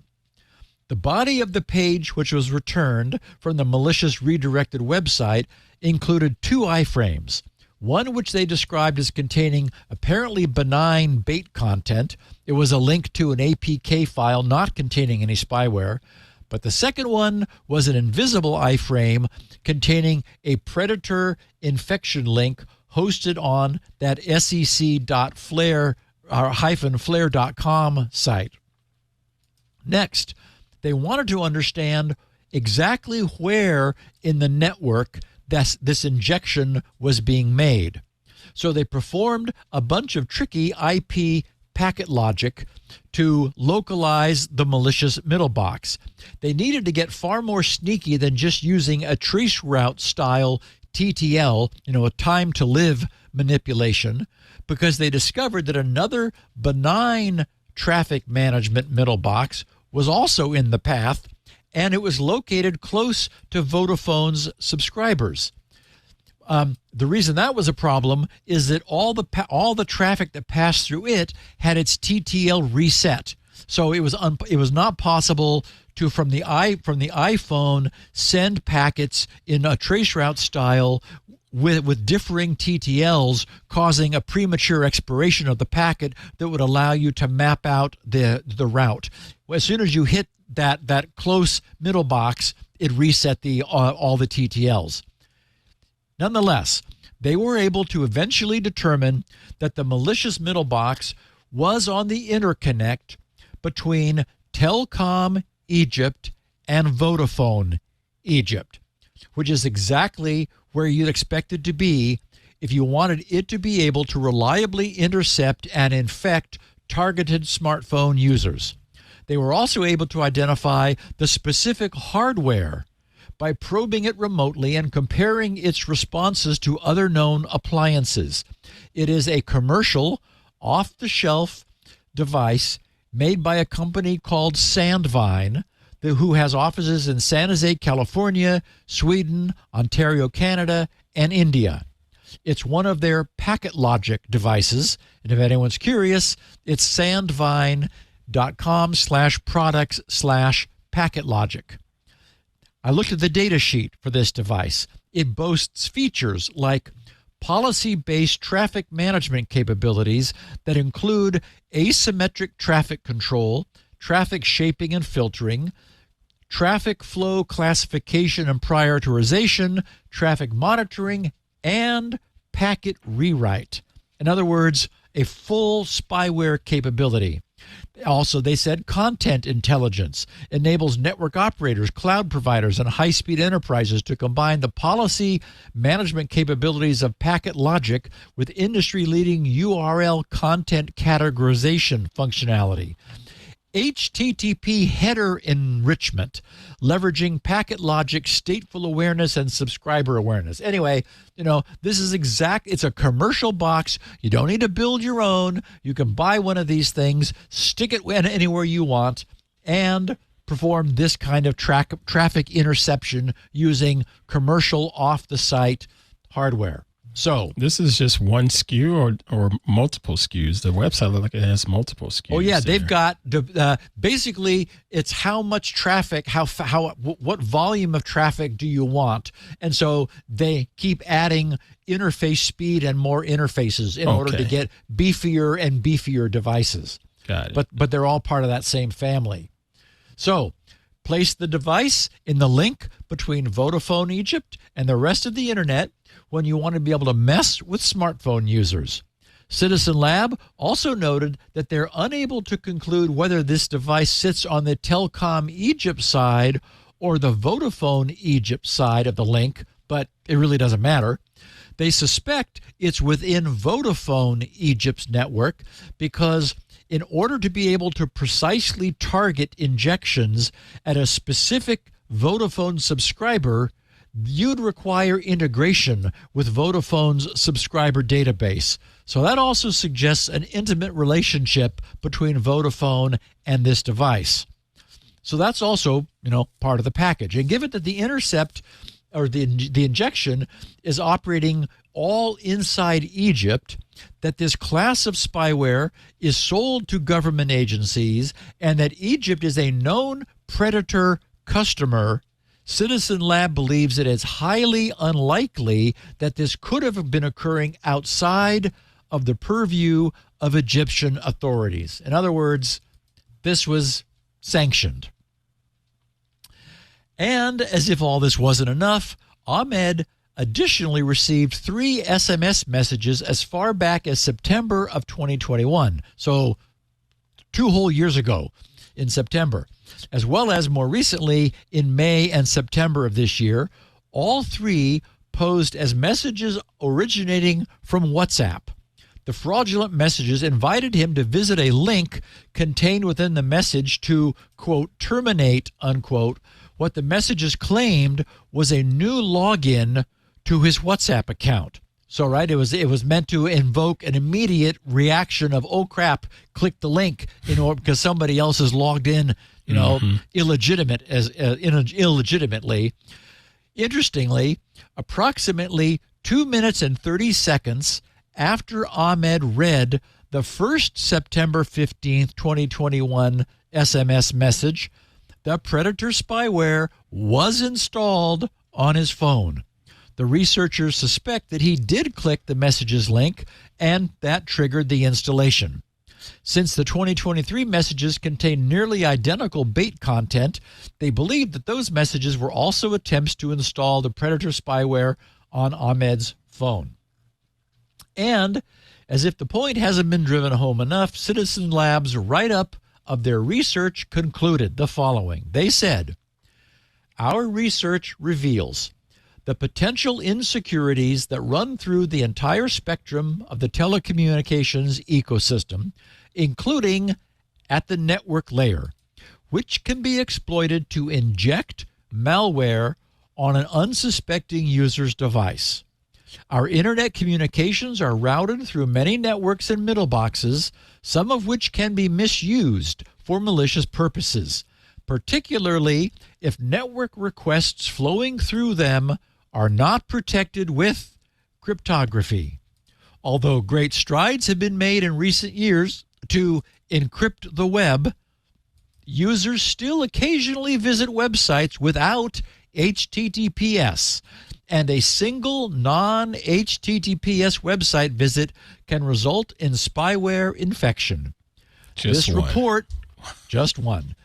The body of the page which was returned from the malicious redirected website included 2 iframes, one which they described as containing apparently benign bait content. It was a link to an APK file not containing any spyware. But the second one was an invisible iframe containing a predator infection link hosted on that sec.flare-flare.com site. Next, they wanted to understand exactly where in the network this injection was being made. So they performed a bunch of tricky IP packet logic to localize the malicious middle box. They needed to get far more sneaky than just using a trace route style TTL, a time to live manipulation, because they discovered that another benign traffic management middle box was also in the path, and it was located close to Vodafone's subscribers. The reason that was a problem is that all the traffic that passed through it had its TTL reset, so it was not possible to from the iPhone send packets in a traceroute style with differing TTLs, causing a premature expiration of the packet that would allow you to map out the route. As soon as you hit that close middle box, it reset all the TTLs. Nonetheless, they were able to eventually determine that the malicious middle box was on the interconnect between Telkom Egypt and Vodafone Egypt, which is exactly where you'd expect it to be if you wanted it to be able to reliably intercept and infect targeted smartphone users. They were also able to identify the specific hardware by probing it remotely and comparing its responses to other known appliances. It is a commercial, off-the-shelf device made by a company called Sandvine, who has offices in San Jose, California, Sweden, Ontario, Canada, and India. It's one of their packet logic devices, and if anyone's curious, it's sandvine.com/products/packetlogic. I looked at the data sheet for this device. It boasts features like policy-based traffic management capabilities that include asymmetric traffic control, traffic shaping and filtering, traffic flow classification and prioritization, traffic monitoring, and packet rewrite. In other words, a full spyware capability. Also, they said content intelligence enables network operators, cloud providers, and high-speed enterprises to combine the policy management capabilities of packet logic with industry-leading URL content categorization functionality. HTTP header enrichment, leveraging packet logic, stateful awareness, and subscriber awareness. Anyway, this is it's a commercial box. You don't need to build your own. You can buy one of these things, stick it anywhere you want, and perform this kind of traffic interception using commercial off-the-site hardware. So this is just one SKU or multiple SKUs. The website looks like it has multiple SKUs. Oh yeah, there. they've got basically it's how much traffic, what volume of traffic do you want, and so they keep adding interface speed and more interfaces in order to get beefier and beefier devices. Got it. But they're all part of that same family. So place the device in the link between Vodafone Egypt and the rest of the internet when you want to be able to mess with smartphone users. Citizen Lab also noted that they're unable to conclude whether this device sits on the Telkom Egypt side or the Vodafone Egypt side of the link, but it really doesn't matter. They suspect it's within Vodafone Egypt's network because in order to be able to precisely target injections at a specific Vodafone subscriber, you'd require integration with Vodafone's subscriber database. So that also suggests an intimate relationship between Vodafone and this device. So that's also, part of the package. And given that the intercept or the injection is operating all inside Egypt, that this class of spyware is sold to government agencies, and that Egypt is a known predator customer, Citizen Lab believes it is highly unlikely that this could have been occurring outside of the purview of Egyptian authorities. In other words, this was sanctioned. And as if all this wasn't enough, Ahmed additionally received 3 SMS messages as far back as September of 2021. So 2 whole years ago in September, as well as more recently in May and September of this year. All 3 posed as messages originating from WhatsApp. The fraudulent messages invited him to visit a link contained within the message to, quote, terminate, unquote, what the messages claimed was a new login to his WhatsApp account. So, right, it was meant to invoke an immediate reaction of, oh crap, click the link, because somebody else is logged in, illegitimately. Interestingly, approximately 2 minutes and 30 seconds after Ahmed read the first September 15th, 2021 SMS message, the predator spyware was installed on his phone. The researchers suspect that he did click the messages link, and that triggered the installation. Since the 2023 messages contain nearly identical bait content, they believe that those messages were also attempts to install the predator spyware on Ahmed's phone. And, as if the point hasn't been driven home enough, Citizen Lab's write-up of their research concluded the following. They said, "Our research reveals the potential insecurities that run through the entire spectrum of the telecommunications ecosystem, including at the network layer, which can be exploited to inject malware on an unsuspecting user's device. Our internet communications are routed through many networks and middle boxes, some of which can be misused for malicious purposes, particularly if network requests flowing through them are not protected with cryptography. Although great strides have been made in recent years to encrypt the web, users still occasionally visit websites without HTTPS, and a single non-HTTPS website visit can result in spyware infection. Just one.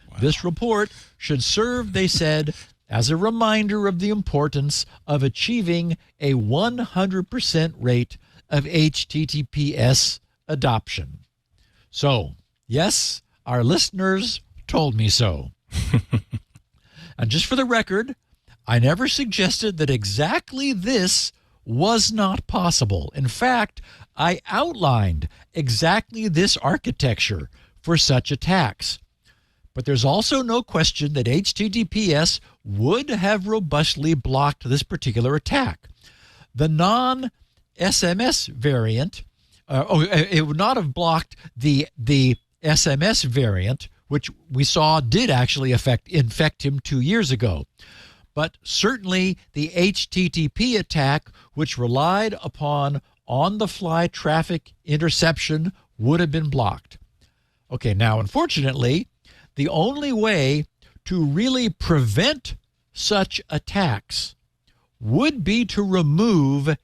Wow. This report should serve, they said, as a reminder of the importance of achieving a 100% rate of HTTPS adoption." So, yes, our listeners told me so. And just for the record, I never suggested that exactly this was not possible. In fact, I outlined exactly this architecture for such attacks. But there's also no question that HTTPS would have robustly blocked this particular attack. The non-SMS variant, it would not have blocked the SMS variant, which we saw did actually infect him 2 years ago. but certainly the HTTP attack, which relied upon on-the-fly traffic interception, would have been blocked. Okay, now, unfortunately, the only way to really prevent such attacks would be to remove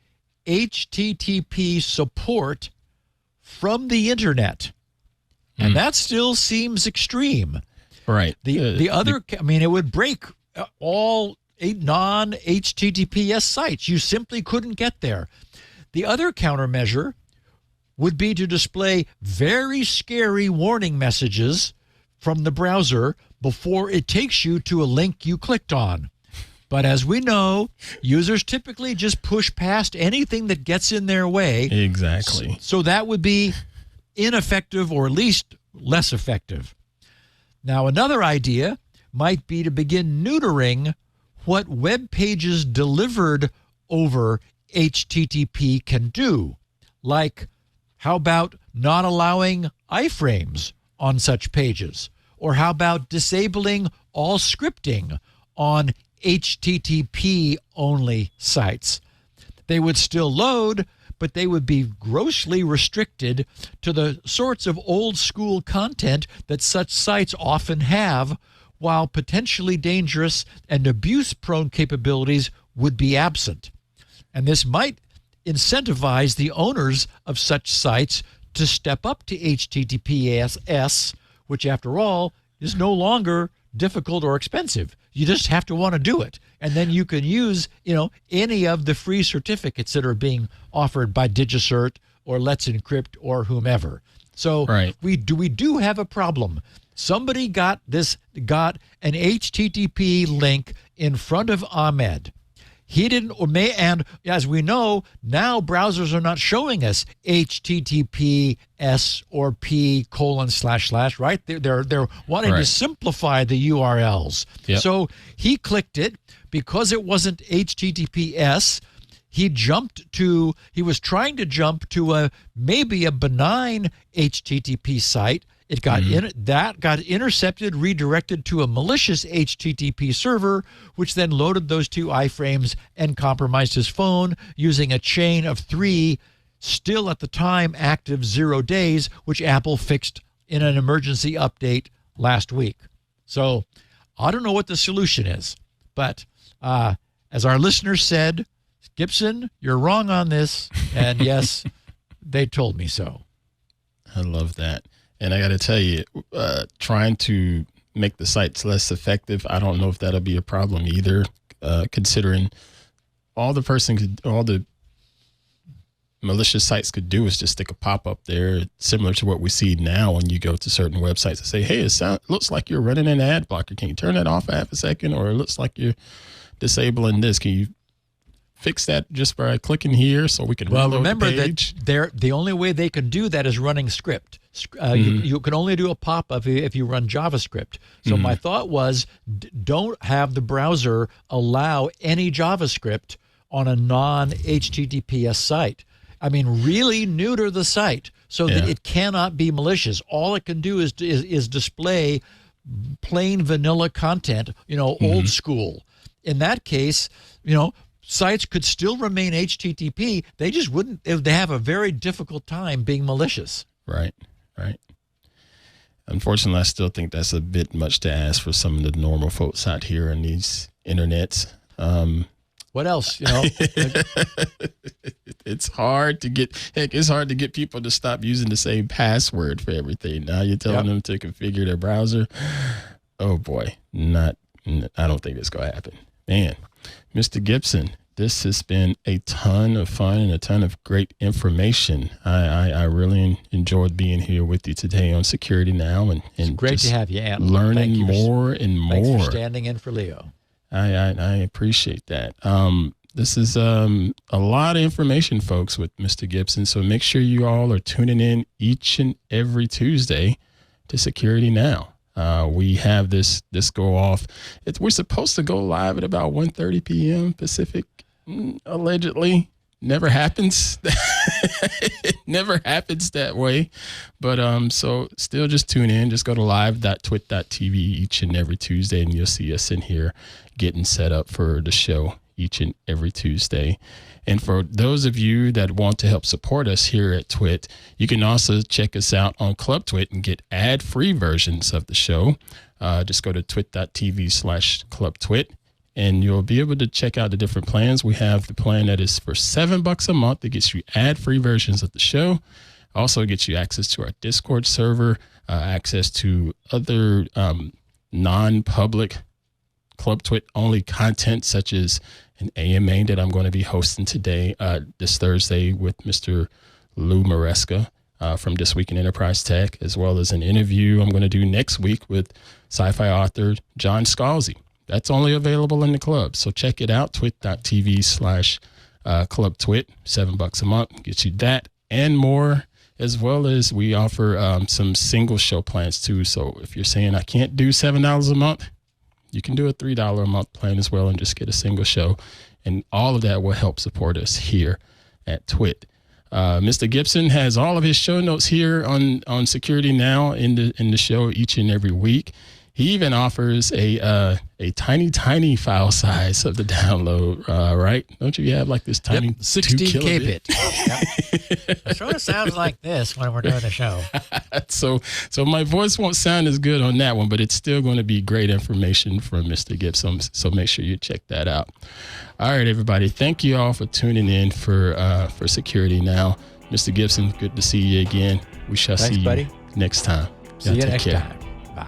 HTTP support from the internet. And that still seems extreme. Right. It would break all non-HTTPS sites. You simply couldn't get there. The other countermeasure would be to display very scary warning messages from the browser before it takes you to a link you clicked on. But as we know, users typically just push past anything that gets in their way. Exactly. So that would be ineffective, or at least less effective. Now, another idea might be to begin neutering what web pages delivered over HTTP can do. Like, how about not allowing iframes on such pages? Or how about disabling all scripting on HTTP-only sites? They would still load, but they would be grossly restricted to the sorts of old-school content that such sites often have, while potentially dangerous and abuse-prone capabilities would be absent. And this might incentivize the owners of such sites to step up to HTTPS, which, after all, is no longer difficult or expensive. You just have to want to do it. And then you can use, any of the free certificates that are being offered by DigiCert or Let's Encrypt or whomever. So we do have a problem. Somebody got an HTTP link in front of Ahmed. He didn't, and as we know, now browsers are not showing us HTTPS or P:// right? They're wanting to simplify the URLs. Yep. So he clicked it because it wasn't HTTPS. He was trying to jump to maybe a benign HTTP site. It got got intercepted, redirected to a malicious HTTP server, which then loaded those two iframes and compromised his phone using a chain of 3, still at the time active 0 days, which Apple fixed in an emergency update last week. So I don't know what the solution is, but as our listener said, Gibson, you're wrong on this. And yes, they told me so. I love that. And I got to tell you, trying to make the sites less effective, I don't know if that'll be a problem either, considering all the malicious sites could do is just stick a pop-up there, similar to what we see now when you go to certain websites and say, hey, it looks like you're running an ad blocker. Can you turn that off for half a second? Or it looks like you're disabling this. Can you fix that just by clicking here so we can reload the page? That the only way they can do that is running script. You can only do a pop-up if you run JavaScript. So my thought was, don't have the browser allow any JavaScript on a non-HTTPS site. I mean, really neuter the site so that it cannot be malicious. All it can do is display plain vanilla content, old school. In that case, sites could still remain HTTP. They just wouldn't. They have a very difficult time being malicious. Right. Unfortunately, I still think that's a bit much to ask for some of the normal folks out here in these internets. What else? It's hard to get people to stop using the same password for everything. Now you're telling them to configure their browser. Oh boy, I don't think it's going to happen. Man, Mr. Gibson, this has been a ton of fun and a ton of great information. I really enjoyed being here with you today on Security Now, and it's great to have you, Ant. Learning more and more. Thanks for standing in for Leo. I appreciate that. This is a lot of information, folks, with Mr. Gibson. So make sure you all are tuning in each and every Tuesday to Security Now. We have this go off. We're supposed to go live at about 1:30 p.m. Pacific, allegedly. never happens. It never happens that way. But so still just tune in. Just go to live.twit.tv each and every Tuesday, and you'll see us in here getting set up for the show each and every Tuesday. And for those of you that want to help support us here at Twit, you can also check us out on Club Twit and get ad-free versions of the show. Just go to twit.tv/clubtwit, and you'll be able to check out the different plans. We have the plan that is for $7 a month that gets you ad-free versions of the show. Also gets you access to our Discord server, access to other non-public Club Twit only content, such as an AMA that I'm going to be hosting today, this Thursday, with Mr. Lou Maresca from This Week in Enterprise Tech, as well as an interview I'm going to do next week with sci-fi author John Scalzi. That's only available in the club. So check it out, twit.tv/clubtwit, $7 a month, gets you that and more, as well as we offer some single show plans too. So if you're saying I can't do $7 a month, you can do a $3 a month plan as well and just get a single show. And all of that will help support us here at Twit. Mr. Gibson has all of his show notes here on Security Now in the show each and every week. He even offers a tiny file size of the download, right? Don't you have like this tiny 16 kilobit? Yep. It sort of sounds like this when we're doing the show. So my voice won't sound as good on that one, but it's still going to be great information from Mr. Gibson. So make sure you check that out. All right, everybody. Thank you all for tuning in for Security Now. Mr. Gibson, good to see you again. We shall see you buddy. next time. See you next time. Bye.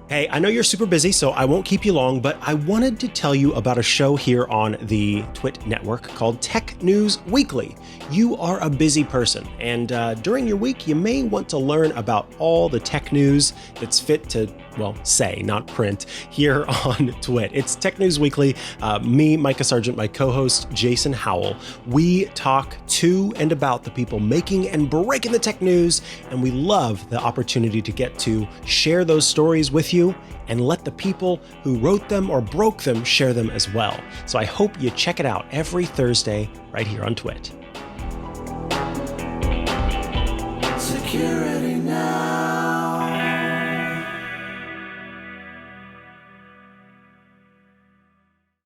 Hey, I know you're super busy, so I won't keep you long, but I wanted to tell you about a show here on the Twit network called Tech News Weekly. You are a busy person, and during your week, you may want to learn about all the tech news that's fit to, well, say, not print, here on Twit. It's Tech News Weekly. Me, Micah Sargent, my co-host, Jason Howell. We talk to and about the people making and breaking the tech news, and we love the opportunity to get to share those stories with you and let the people who wrote them or broke them share them as well. So I hope you check it out every Thursday right here on Twit. Security.